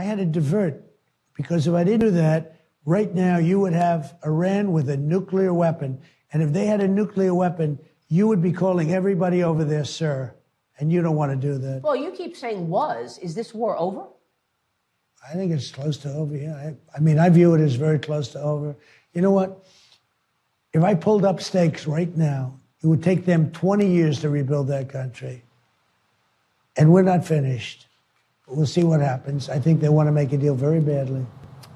I had to divert because if I didn't do that, right now you would have Iran with a nuclear weapon, and if they had a nuclear weapon, you would be calling everybody over there, sir, and you don't want to do that. Well, you keep saying was. Is this war over? I think it's close to over, yeah. I mean, I view it as very close to over. You know what? If I pulled up stakes right now, it would take them 20 years to rebuild that country. And we're not finished. We'll see what happens. I think they want to make a deal very badly.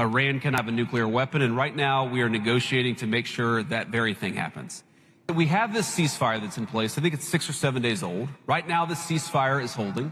Iran can have a nuclear weapon, and right now we are negotiating to make sure that very thing happens. We have this ceasefire that's in place. I think it's 6 or 7 days old. Right now the ceasefire is holding.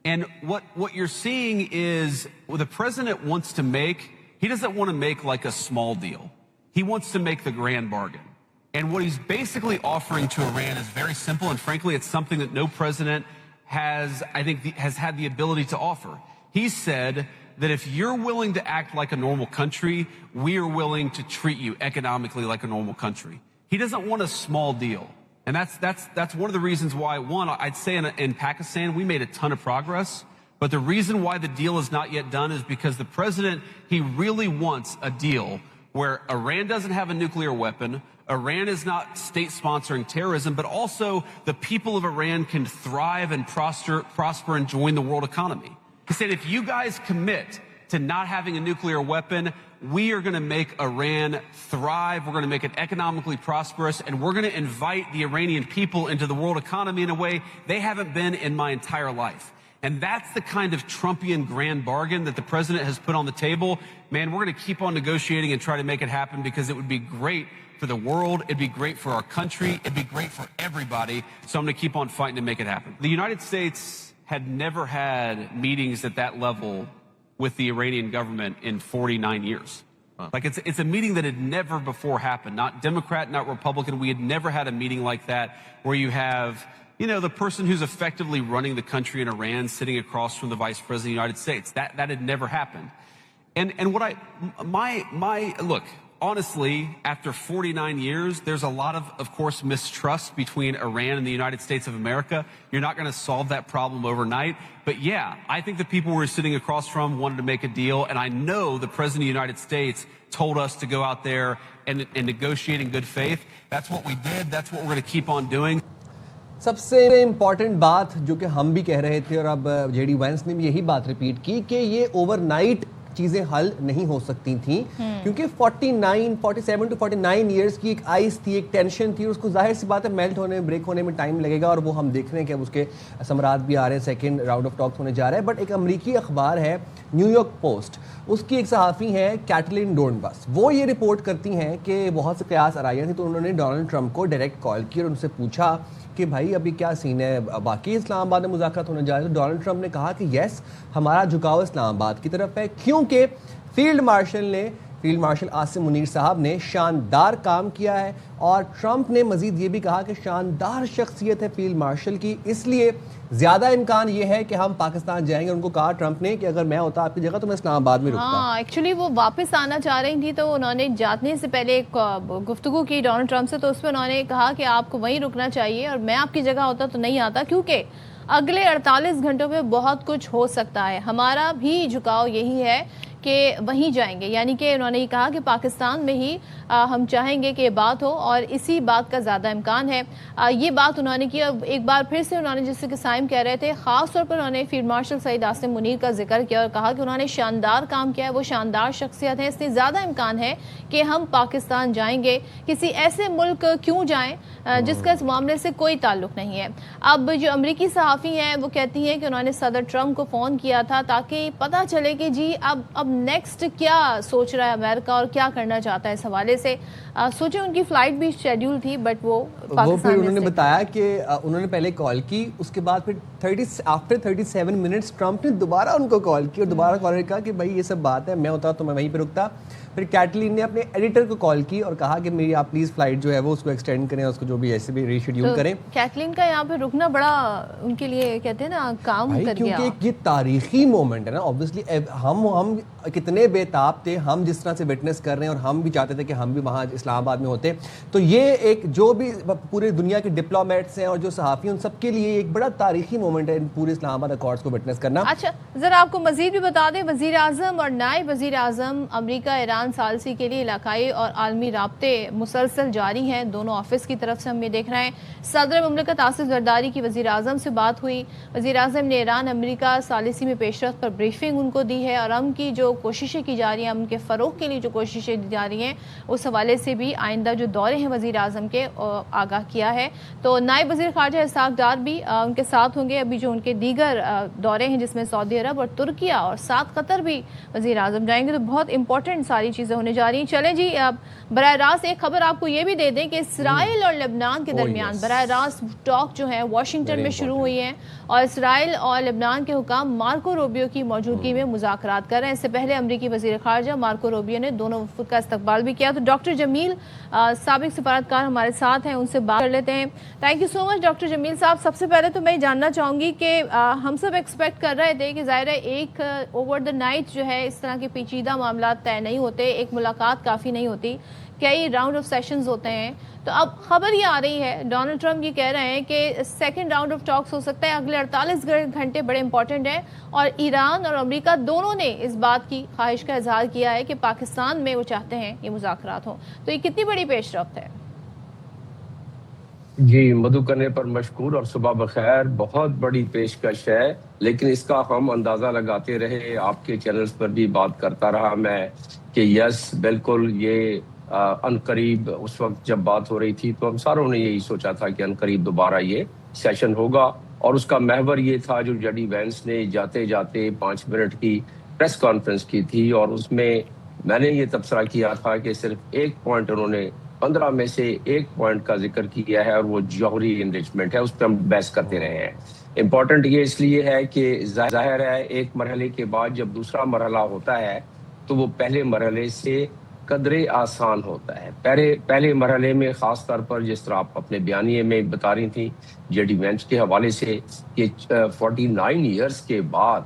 And what you're seeing is what the president wants to make, he doesn't want to make like a small deal. He wants to make the grand bargain. And what he's basically offering to Iran is very simple, and frankly it's something that no president has had the ability to offer. He said that if you're willing to act like a normal country, we are willing to treat you economically like a normal country. He doesn't want a small deal. And that's one of the reasons why, one, I'd say in Pakistan, we made a ton of progress. But the reason why the deal is not yet done is because the president, he really wants a deal where Iran doesn't have a nuclear weapon, Iran is not state sponsoring terrorism, but also the people of Iran can thrive and prosper and join the world economy. He said, if you guys commit to not having a nuclear weapon, we are going to make Iran thrive, we're going to make it economically prosperous, and we're going to invite the Iranian people into the world economy in a way they haven't been in my entire life. And that's the kind of Trumpian grand bargain that the president has put on the table. Man, we're going to keep on negotiating and try to make it happen because it would be great for the world, it'd be great for our country, it'd be great for everybody. So I'm going to keep on fighting to make it happen. The United States had never had meetings at that level with the Iranian government in 49 years. Like it's a meeting that had never before happened. Not Democrat, not Republican. We had never had a meeting like that where you have, you know, the person who's effectively running the country in Iran sitting across from the Vice President of the United States. That had never happened. And what look, honestly, after 49 years, there's a lot of course, mistrust between Iran and the United States of America. You're not going to solve that problem overnight. But yeah, I think the people we're sitting across from wanted to make a deal. And I know the President of the United States told us to go out there and negotiate in good faith. That's what we did. That's what we're going to keep on doing. سب سے important بات جو کہ ہم بھی کہہ رہے تھے اور اب جے ڈی وینس نے بھی یہی بات ریپیٹ کی کہ یہ اوور نائٹ چیزیں حل نہیں ہو سکتی تھیں کیونکہ 47 to 49 ایئرس کی ایک آئس تھی, ایک ٹینشن تھی, اس کو ظاہر سی بات ہے میلٹ ہونے بریک ہونے میں ٹائم لگے گا اور وہ ہم دیکھ رہے ہیں کہ اب اس کے ثمرات بھی آ رہے ہیں, سیکنڈ راؤنڈ آف ٹاکس ہونے جا رہا ہے. بٹ ایک امریکی اخبار ہے نیو یارک پوسٹ, اس کی ایک صحافی ہیں کیٹلن ڈونبس, وہ یہ رپورٹ کرتی ہیں کہ بہت سے قیاس آرائیاں تھیں تو انہوں نے ڈونلڈ ٹرمپ کو ڈائریکٹ کال کی اور ان سے پوچھا کہ بھائی ابھی کیا سین ہے, باقی اسلام آباد میں مذاکرات ہونے جا رہے ہیں. تو ڈونلڈ ٹرمپ نے کہا کہ یس, ہمارا جھکاؤ اسلام آباد کی طرف ہے کیونکہ فیلڈ مارشل عاصم منیر صاحب نے شاندار کام کیا ہے. اور ٹرمپ نے مزید یہ بھی کہا کہ شاندار شخصیت ہے فیلڈ مارشل کی, اس لیے زیادہ امکان یہ ہے کہ ہم پاکستان جائیں گے. ان کو کہا ٹرمپ نے کہ اگر میں ہوتا آپ کی جگہ تو میں اسلام آباد میں رکتا. ہاں ایکچولی وہ واپس آنا چاہ رہی تھی تو انہوں نے جانے سے پہلے ایک گفتگو کی ڈونلڈ ٹرمپ سے, تو اس میں انہوں نے کہا کہ آپ کو وہیں رکنا چاہیے اور میں آپ کی جگہ ہوتا تو نہیں آتا کیونکہ اگلے 48 گھنٹوں میں بہت کچھ ہو سکتا ہے. ہمارا بھی جھکاؤ یہی ہے کہ وہیں جائیں گے, یعنی کہ انہوں نے یہ کہا کہ پاکستان میں ہی ہم چاہیں گے کہ یہ بات ہو اور اسی بات کا زیادہ امکان ہے. یہ بات انہوں نے کی. اب ایک بار پھر سے انہوں نے, جس سے کہ سائم کہہ رہے تھے, خاص طور پر انہوں نے فیلڈ مارشل سعید عاصم منیر کا ذکر کیا اور کہا کہ انہوں نے شاندار کام کیا ہے, وہ شاندار شخصیت ہے, اس لیے زیادہ امکان ہے کہ ہم پاکستان جائیں گے. کسی ایسے ملک کیوں جائیں جس کا اس معاملے سے کوئی تعلق نہیں ہے. اب جو امریکی صحافی ہیں وہ کہتی ہیں کہ انہوں نے صدر ٹرمپ کو فون کیا تھا تاکہ پتہ چلے کہ جی اب نیکسٹ کیا سوچ رہا ہے امریکہ اور کیا کرنا چاہتا ہے اس حوالے سے. سوچیں ان کی فلائٹ بھی شیڈیول تھی بٹ وہ پھر انہوں نے بتایا کہ انہوں نے پہلے کال کی, اس کے بعد پھر آفٹر 37 منٹس ٹرمپ نے دوبارہ ان کو کال کی اور دوبارہ کال نے کہا کہ بھائی یہ سب بات ہے, میں ہوتا تو میں وہیں پہ رکتا. پھر کیٹلین نے اپنے ایڈیٹر کو کال کی اور کہا کہ میری آپ پلیز فلائٹ جو ہے وہ اس کو ایکسٹینڈ کریں, اس کو جو بھی ایسے بھی ریشیڈیول کریں. کیٹلین کا یہاں پہ رکنا بڑا ان کے لیے کہتے ہیں نا کام کر گیا, کیونکہ یہ تاریخی مومنٹ ہے نا. اوبویسلی ہم کتنے بے تاب تھے, ہم جس طرح سے وٹنس کر رہے ہیں اور ہم بھی چاہتے تھے کہ ہم بھی وہاں اسلام آباد میں ہوتے. تو یہ ایک جو بھی پورے دنیا کے ڈپلومیٹس ہیں اور جو صحافی ہیں ان سب کے لیے ایک بڑا تاریخی مومنٹ ہے پورے اسلام آباد اکارڈز کو وٹنس کرنا. اچھا ذرا آپ کو مزید بھی بتا دیں, وزیر اعظم اور نائب وزیر اعظم امریکہ ایران ثالثی کے لیے علاقائی اور عالمی رابطے مسلسل جاری ہیں. دونوں آفس کی طرف سے ہم یہ دیکھ رہے ہیں. صدر مملکت آصف زرداری کی وزیر اعظم سے بات ہوئی. وزیر اعظم نے ایران امریکہ ثالثی میں پیشرفت پر بریفنگ ان کو دی ہے اور امن کی جو کوششیں کی جا رہی ہیں, امن کے فروغ کے لیے جو کوششیں دی جا رہی ہیں اس حوالے سے بھی آئندہ جو دورے ہیں وزیر اعظم کے آگاہ کیا ہے. تو نائب وزیر خارجہ اسحاق ڈار بھی ان کے ساتھ ہوں گے. ابھی جو ان کے دیگر دورے ہیں جس میں سعودی عرب اور ترکیہ اور ساتھ قطر بھی وزیر اعظم جائیں گے, تو بہت امپورٹنٹ ساری چیزیں ہونے جا رہی ہیں. چلیں جی, براہ راست ایک خبر آپ کو یہ بھی دے دیں کہ اسرائیل اور لبنان کے درمیان براہ راست ٹاک جو ہے واشنگٹن میں شروع ہوئی ہیں اور اسرائیل اور لبنان کے حکام مارکو روبیو کی موجودگی میں مذاکرات کر رہے ہیں. اس سے پہلے امریکی وزیر خارجہ مارکو روبیو نے دونوں وفود کا استقبال بھی کیا. تو ڈاکٹر جمیل سابق سفارتکار ہمارے ساتھ ہیں, ان سے بات کر لیتے ہیں. Thank you so much doctor Jameel sahab. سب سے پہلے تو میں جاننا چاہوں گی کہ ہم سب ایکسپیکٹ کر رہے تھے کہ ظاہر ہے ایک اوور دا نائٹ جو ہے اس طرح کے پیچیدہ معاملات طے نہیں ہوتے, ایک ملاقات کافی نہیں ہوتی, کئی راؤنڈ آف سیشنز ہوتے ہیں. تو اب خبر یہ آ رہی ہے, ڈونلڈ ٹرمپ یہ کہہ رہے ہیں کہ سیکنڈ راؤنڈ آف ٹاکس ہو سکتا ہے. اگلے 48 گھنٹے بڑے امپورٹنٹ ہیں اور ایران اور امریکہ دونوں نے اس بات کی خواہش کا اظہار کیا ہے کہ پاکستان میں وہ چاہتے ہیں یہ مذاکرات ہوں. تو یہ کتنی بڑی پیش رفت ہے؟ جی, مدعو کرنے پر مشکور اور صبح بخیر. بہت بڑی پیشکش ہے, لیکن اس کا ہم اندازہ لگاتے رہے, آپ کے چینلز پر بھی بات کرتا رہا میں کہ یس بالکل یہ عنقریب, اس وقت جب بات ہو رہی تھی تو ہم ساروں نے یہی سوچا تھا کہ عنقریب دوبارہ یہ سیشن ہوگا. اور اس کا محور یہ تھا جو جے ڈی وینس نے جاتے جاتے 5 منٹ کی پریس کانفرنس کی تھی اور اس میں نے یہ تبصرہ کیا تھا کہ صرف ایک پوائنٹ انہوں نے 15 میں سے ایک پوائنٹ کا ذکر کیا ہے اور وہ جوہری انریچمنٹ ہے. اس پہ ہم بحث کرتے رہے ہیں. امپورٹنٹ یہ اس لیے ہے کہ ظاہر ہے ایک مرحلے کے بعد جب دوسرا مرحلہ ہوتا ہے تو وہ پہلے مرحلے سے قدرے آسان ہوتا ہے. پہلے مرحلے میں خاص طور پر جس طرح آپ اپنے بیانیے میں بتا رہی تھیں جے ڈی وینس کے حوالے سے کہ 49 ایئرس کے بعد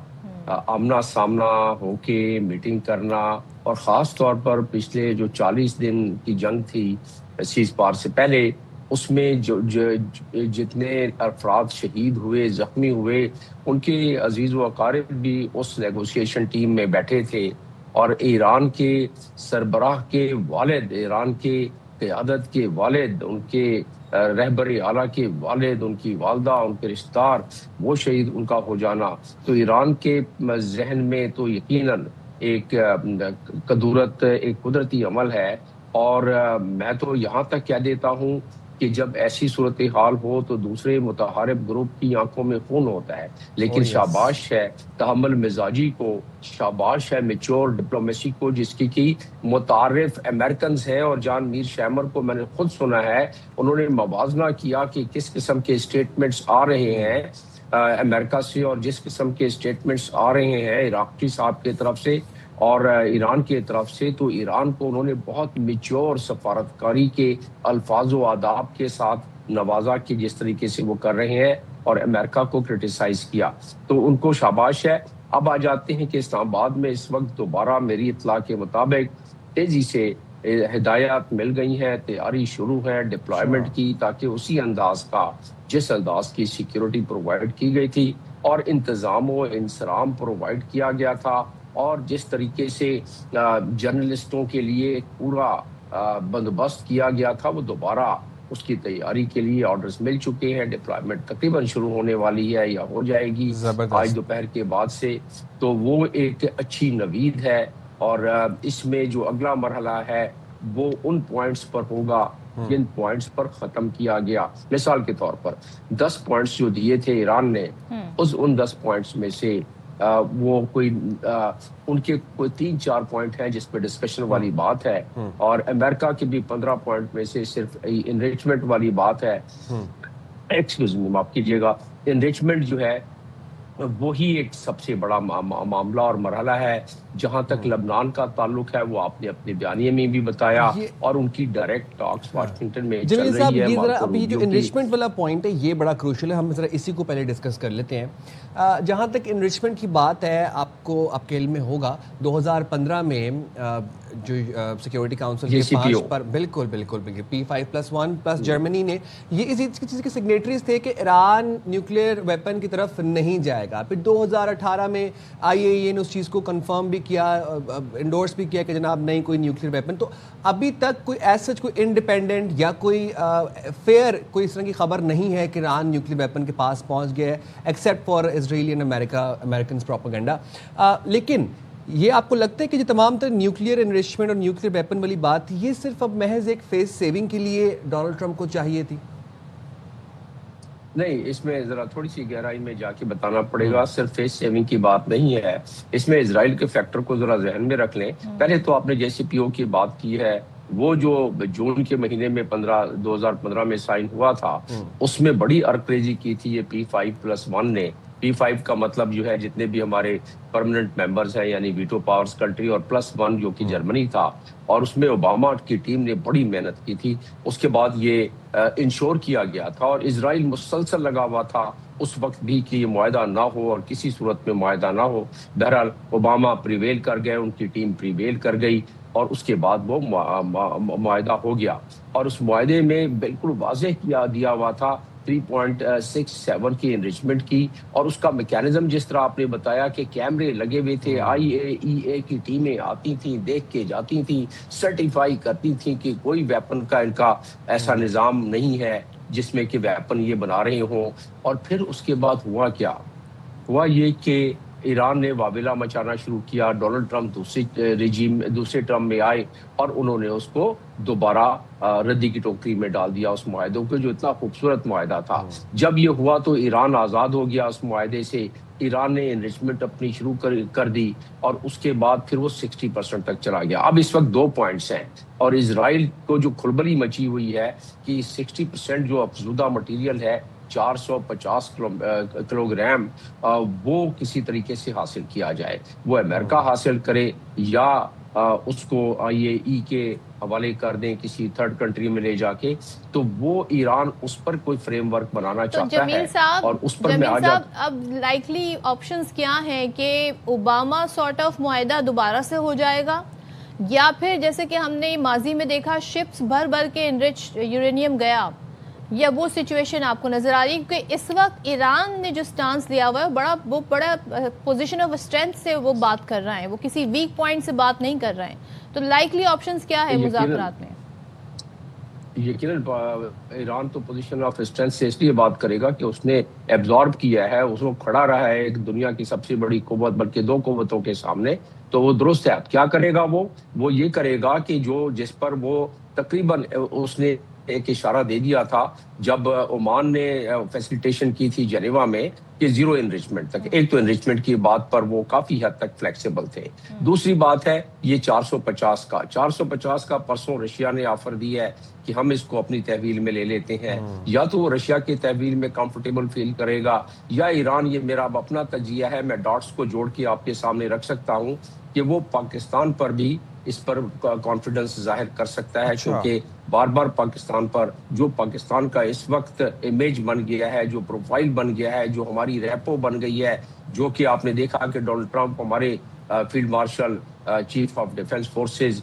آمنا سامنا ہو کے میٹنگ کرنا, اور خاص طور پر پچھلے جو 40 دن کی جنگ تھی سیز فائر سے پہلے, اس میں جو جتنے افراد شہید ہوئے, زخمی ہوئے, ان کے عزیز و اقارب بھی اس نیگوسیشن ٹیم میں بیٹھے تھے. اور ایران کے سربراہ کے والد, ایران کے قیادت کے والد, ان کے رہبر اعلیٰ کے والد، ان کی والدہ، ان کے رشتہ دار وہ شہید ان کا ہو جانا، تو ایران کے ذہن میں تو یقیناً ایک قدورت، ایک قدرتی عمل ہے. اور میں تو یہاں تک کہہ دیتا ہوں کہ جب ایسی صورتحال ہو تو دوسرے متحارب گروپ کی آنکھوں میں خون ہوتا ہے، لیکن شاباش ہے تحمل مزاجی کو، شاباش ہے میچور ڈپلومیسی کو، جس کی متعارف امریکنز ہیں. اور جان میر شیمر کو میں نے خود سنا ہے، انہوں نے موازنہ کیا کہ کس قسم کے اسٹیٹمنٹس آ رہے ہیں امریکہ سے اور جس قسم کے اسٹیٹمنٹس آ رہے ہیں عراقی صاحب کی طرف سے اور ایران کی طرف سے. تو ایران کو انہوں نے بہت میچور سفارتکاری کے الفاظ و آداب کے ساتھ نوازا کہ جس طریقے سے وہ کر رہے ہیں، اور امریکہ کو کرٹیسائز کیا. تو ان کو شاباش ہے. اب آ جاتے ہیں کہ اسلام آباد میں اس وقت دوبارہ میری اطلاع کے مطابق تیزی سے ہدایات مل گئی ہیں، تیاری شروع ہے ڈپلائمنٹ کی، تاکہ اسی انداز کا، جس انداز کی سیکیورٹی پرووائڈ کی گئی تھی اور انتظام و انصرام پرووائڈ کیا گیا تھا، اور جس طریقے سے جرنلسٹوں کے لیے ایک پورا بندوبست کیا گیا تھا، وہ دوبارہ اس کی تیاری کے لیے آرڈرز مل چکے ہیں. ڈپلائمنٹ تقریباً شروع ہونے والی ہے یا ہو جائے گی آج دوپہر کے بعد سے. تو وہ ایک اچھی نوید ہے، اور اس میں جو اگلا مرحلہ ہے وہ ان پوائنٹس پر ہوگا جن پوائنٹس پر ختم کیا گیا. مثال کے طور پر 10 پوائنٹس جو دیے تھے ایران نے، ان 10 پوائنٹس میں سے وہ کوئی ان کے کوئی 3-4 پوائنٹ ہیں جس پہ ڈسکشن والی بات ہے، اور امریکہ کے بھی 15 پوائنٹ میں سے صرف انریچمنٹ والی بات ہے. ایکسکیوز می، معاف کیجیے گا. انریچمنٹ جو ہے وہی ایک سب سے بڑا معاملہ اور مرحلہ ہے. جہاں تک لبنان کا تعلق ہے وہ آپ نے اپنے بیانیے میں بھی بتایا، اور ان کی ڈائریکٹ ٹاکس واشنگٹن میں چل رہی ہے. یہ ذرا ابھی جو انریچمنٹ والا پوائنٹ ہے یہ بڑا کروشل ہے، ہم ذرا اسی کو پہلے ڈسکس کر لیتے ہیں. جہاں تک انریچمنٹ کی بات ہے، آپ کے علم میں ہوگا 2015 میں جو سیکیورٹی کاؤنسل کے 5 پر بالکل P5+1 جرمنی نے یہ اسی چیز کے سگنیٹریز تھے کہ ایران نیوکلیئر ویپن کی طرف نہیں جائے گا. پھر 2018 میں IAEA نے اس چیز کو کنفرم بھی کیا، انڈورس بھی کیا کہ جناب نہیں کوئی نیوکلیئر ویپن. تو ابھی تک کوئی ایسا کوئی انڈیپینڈنٹ یا کوئی فیئر کوئی اس طرح کی خبر نہیں ہے کہ ایران نیوکلیئر ویپن کے پاس پہنچ گیا ہے، except for Israel and Americans propaganda. لیکن یہ آپ کو لگتا ہے کہ جو تمام تر نیوکلیئر انریچمنٹ اور نیوکلیئر ویپن والی بات یہ صرف اب محض ایک فیس سیونگ کے لیے ڈونلڈ ٹرمپ کو چاہیے تھی؟ نہیں، اس میں ذرا تھوڑی سی گہرائی میں جا کے بتانا پڑے گا. صرف فیس سیونگ کی بات نہیں ہے، اس میں اسرائیل کے فیکٹر کو ذرا ذہن میں رکھ لیں. پہلے تو آپ نے JCPOA کی بات کی ہے، وہ جو جون کے مہینے میں 2015 میں سائن ہوا تھا، اس میں بڑی ارکریزی کی تھی یہ P5+1 نے. P5 کا مطلب جو ہے جتنے بھی ہمارے پرماننٹ ممبرز ہیں، یعنی ویٹو پاورز کنٹری، اور +1 جو کہ جرمنی تھا. اور اس میں اوباما کی ٹیم نے بڑی محنت کی تھی. اس کے بعد یہ انشور کیا گیا تھا، اور اسرائیل مسلسل لگا ہوا تھا اس وقت بھی کہ یہ معاہدہ نہ ہو اور کسی صورت میں معاہدہ نہ ہو. بہرحال اوباما پریویل کر گئے، ان کی ٹیم پریویل کر گئی، اور اس کے بعد وہ معاہدہ ہو گیا. اور اس معاہدے میں بالکل واضح دیا ہوا تھا 3.67 کی انریچمنٹ کی، اور اس کا میکینزم جس طرح آپ نے بتایا کہ کیمرے لگے ہوئے تھے، IAEA کی ٹیمیں آتی تھیں، دیکھ کے جاتی تھیں، سرٹیفائی کرتی تھیں کہ کوئی ویپن کا ان کا ایسا نظام نہیں ہے جس میں کہ ویپن یہ بنا رہے ہوں. اور پھر اس کے بعد ہوا یہ کہ ایران نے واویلا مچانا شروع کیا. ڈونلڈ ٹرمپ دوسرے ٹرم میں آئے، اور انہوں نے اس کو دوبارہ ردی کی ٹوکری میں ڈال دیا اس معاہدوں کو، جو اتنا خوبصورت معاہدہ تھا. جب یہ ہوا تو ایران آزاد ہو گیا اس معاہدے سے. ایران نے انریچمنٹ اپنی شروع کر دی، اور اس کے بعد پھر وہ 60% تک چلا گیا. اب اس وقت 2 پوائنٹس ہیں، اور اسرائیل کو جو کھلبلی مچی ہوئی ہے کہ 60% جو افزودہ مٹیریل ہے 450 کلو گرام، وہ کسی طریقے سے حاصل کیا جائے. وہ امریکہ حاصل کرے یا اس کو IAEA کے حوالے کر دیں کسی تھرڈ کنٹری میں لے جا کے. تو وہ ایران اس پر کوئی فریم ورک بنانا چاہتا ہے، اور اس پر میں اب لائکلی آپشنز کیا ہیں کہ اوباما سارٹ آف معاہدہ دوبارہ سے ہو جائے گا، یا پھر جیسے کہ ہم نے ماضی میں دیکھا شپس بھر کے انریچ یورینیم گیا، یا وہ سچویشن آپ کو نظر آ رہی ہے؟ کیونکہ اس وقت ایران نے جو سٹانس لیا ہوا ہے وہ بڑا پوزیشن آف اسٹرینتھ سے وہ بات کر رہے ہیں، وہ کسی ویک پوائنٹ سے بات نہیں کر رہے ہیں. تو لائکلی آپشنز کیا ہے مذاکرات میں؟ یقیناً ایران تو پوزیشن آف اسٹرینتھ سے اس لیے بات کرے گا کہ اس نے ایبزارب کیا ہے، اس کو کھڑا رہا ہے ایک دنیا کی سب سے بڑی قوت بلکہ دو قوتوں کے سامنے، تو وہ درست ہے. اب کیا کرے گا وہ یہ کرے گا کہ جس پر وہ تقریباً اس نے ایک اشارہ دے دیا تھا جب عمان نے فیسیلیٹیشن کی تھی جنیوا میں کہ زیرو انریچمنٹ تک. ایک تو انریچمنٹ کی بات پر وہ کافی حد تک فلیکسیبل تھے. دوسری بات ہے یہ 450 کا پرسوں رشیا نے آفر دی ہے کہ ہم اس کو اپنی تحویل میں لے لیتے ہیں. یا تو وہ رشیا کی تحویل میں کمفرٹیبل فیل کرے گا یا ایران، یہ میرا اپنا تجزیہ ہے، میں ڈاٹس کو جوڑ کے آپ کے سامنے رکھ سکتا ہوں کہ وہ پاکستان پر بھی اس پر کانفیڈنس ظاہر کر سکتا ہے. کیونکہ بار بار پاکستان پر جو پاکستان کا اس وقت امیج بن گیا ہے، جو پروفائل بن گیا ہے، جو ہماری ریپو بن گئی ہے، جو کہ آپ نے دیکھا کہ ڈونلڈ ٹرمپ ہمارے field marshal chief of defence forces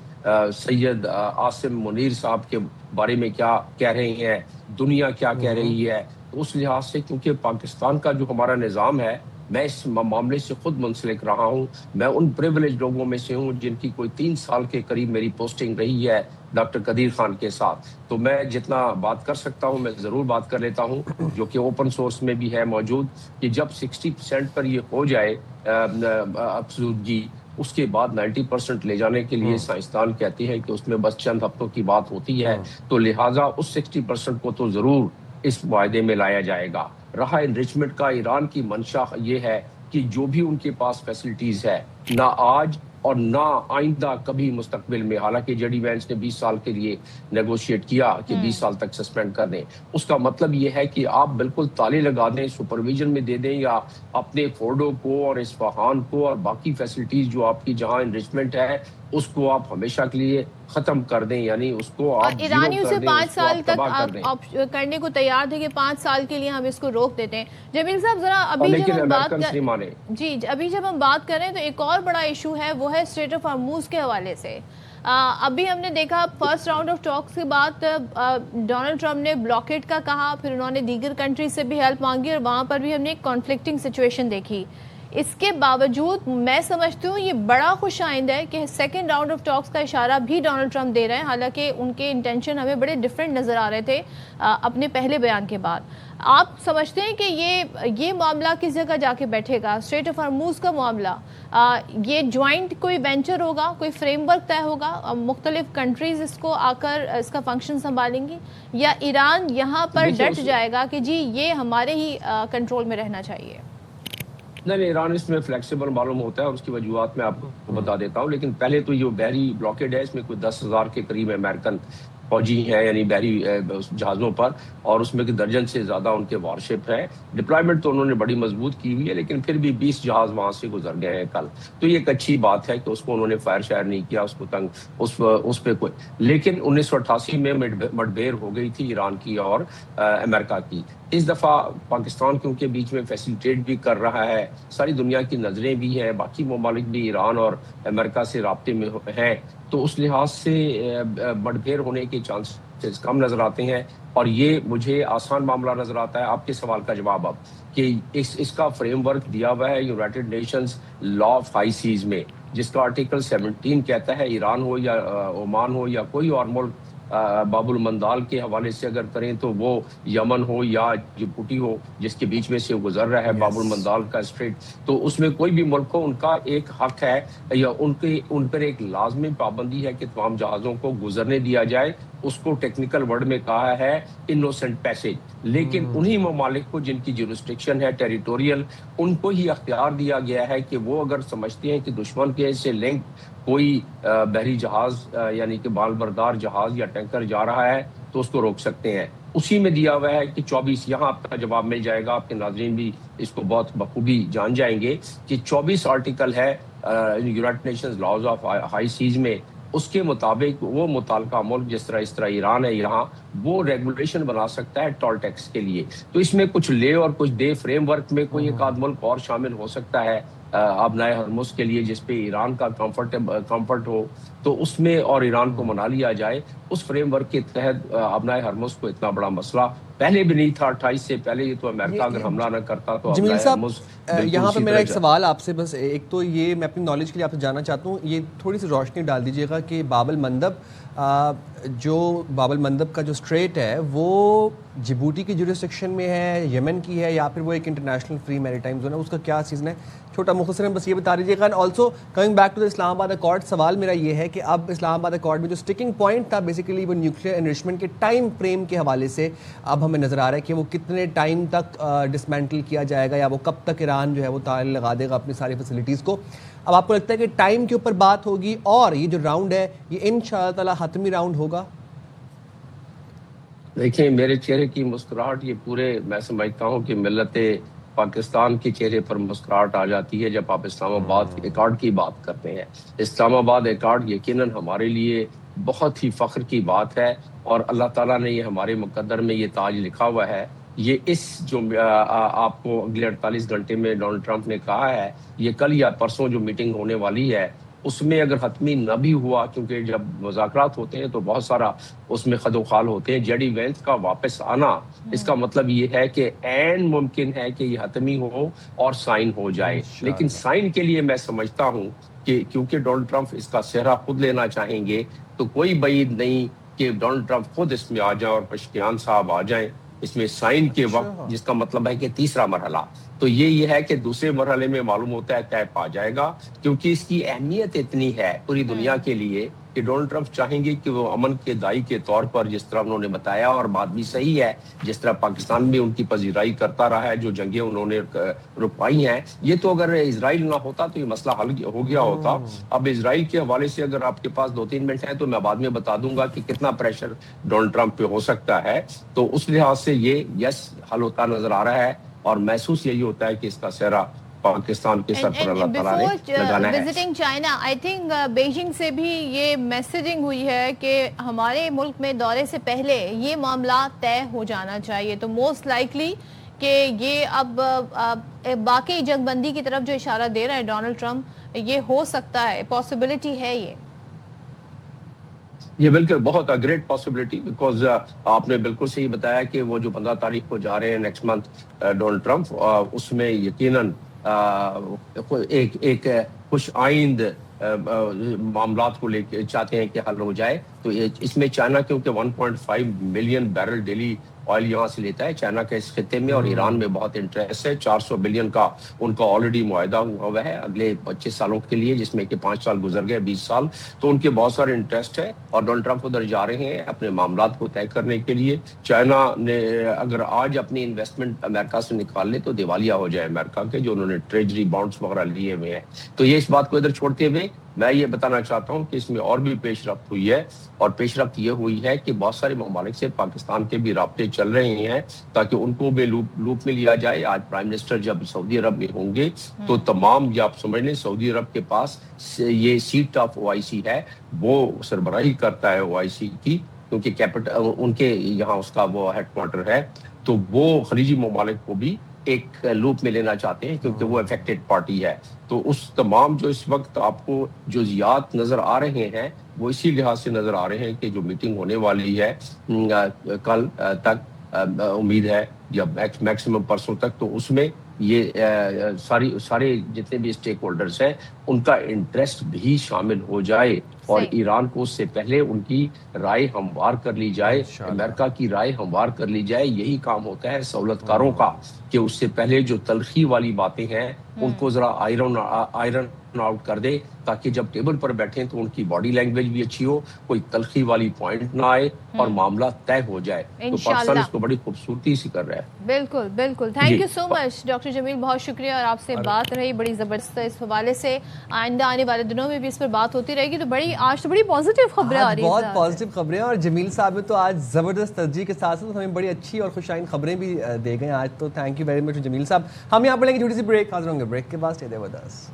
Syed Asim Munir sahab کے بارے میں کیا کہہ رہے ہیں، دنیا کیا کہہ رہی ہے. اس لحاظ سے کیونکہ پاکستان کا جو ہمارا نظام ہے، میں اس معاملے سے خود منسلک رہا ہوں. میں ان پریویلیج لوگوں میں سے ہوں جن کی کوئی 3 سال کے قریب میری پوسٹنگ رہی ہے ڈاکٹر قدیر خان کے ساتھ. تو میں جتنا بات کر سکتا ہوں میں ضرور بات کر لیتا ہوں، جو کہ اوپن سورس میں بھی ہے موجود، کہ جب 60% پر یہ ہو جائے افزودگی، اس کے بعد 90% لے جانے کے لیے سائنسدان کہتے ہیں کہ اس میں بس چند ہفتوں کی بات ہوتی ہے. تو لہٰذا اس 60% کو تو ضرور اس معاہدے میں لایا جائے گا. رہا انریچمنٹ کا، ایران کی منشا یہ ہے کہ جو بھی ان کے پاس فیسلٹیز ہے، نہ آج اور نہ آئندہ کبھی مستقبل میں، حالانکہ جے ڈی وینس نے 20 سال کے لیے نیگوشیٹ کیا کہ 20 سال تک سسپینڈ کر دیں. اس کا مطلب یہ ہے کہ آپ بالکل تالے لگا دیں، سپرویژن میں دے دیں، یا اپنے فورڈو کو اور اصفہان کو اور باقی فیسلٹیز جو آپ کی جہاں انریچمنٹ ہے اس کو آپ ہمیشہ کے لیے ختم کر دیں، یعنی اس کو آپ ایرانیوں سے 5 سال تک آپ کرنے کو تیار تھے کہ 5 سال کے لیے ہم اس کو روک دیتے ہیں. جمیل صاحب ذرا ابھی جب ہم بات کریں تو ایک اور بڑا ایشو ہے، وہ ہے اسٹریٹ آف ہارموز کے حوالے سے. ابھی ہم نے دیکھا فرسٹ راؤنڈ آف ٹاکس کے بعد ڈونلڈ ٹرمپ نے بلاکیٹ کا کہا، پھر انہوں نے دیگر کنٹریز سے بھی ہیلپ مانگی اور وہاں پر بھی ہم نے ایک کانفلکٹنگ سچویشن دیکھی. اس کے باوجود میں سمجھتی ہوں یہ بڑا خوش آئند ہے کہ سیکنڈ راؤنڈ آف ٹاکس کا اشارہ بھی ڈونلڈ ٹرمپ دے رہے ہیں، حالانکہ ان کے انٹینشن ہمیں بڑے ڈیفرنٹ نظر آ رہے تھے اپنے پہلے بیان کے بعد. آپ سمجھتے ہیں کہ یہ معاملہ کس جگہ جا کے بیٹھے گا؟ اسٹریٹ آف ہارموز کا معاملہ یہ جوائنٹ کوئی وینچر ہوگا، کوئی فریم ورک طے ہوگا، مختلف کنٹریز اس کو آ کر اس کا فنکشن سنبھالیں گی، یا ایران یہاں پر ڈٹ جائے گا کہ جی یہ ہمارے ہی کنٹرول میں رہنا چاہیے؟ نہیں، ایران اس میں فلیکسیبل معلوم ہوتا ہے اور اس کی وجوہات میں آپ کو بتا دیتا ہوں. لیکن پہلے تو یہ بحری بلاکیڈ ہے، اس میں کوئی 10,000 کے قریب امریکن فوجی ہیں، یعنی بحری جہازوں پر، اور اس میں کہ درجن سے زیادہ ان کے وارشپ ہیں. ڈپلائمنٹ تو انہوں نے بڑی مضبوط کی ہوئی ہے، لیکن پھر بھی 20 جہاز وہاں سے گزر گئے ہیں کل. تو یہ ایک اچھی بات ہے کہ اس کو انہوں نے فائر شائر نہیں کیا، اس کو تنگ اس پہ کوئی. لیکن 1988 میں مڈبھیر ہو گئی تھی ایران کی اور امریکہ کی. اس دفعہ پاکستان کیونکہ بیچ میں فیسیلیٹیٹ بھی کر رہا ہے، ساری دنیا کی نظریں بھی ہیں، باقی ممالک بھی ایران اور امریکہ سے رابطے میں ہیں، تو اس لحاظ سے مڈبھیر ہونے کے چانسز کم نظر آتے ہیں. اور یہ مجھے آسان معاملہ نظر آتا ہے. آپ کے سوال کا جواب اب کہ اس کا فریم ورک دیا ہوا ہے United nations law of high seas میں، جس کا آرٹیکل 17 کہتا ہے ایران ہو یا عمان ہو یا کوئی اور ملک، باب المندال کے حوالے سے اگر کریں تو وہ یمن ہو یا جبوتی ہو جس کے بیچ میں سے گزر رہا ہے باب المندال کا اسٹریٹ، تو اس میں کوئی بھی ملک ہو، ان کا ایک حق ہے یا ان پر ایک لازمی پابندی ہے کہ تمام جہازوں کو گزرنے دیا جائے. اس کو ٹیکنیکل ورڈ میں کہا ہے انوسنٹ پیسج. لیکن انہی ممالک کو جن کی جورسڈکشن ہے ٹیریٹوریل، ان کو ہی اختیار دیا گیا ہے کہ وہ اگر سمجھتے ہیں کہ دشمن کے سے لنک کوئی بحری جہاز یعنی کہ بال بردار جہاز یا ٹینکر جا رہا ہے تو اس کو روک سکتے ہیں. اسی میں دیا ہوا ہے کہ 24، یہاں آپ کا جواب مل جائے گا، آپ کے ناظرین بھی اس کو بہت بخوبی جان جائیں گے کہ 24 آرٹیکل ہے United nations laws of high seas میں. اس کے مطابق وہ متعلقہ ملک جس طرح ایران ہے یہاں، وہ ریگولیشن بنا سکتا ہے ٹول ٹیکس کے لیے. تو اس میں کچھ لے اور کچھ دے فریم ورک میں کوئی ایک آدھ ملک اور شامل ہو سکتا ہے. آبنائے ہرمز کے لیے جس پہ ایران کا کمفرٹ ہو تو اس میں اور ایران کو منا لیا جائے. اس فریم ورک کے تحت آبنائے ہرمز کو اتنا بڑا مسئلہ پہلے بھی نہیں تھا. 28 سے پہلے یہ تو امریکہ اگر حملہ نہ کرتا تو جمیل آبنائے صاحب ہرمز یہاں پہ میرا ایک سوال آپ سے، بس ایک تو یہ میں اپنی نالج کے لیے آپ سے جاننا چاہتا ہوں، یہ تھوڑی سی روشنی ڈال دیجیے گا کہ باب المندب جو باب المندب کا جو اسٹریٹ ہے وہ جبوٹی کی جورسڈکشن میں ہے، یمن کی ہے، یا پھر وہ ایک انٹرنیشنل فری میری ٹائم زون ہے، اس کا کیا سیزن ہے؟ چھوٹا مختصراً بس یہ بتا دیجیے گا. And also coming back to the Islamabad accord, سوال میرا یہ ہے کہ اب اسلام آباد اکارڈ میں جو اسٹکنگ پوائنٹ تھا بیسیکلی وہ نیوکلیئر انرچمنٹ کے ٹائم فریم کے حوالے سے اب ہمیں نظر آ رہا ہے کہ وہ کتنے ٹائم تک ڈسمینٹل کیا جائے گا، یا وہ کب تک ایران جو ہے وہ تالے لگا دے گا اپنی ساری فیسلٹیز کو. اب آپ کو لگتا ہے کہ ٹائم کے اوپر بات ہوگی اور یہ جو راؤنڈ ہے یہ انشاءاللہ تعالیٰ حتمی راؤنڈ ہوگا؟ دیکھیں میرے چہرے کی مسکراہٹ یہ پورے میں سمجھتا ہوں کہ ملت پاکستان کے چہرے پر مسکراہٹ آ جاتی ہے جب آپ اسلام آباد ایکارڈ کی بات کرتے ہیں. اسلام آباد ایکارڈ یقیناً ہمارے لیے بہت ہی فخر کی بات ہے، اور اللہ تعالیٰ نے یہ ہمارے مقدر میں یہ تاج لکھا ہوا ہے. یہ اس جو آپ کو اگلے 48 گھنٹے میں ڈونلڈ ٹرمپ نے کہا ہے، یہ کل یا پرسوں جو میٹنگ ہونے والی ہے اس میں اگر حتمی نہ بھی ہوا، کیونکہ جب مذاکرات ہوتے ہیں تو بہت سارا اس میں خد و خال ہوتے ہیں، جے ڈی وینس کا واپس آنا اس کا مطلب یہ ہے کہ عین ممکن ہے کہ یہ حتمی ہو اور سائن ہو جائے. لیکن سائن کے لیے میں سمجھتا ہوں کہ کیونکہ ڈونلڈ ٹرمپ اس کا صحرا خود لینا چاہیں گے تو کوئی بعید نہیں کہ ڈونلڈ ٹرمپ خود اس میں آ جائیں اور پشتیان صاحب آ جائیں اس میں سائن کے وقت، جس کا مطلب ہے کہ تیسرا مرحلہ. تو یہ ہے کہ دوسرے مرحلے میں معلوم ہوتا ہے طے پا جائے گا، کیونکہ اس کی اہمیت اتنی ہے پوری دنیا کے لیے کہ ڈونلڈ ٹرمپ چاہیں گے کہ وہ امن کے دائی کے طور پر، جس طرح انہوں نے بتایا، اور بات بھی صحیح ہے، جس طرح پاکستان بھی ان کی پذیرائی کرتا رہا ہے، جو جنگیں انہوں نے رکوائی ہیں. یہ تو اگر اسرائیل نہ ہوتا تو یہ مسئلہ حل ہو گیا ہوتا. اب اسرائیل کے حوالے سے اگر آپ کے پاس 2-3 منٹ ہیں تو میں بعد میں بتا دوں گا کہ کتنا پریشر ڈونلڈ ٹرمپ پہ ہو سکتا ہے. تو اس لحاظ سے یہ یس حل ہوتا نظر آ رہا ہے، اور محسوس یہی ہوتا ہے کہ اس کا صحرا پاکستان کے سر پر اللہ تعالیٰ نے لگانا ہے. Visiting China, I think Beijing سے بھی یہ میسیجنگ ہوئی ہے کہ ہمارے ملک میں دورے سے پہلے یہ معاملات طے ہو جانا چاہیے. تو موسٹ لائکلی کہ یہ اب باقی جنگ بندی کی طرف جو اشارہ دے رہا ہے ڈونلڈ ٹرمپ، یہ ہو سکتا ہے، پاسبلٹی ہے یہ بالکل بہت گریٹ پاسبلٹی، بیکاز آپ نے بالکل صحیح بتایا کہ وہ جو 15 تاریخ کو جا رہے ہیں نیکسٹ منتھ ڈونلڈ ٹرمپ، اس میں یقیناً ایک خوش آئند معاملات کو لے کے چاہتے ہیں کہ حل ہو جائے. تو اس میں چائنا کیونکہ 1.5 ملین بیرل ڈیلی آئل یہاں سے لیتا ہے، چائنا کے اس خطے میں، اور ایران میں بہت انٹرسٹ ہے. 400 بلین کا ان کا آلریڈی معاہدہ ہوا ہے اگلے 25 سالوں کے لیے، جس میں کہ 5 سال گزر گئے، 20 سال. تو ان کے بہت سارے انٹرسٹ ہے، اور ڈونلڈ ٹرمپ ادھر جا رہے ہیں اپنے معاملات کو طے کرنے کے لیے. چائنا نے اگر آج اپنی انویسٹمنٹ امریکہ سے نکال لے تو دیوالیہ ہو جائے امریکہ کے، جو انہوں نے ٹریجری بانڈز وغیرہ لیے ہوئے ہیں. تو یہ اس بات کو ادھر چھوڑتے ہوئے میں یہ بتانا چاہتا ہوں کہ اس میں اور بھی پیش رفت ہوئی ہے، اور پیش رفت یہ ہوئی ہے کہ بہت سارے ممالک سے پاکستان کے بھی رابطے چل رہے ہیں تاکہ ان کو بھی لوپ میں لیا جائے. آج پرائم منسٹر جب سعودی عرب میں ہوں گے تو تمام، یہ آپ سمجھ لیں، سعودی عرب کے پاس یہ سیٹ آف OIC ہے، وہ سربراہی کرتا ہے OIC کی، کیونکہ کیپٹل ان کے یہاں اس کا وہ ہیڈ کوارٹر ہے. تو وہ خلیجی ممالک کو بھی ایک لوپ میں لینا چاہتے ہیں کیونکہ وہ افیکٹڈ پارٹی ہے. تو اس تمام جو اس وقت آپ کو جزیات نظر آ رہے ہیں وہ اسی لحاظ سے نظر آ رہے ہیں کہ جو میٹنگ ہونے والی ہے کل تک، امید ہے یا میکسیمم پرسوں تک، تو اس میں یہ سارے جتنے بھی اسٹیک ہولڈرز ہیں ان کا انٹرسٹ بھی شامل ہو جائے، اور ایران کو اس سے پہلے ان کی رائے ہموار کر لی جائے، امریکہ کی رائے ہموار کر لی جائے. یہی کام ہوتا ہے سہولت کاروں کا کہ اس سے پہلے جو تلخی والی باتیں ہیں ان کو ذرا آئرن آؤٹ کر دے، تاکہ جب ٹیبل پر بیٹھیں تو ان کی باڈی لینگویج بھی اچھی ہو، کوئی تلخی والی پوائنٹ نہ آئے، اور معاملہ طے ہو جائے. تو پاکستان اس کو بڑی خوبصورتی سے کر رہا ہے. بالکل بالکل. Thank you so much doctor Jameel, بہت شکریہ، اور آپ سے بات رہی بڑی زبردست اس حوالے سے. آئندہ آنے والے دنوں میں بھی اس پر بات ہوتی رہے گی. تو آج تو بڑی پازیٹیو خبریں آ رہی ہیں، بہت پازیٹیو خبریں، اور جمیل صاحب نے تو آج زبردست ترجیح کے ساتھ ساتھ ہمیں بڑی اچھی اور خوش آئند خبریں بھی دے گئے آج. تو تھینک یو ویری مچ جمیل صاحب. ہم یہاں پر لیں گے چھوٹی سی بریک، حاضر ہوں گے بریک کے بعد. Stay there with us.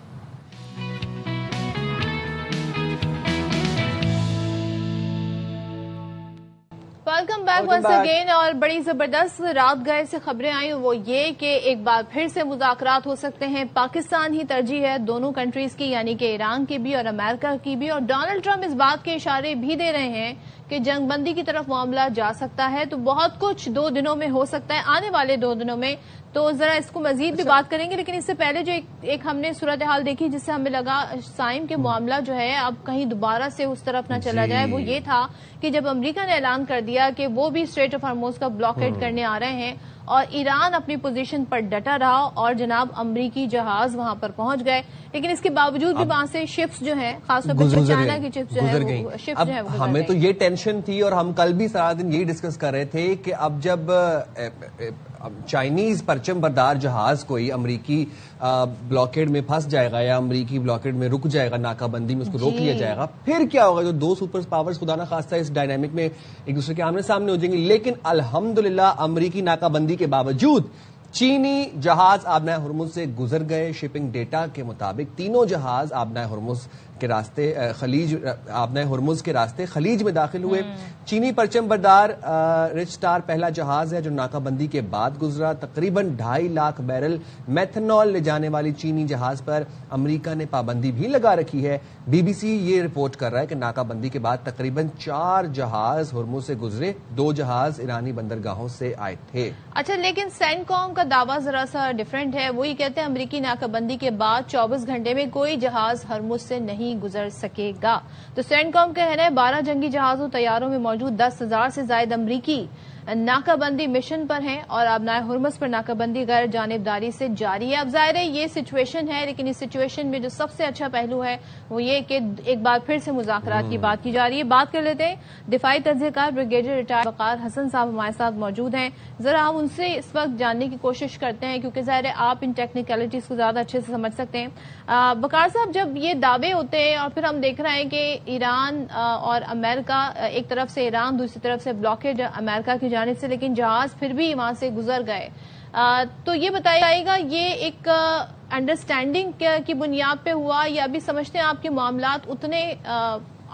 Welcome back once again. اور بڑی زبردست رات گئے سے خبریں آئیں وہ یہ کہ ایک بار پھر سے مذاکرات ہو سکتے ہیں. پاکستان ہی ترجیح ہے دونوں کنٹریز کی, یعنی کہ ایران کی بھی اور امریکہ کی بھی, اور ڈونلڈ ٹرمپ اس بات کے اشارے بھی دے رہے ہیں کہ جنگ بندی کی طرف معاملہ جا سکتا ہے. تو بہت کچھ 2 دنوں میں ہو سکتا ہے, آنے والے 2 دنوں میں. تو ذرا اس کو مزید بھی بات کریں گے, لیکن اس سے پہلے جو ایک ہم نے صورتحال دیکھی جس سے ہمیں لگا سائم کے معاملہ جو ہے اب کہیں دوبارہ سے اس طرف نہ چلا جائے, وہ یہ تھا کہ جب امریکہ نے اعلان کر دیا کہ وہ بھی اسٹریٹ آف ہارموز کا بلاکیڈ کرنے آ رہے ہیں, اور ایران اپنی پوزیشن پر ڈٹا رہا اور جناب امریکی جہاز وہاں پر پہنچ گئے, لیکن اس کے باوجود بھی وہاں سے شپس جو ہیں خاص طور پر چائنا کی شپس جو ہے ہمیں تو یہ ٹینشن تھی, اور ہم کل بھی سارا دن یہی ڈسکس کر رہے تھے کہ اب جب چائنیز پرچم بردار جہاز کوئی امریکی بلاکیڈ میں پھنس جائے گا یا امریکی بلاکیڈ میں رک جائے گا, ناکہ بندی میں اس کو روک لیا جائے گا, پھر کیا ہوگا؟ جو 2 سپر پاورز خدا نہ خواستہ اس ڈائنامک میں ایک دوسرے کے آمنے سامنے ہو جائیں گے. لیکن الحمدللہ امریکی ناکہ بندی کے باوجود چینی جہاز آبنائے ہرمز سے گزر گئے. شپنگ ڈیٹا کے مطابق تینوں جہاز آبنائے ہرمز کے راستے آبنائے ہرمز کے راستے خلیج میں داخل ہوئے. چینی پرچم بردار رچ سٹار پہلا جہاز ہے جو ناکہ بندی کے بعد گزرا. تقریباً 2.5 لاکھ بیرل میتھنول لے جانے والی چینی جہاز پر امریکہ نے پابندی بھی لگا رکھی ہے. بی بی سی یہ رپورٹ کر رہا ہے کہ ناکہ بندی کے بعد تقریباً 4 جہاز ہرمز سے گزرے, 2 جہاز ایرانی بندرگاہوں سے آئے تھے. اچھا, لیکن سینٹ کام کا دعویٰ ذرا سا ڈفرینٹ ہے. وہی کہتے ہیں امریکی ناکہ بندی کے بعد 24 گھنٹے میں کوئی جہاز ہرمز سے نہیں گزر سکے گا. تو سینٹ کام کا کہنا ہے 12 جنگی جہازوں طیاروں میں موجود 10,000 سے زائد امریکی ناکہ بندی مشن پر ہیں, اور آبنائے ہرمز پر ناکہ بندی غیر جانبداری سے جاری ہے. اب ظاہر ہے یہ سچویشن ہے, لیکن اس سچویشن میں جو سب سے اچھا پہلو ہے وہ یہ کہ ایک بار پھر سے مذاکرات کی بات کی جا رہی ہے. بات کر لیتے ہیں دفاعی تجزیہ کار بریگیڈیئر ریٹائر وقار حسن صاحب ہمارے ساتھ موجود ہیں. ذرا ہم ان سے اس وقت جاننے کی کوشش کرتے ہیں کیونکہ ظاہر ہے آپ ان ٹیکنیکلٹیز کو زیادہ اچھے سے سمجھ سکتے ہیں. وقار صاحب, جب یہ دعوے ہوتے ہیں اور پھر ہم دیکھ رہے ہیں کہ ایران اور امریکہ, ایک طرف سے ایران دوسری طرف سے بلاکیڈ امریکہ کی جانب سے, لیکن جہاز پھر بھی وہاں سے گزر گئے, تو یہ بتایا جائے گا یہ ایک انڈرسٹینڈنگ کی بنیاد پہ ہوا یا ابھی سمجھتے ہیں آپ کے معاملات اتنے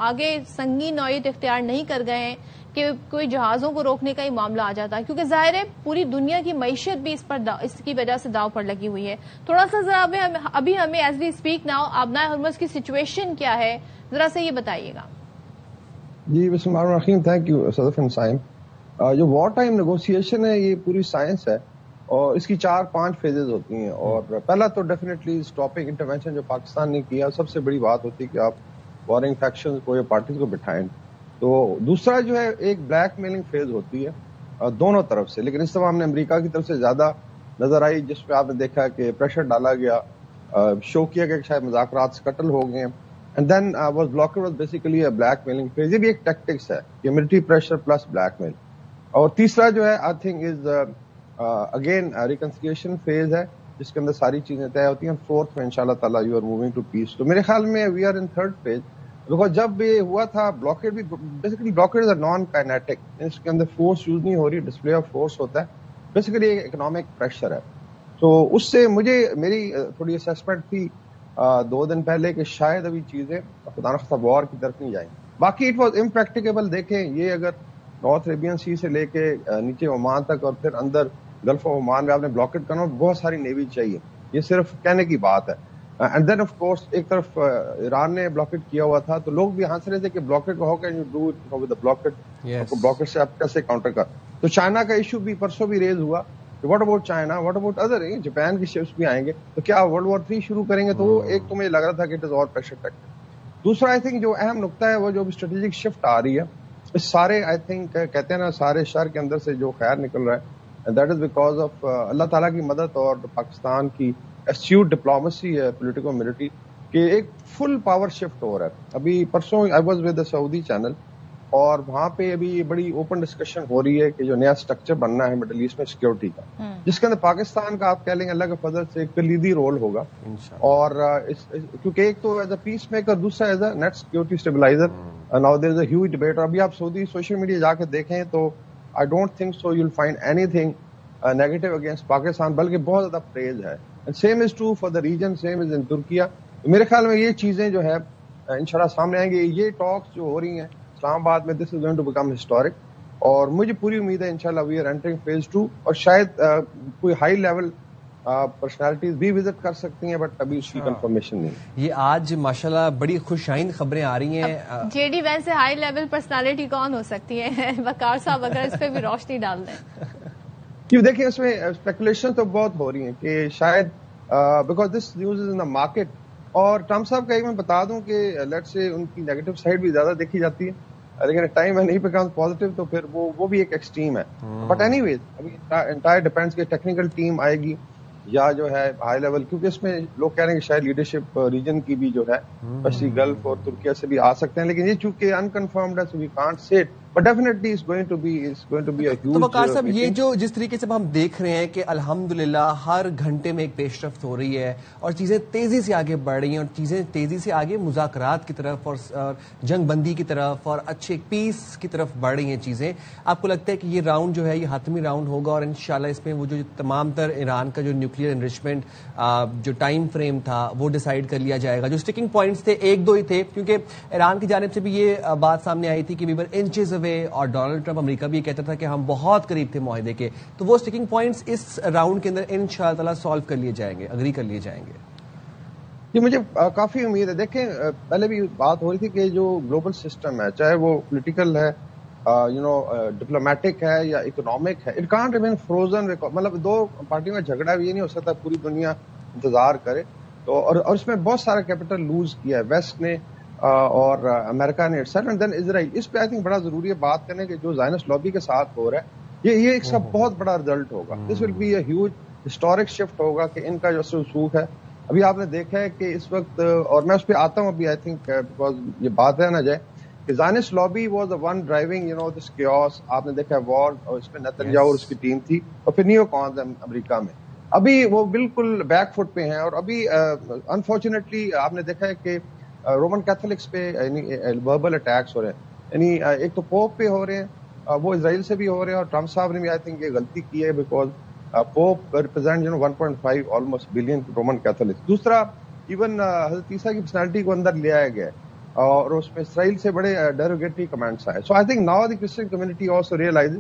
آگے سنگین نوعیت اختیار نہیں کر گئے ہیں کہ کوئی جہازوں کو روکنے کا ہی معاملہ آ جاتا ہے, کیونکہ ظاہر ہے پوری دنیا کی معیشت بھی اس کی وجہ سے داؤ پر لگی ہوئی ہے. تھوڑا سا ذرا ابھی ہمیں ایز وی اسپیک ناؤ آبنائے ہرمز کی سچویشن کیا ہے, ذرا سے یہ بتائیے گا. جی بسم اللہ الرحمن الرحیم. تھینک یو صدف اینڈ سائم. جو وار ٹائم نیگوسیشن ہے یہ پوری سائنس ہے اور اس کی 4-5 فیزز ہوتی ہیں. اور پہلا تو ڈیفینیٹلی اسٹاپنگ انٹرونشن جو پاکستان نے کیا سب سے بڑی بات ہوتی ہے کہ آپ وارنگ فیکشنز کو یا پارٹیز کو بٹھائیں. تو دوسرا جو ہے ایک بلیک میلنگ فیز ہوتی ہے دونوں طرف سے, لیکن اس دفعہ ہم نے امریکہ کی طرف سے زیادہ نظر آئی جس پہ آپ نے دیکھا کہ پریشر ڈالا گیا, شو کیا گیا کہ شاید مذاکرات سکٹل ہو گئے ہیں. And then was blocker was basically a blackmailing phase. یہ بھی ایک ٹیکٹکس ہے کہ military pressure plus blackmail. اور تیسرا جو ہے I think is again reconciliation phase ہے جس کے اندر ساری چیزیں طے ہوتی ہیں. فورتھ میں انشاءاللہ تعالیٰ you are moving to peace. تو میرے خیال میں we are in 3rd phase. Because جب یہ ہوا تھا بلاکیڈ بھی basically blockade is a non kinetic, اس کے اندر فورس یوز نہیں ہو رہی, ڈسپلے آف فورس ہوتا ہے, بیسیکلی ایک اکنامک پریشر ہے. تو اس سے مجھے میری تھوڑی اسیسمنٹ تھی 2 دن پہلے کہ شاید ابھی چیزیں خدا نخواستہ وار کی طرف نہیں جائیں. باقی اٹ واز امپریکٹیکیبل. دیکھیں یہ اگر نارتھ عربین سی سے لے کے نیچے عمان تک اور پھر اندر گلف آف عمان میں آپ نے بلاکیڈ کرنا, بہت ساری نیوی چاہیے, یہ صرف کہنے کی بات ہے. اینڈ دین آف کورس ایک طرف ایران نے بلاکیڈ کیا ہوا تھا تو لوگ بھی ہنس رہے تھے کہ بلاکیڈ کو how can you do it with blockade, blockade سے آپ کیسے کاؤنٹر کر. تو چائنا کا ایشو بھی پرسوں بھی ریز ہوا کہ what about China, what about other, Japan کی شپس بھی آئیں گے تو کیا ورلڈ وار 3 شروع کریں گے. تو وہ ایک تو مجھے لگ رہا تھا کہ اٹ از اور پریشر فیکٹر. دوسرا آئی تھنک جو اہم نقطہ ہے وہ جو اسٹریٹجک شفٹ آ رہی ہے اس سارے آئی تھنک کہتے ہیں نا سارے شر کے اندر سے جو خیر نکل رہا ہے, دیٹ از بیکاز آف اللہ تعالیٰ کی مدد اور پاکستان کی ایسٹیوٹ ڈپلومیسی ہے پولیٹیکل ملٹری کہ ایک فل پاور شفٹ ہو رہا ہے. ابھی پرسوں I was with Saudi channel اور وہاں پہ ابھی بڑی اوپن ڈسکشن ہو رہی ہے کہ جو نیا اسٹرکچر بننا ہے مڈل ایسٹ میں سیکورٹی کا, جس کے اندر پاکستان کا آپ کہہ لیں گے اللہ کے فضل سے ایک کلیدی رول ہوگا. اور کیونکہ ایک تو ایز اے پیس میکر, دوسرا as a net security stabiliser. Now there is a huge debate. اور ابھی آپ سعودی سوشل میڈیا جا کے دیکھیں تو I don't think so you will find anything negative against Pakistan, بلکہ بہت زیادہ پریز ہے. Same is true for the region, same as in Turkiye. میرے خیال میں یہ چیزیں جو ہے انشاءاللہ سامنے آئیں گے. یہ ٹاکس جو ہو رہی ہیں اسلام آباد میں, this is going to become historic. اور مجھے پوری امید ہے انشاءاللہ وی آر انٹرنگ فیز 2 اور شاید کوئی ہائی لیول پرسنالٹیز بھی وزٹ کر سکتی ہیں بٹ ابھی اس کی کنفرمیشن نہیں. یہ آج ماشاءاللہ بڑی خوشائند خبریں آ رہی ہیں. جے ڈی وینس سے ہائی لیول پرسنالٹی کون ہو سکتی ہے؟ وقار صاحب اگر اس پہ بھی روشنی ڈال دیں. کیوں دیکھیں اس میں اسپیکولیشن تو بہت ہو رہی ہیں کہ شاید because this news is in the market. اور ٹرمپ صاحب کا ایک میں بتا دوں کہ لیٹ سے ان کی نیگیٹو سائڈ بھی زیادہ دیکھی جاتی ہے لیکن ٹائم ہے نہیں بیکمز پازیٹیو تو پھر وہ بھی ایک ایکسٹریم ہے. بٹ اینی ویز ابھی انٹائر ڈیپینڈس کہ ٹیکنیکل ٹیم آئے گی یا جو ہے ہائی لیول, کیونکہ اس میں لوگ کہہ رہے ہیں کہ شاید لیڈرشپ ریجن کی بھی جو ہے اسپیشلی گلف اور ترکیہ سے بھی آ سکتے ہیں, لیکن یہ چونکہ انکنفرمڈ ہے so we can't say it but definitely it's going to be a huge. تو وقار صاحب یہ جو جس طریقے سے ہم دیکھ رہے ہیں کہ الحمدللہ ہر گھنٹے میں ایک پیش رفت ہو رہی ہے اور چیزیں تیزی سے آگے بڑھ رہی ہیں اور چیزیں تیزی سے آگے مذاکرات کی طرف اور جنگ بندی کی طرف اور اچھے پیس کی طرف بڑھ رہی ہیں چیزیں, آپ کو لگتا ہے کہ یہ راؤنڈ جو ہے یہ حتمی راؤنڈ ہوگا اور انشاءاللہ اس میں وہ جو تمام تر ایران کا جو نیوکلیئر انرچمنٹ جو ٹائم فریم تھا وہ ڈیسائیڈ کر لیا جائے گا؟ جو اسٹکنگ پوائنٹس تھے ایک دو ہی تھے, کیونکہ ایران کی جانب سے بھی یہ بات سامنے آئی تھی کہ وی ور انچز اوے اور ڈونلڈ ٹرمپ امریکہ بھی کہتا تھا کہ ہم بہت قریب تھے معاہدے کے. تو وہ اسٹکنگ پوائنٹس اس راؤنڈ کے اندر انشاءاللہ تعالیٰ سالو کر لیے جائیں گے, اگری کر لیے جائیں گے. یہ مجھے کافی امید ہے. دیکھیں پہلے بھی بات ہو رہی تھی کہ جو گلوبل سسٹم ہے چاہے وہ پولیٹیکل ہے ڈپلومیٹک ہے یا اکنامک ہے, اٹ کانٹ ریمین فروزن. مطلب دو پارٹیوں کا جھگڑا بھی یہ نہیں ہو سکتا پوری دنیا انتظار کرے. تو اور اس میں بہت سارا کیپٹل لوز کیا ہے ویسٹ نے اور امریکہ نے اینڈ دین اسرائیل. اس پہ آئی تھنک بڑا ضروری ہے بات کرنے کہ جو زائنسٹ لابی کے ساتھ ہو رہا ہے یہ اس کا بہت بڑا رزلٹ ہوگا. This will be a huge historic shift ہوگا کہ ان کا جو رسوخ ہے ابھی آپ نے دیکھا ہے کہ اس وقت, اور میں اس پہ آتا ہوں ابھی آئی تھنک بیکاز یہ بات ہے نہ جائے کہ Zionist lobby was the one driving this chaos. آپ نے دیکھا وار اور اس میں نتنیاہو اور اس کی ٹیم تھی اور پھر نیو کونز امریکہ میں. ابھی وہ بالکل بیک فٹ پہ ہیں اور ابھی انفارچونیٹلی آپ نے دیکھا ہے کہ رومن کیتھولکس پہ وربل اٹیکس ہو رہے ہیں. یعنی ایک تو پوپ پہ ہو رہے ہیں, وہ اسرائیل سے بھی ہو رہے ہیں اور ٹرمپ صاحب نے بھی آئی تھنک یہ غلطی کی ہے because Pope represent 1.5 almost billion Roman Catholics. دوسرا ایون حضرت عیسیٰ کی پرسنالٹی کو اندر لے آیا گیا اور اس میں اسرائیل سے بڑے ڈیروگیٹری کمنٹس آئے. So I think now the Christian community also realise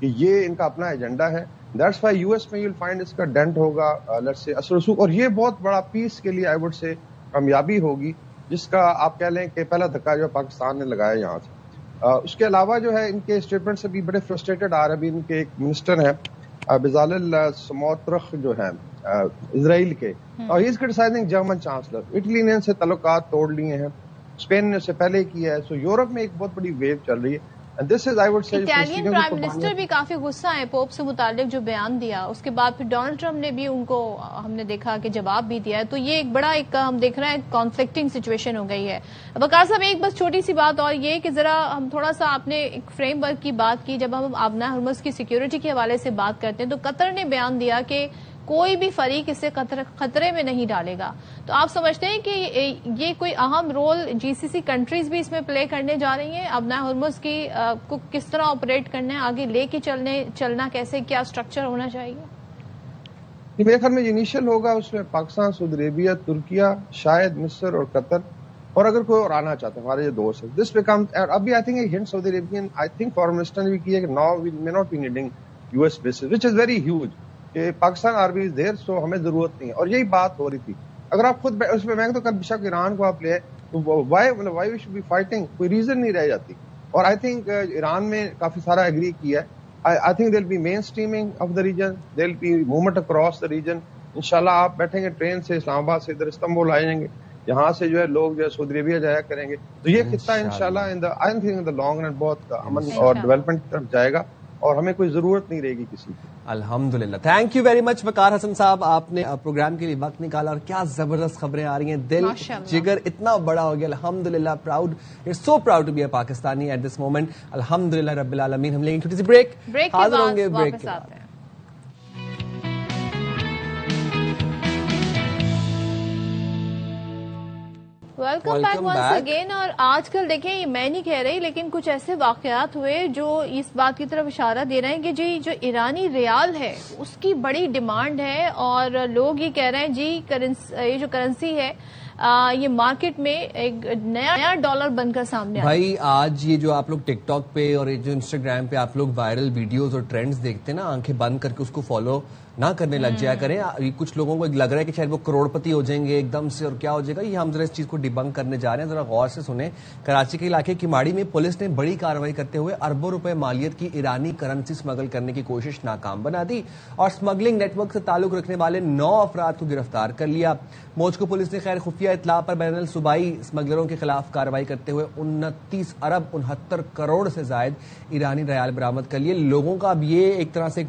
کہ یہ ان کا اپنا ایجنڈا ہے. دیٹس وائی یو ایس میں یو ول فائنڈ اس کا ڈینٹ ہوگا لیٹس سے اثر رسوخ, اور یہ بہت بڑا پیس کے لیے آئی وڈ سے کامیابی ہوگی جس کا آپ کہہ لیں کہ پہلا دھکا جو پاکستان نے لگایا یہاں سے. اس کے علاوہ جو ہے ان کے اسٹیٹمنٹ سے بھی بڑے فرسٹریٹڈ آ رہے. ابھی ان کے ایک منسٹر ہیں بزالل سموترخ جو ہیں اسرائیل کے, اور ہی از کرٹیسائزنگ جرمن چانسلر. اٹلی نے ان سے تعلقات توڑ لیے ہیں, اسپین نے اس سے پہلے کیا ہے. سو یورپ میں ایک بہت بڑی ویو چل رہی ہے. اٹالین پرائم منسٹر بھی کافی غصہ ہے پوپ سے متعلق جو بیان دیا, اس کے بعد پھر ڈونلڈ ٹرمپ نے بھی ان کو ہم نے دیکھا کہ جواب بھی دیا ہے. تو یہ ایک بڑا ایک ہم دیکھ رہے ہیں کانفلکٹنگ سچویشن ہو گئی ہے. وقار صاحب ایک بس چھوٹی سی بات اور یہ کہ ذرا ہم تھوڑا سا آپ نے ایک فریم ورک کی بات کی, جب ہم آبناء ہرمز کی سیکیورٹی کے حوالے سے بات کرتے ہیں تو قطر نے بیان دیا کہ کوئی بھی فریق اسے خطرے میں نہیں ڈالے گا. تو آپ سمجھتے ہیں کہ یہ کوئی اہم رول جی سی سی کنٹریز بھی اس میں پلے کرنے جا رہی ہیں؟ آبناء ہرمز کی کو کس طرح آپریٹ کرنا ہے, آگے لے کے چلنا کیسے, کیا اسٹرکچر ہونا چاہیے؟ میرے خیال میں انیشل ہوگا اس میں پاکستان, سعودی عربیہ, ترکیہ, شاید مصر اور قطر, اور اگر کوئی اور آنا چاہتے ہیں ہمارے یہ دوست ہیں. دس بیکم ابھی آئی تھنک ایک hint Saudi Arabian I think foreign minister نے بھی کیا کہ now we may not be needing U S bases which is very huge کہ پاکستان آرمی از دیر سو ہمیں ضرورت نہیں ہے. اور یہی بات ہو رہی تھی. اگر آپ خود اس میں تو کل بشک ایران کو آپ لے تو why we should be fighting, کوئی ریزن نہیں رہ جاتی. اور آئی تھنک ایران میں کافی سارا ایگری کیا ہے. I think there will be mainstreaming of the region, there will be movement across the region. انشاءاللہ آپ بیٹھیں گے ٹرین سے اسلام آباد سے ادھر استنبول آ جائیں گے, یہاں سے جو ہے لوگ جو ہے سعودی عربیہ جایا کریں گے. تو یہ خطہ انشاءاللہ I think in the long run بہت امن اور ڈیولپمنٹ کی طرف جائے گا اور ہمیں کوئی ضرورت نہیں رہے گی کسی کی. الحمدللہ. تھینک یو ویری مچ وقار حسن صاحب, آپ نے پروگرام کے لیے وقت نکالا اور کیا زبردست خبریں آ رہی ہیں. دل جگر اتنا بڑا ہو گیا الحمدللہ. Proud, so proud to be a Pakistani at this moment. الحمدللہ رب العالمین. ہم لیں گے چھوٹی سی بریک, حاضر ہوں گے بریک کے بعد. Welcome back once again. اور آج کل دیکھیں, یہ میں نہیں کہہ رہی لیکن کچھ ایسے واقعات ہوئے جو اس بات کی طرف اشارہ دے رہے ہیں کہ جی جو ایرانی ریال ہے اس کی بڑی ڈیمانڈ ہے اور لوگ یہ کہہ رہے ہیں جی یہ جو کرنسی ہے یہ مارکیٹ میں ایک نیا ڈالر بن کر سامنے آیا. بھائی آج یہ جو آپ لوگ ٹک ٹاک پہ اور جو انسٹاگرام پہ آپ لوگ وائرل ویڈیوز اور ٹرینڈز دیکھتے ہیں نا, آنکھیں بند کر کے اس کو فالو نہ کرنے لگ جایا کریں. کچھ لوگوں کو لگ رہا ہے کہ شاید وہ کروڑ پتی ہو جائیں گے ایک دم سے, اور کیا ہو جائے گا, یہ ہم ذرا اس چیز کو ڈیبنک کرنے جا رہے ہیں. ذرا غور سے سنیں. کراچی کے علاقے کماڑی میں پولیس نے بڑی کارروائی کرتے ہوئے اربوں روپے مالیت کی ایرانی کرنسی اسمگل کرنے کی کوشش ناکام بنا دی اور اسمگلنگ نیٹ ورک سے تعلق رکھنے والے 9 افراد کو گرفتار کر لیا. موجکو پولیس نے خیر خفیہ اطلاع پر بین الصوبائی اسمگلروں کے خلاف کارروائی کرتے ہوئے 29 ارب 69 کروڑ سے زائد ایرانی ریال برآمد کر لیے. لوگوں کا اب یہ ایک طرح سے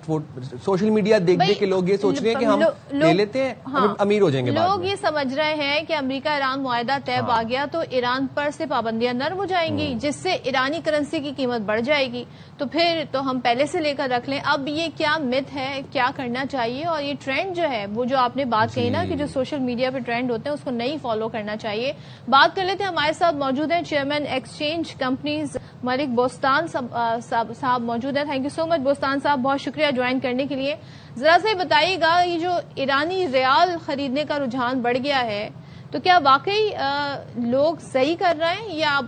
سوشل میڈیا دیکھ کے لوگ یہ سوچ رہے ہیں کہ ہم لے لیتے ہیں, ہم امیر ہو جائیں گے. لوگ یہ سمجھ رہے ہیں کہ امریکہ ایران معاہدہ طے آ گیا تو ایران پر سے پابندیاں نرم ہو جائیں گی, جس سے ایرانی کرنسی کی قیمت بڑھ جائے گی. تو پھر تو ہم پہلے سے لے کر رکھ لیں. اب یہ کیا مت ہے, کیا کرنا چاہیے؟ اور یہ ٹرینڈ جو ہے, وہ جو آپ نے بات کہی نا کہ جو سوشل میڈیا پہ ٹرینڈ ہوتے ہیں اس کو نہیں فالو کرنا چاہیے. بات کر لیتے ہیں, ہمارے ساتھ موجود ہیں چیئرمین ایکسچینج کمپنیز ملک بوستان صاحب موجود ہیں. تھینک یو سو مچ بوستان صاحب, بہت شکریہ جوائن کرنے کے لیے. ذرا سے بتائیے گا, یہ جو ایرانی ریال خریدنے کا رجحان بڑھ گیا ہے تو کیا واقعی لوگ صحیح کر رہے ہیں یا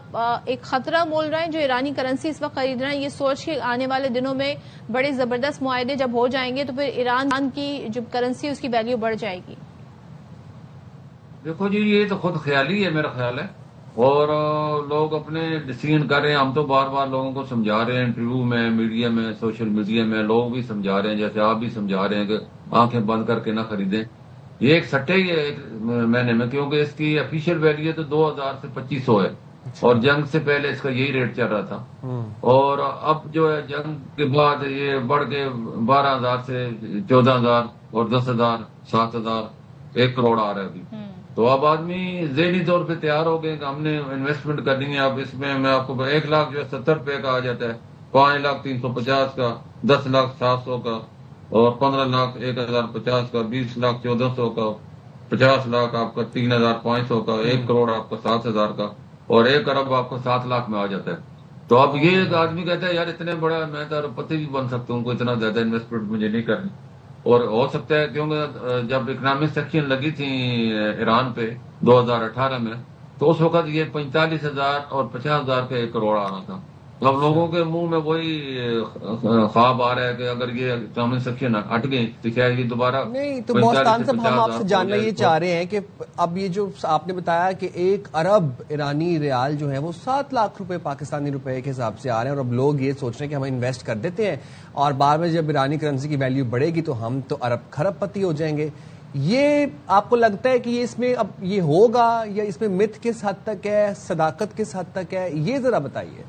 ایک خطرہ مول رہے ہیں جو ایرانی کرنسی اس وقت خرید رہے ہیں, یہ سوچ کے آنے والے دنوں میں بڑے زبردست معاہدے جب ہو جائیں گے تو پھر ایران کی جو کرنسی اس کی ویلیو بڑھ جائے گی؟ دیکھو جی, یہ تو خود خیالی ہے میرا خیال ہے, اور لوگ اپنے ڈیسیژن کر رہے ہیں. ہم تو بار بار لوگوں کو سمجھا رہے ہیں, انٹرویو میں, میڈیا میں, سوشل میڈیا میں لوگ بھی سمجھا رہے ہیں, جیسے آپ بھی سمجھا رہے ہیں کہ آنکھیں بند کر کے نہ خریدیں. یہ ایک سٹے ہی ہے ایک مہینے میں, کیونکہ اس کی افیشیل ویلیو تو 2000 سے 2500 ہے, اور جنگ سے پہلے اس کا یہی ریٹ چل رہا تھا. اور اب جو ہے جنگ کے بعد یہ بڑھ کے 12000 سے 14000 اور 10000 7000 1 کروڑ آ رہا ہے ابھی. تو اب آدمی ذہنی طور پہ تیار ہو گئے کہ ہم نے انویسٹمنٹ کرنی ہے. اب اس میں آپ کو 1 لاکھ جو ہے 70 روپے کا آ جاتا ہے, 5 لاکھ 350 کا, 10 لاکھ 700 کا, اور 15 لاکھ 1050 کا, 20 لاکھ 1400 کا, 50 لاکھ آپ کا 3500 کا, 1 کروڑ آپ کا 7000 کا, اور 1 ارب آپ کا 7 لاکھ میں آ جاتا ہے. تو اب یہ ایک آدمی کہتا ہے یار اتنے بڑا میں تو اربپتی بھی بن سکتا ہوں, کوئی اتنا زیادہ انویسٹمنٹ مجھے نہیں کرنی. اور ہو سکتا ہے کیونکہ جب اکنامک سیکشن لگی تھی ایران پہ 2018 میں, تو اس وقت یہ 45,000 اور 50,000 کا 1 کروڑ آ رہا تھا. اب لوگوں کے منہ میں وہی خواب آ رہا ہے کہ اگر یہ اکنامک سیکشن ہٹ گئی تو شاید یہ دوبارہ نہیں. تو بوستان صاحب ہم آپ سے جاننا یہ چاہ رہے ہیں کہ اب یہ جو آپ نے بتایا کہ 1 ارب ایرانی ریال جو ہے وہ 7 لاکھ روپے پاکستانی روپے کے حساب سے آ رہے ہیں, اور اب لوگ یہ سوچ رہے ہیں کہ ہم انویسٹ کر دیتے ہیں اور بعد میں جب ایرانی کرنسی کی ویلیو بڑھے گی تو ہم تو ارب خرب پتی ہو جائیں گے. یہ آپ کو لگتا ہے کہ یہ اس میں اب یہ ہوگا, یا اس میں مت کس حد تک ہے, صداقت کس حد تک ہے, یہ ذرا بتائیے.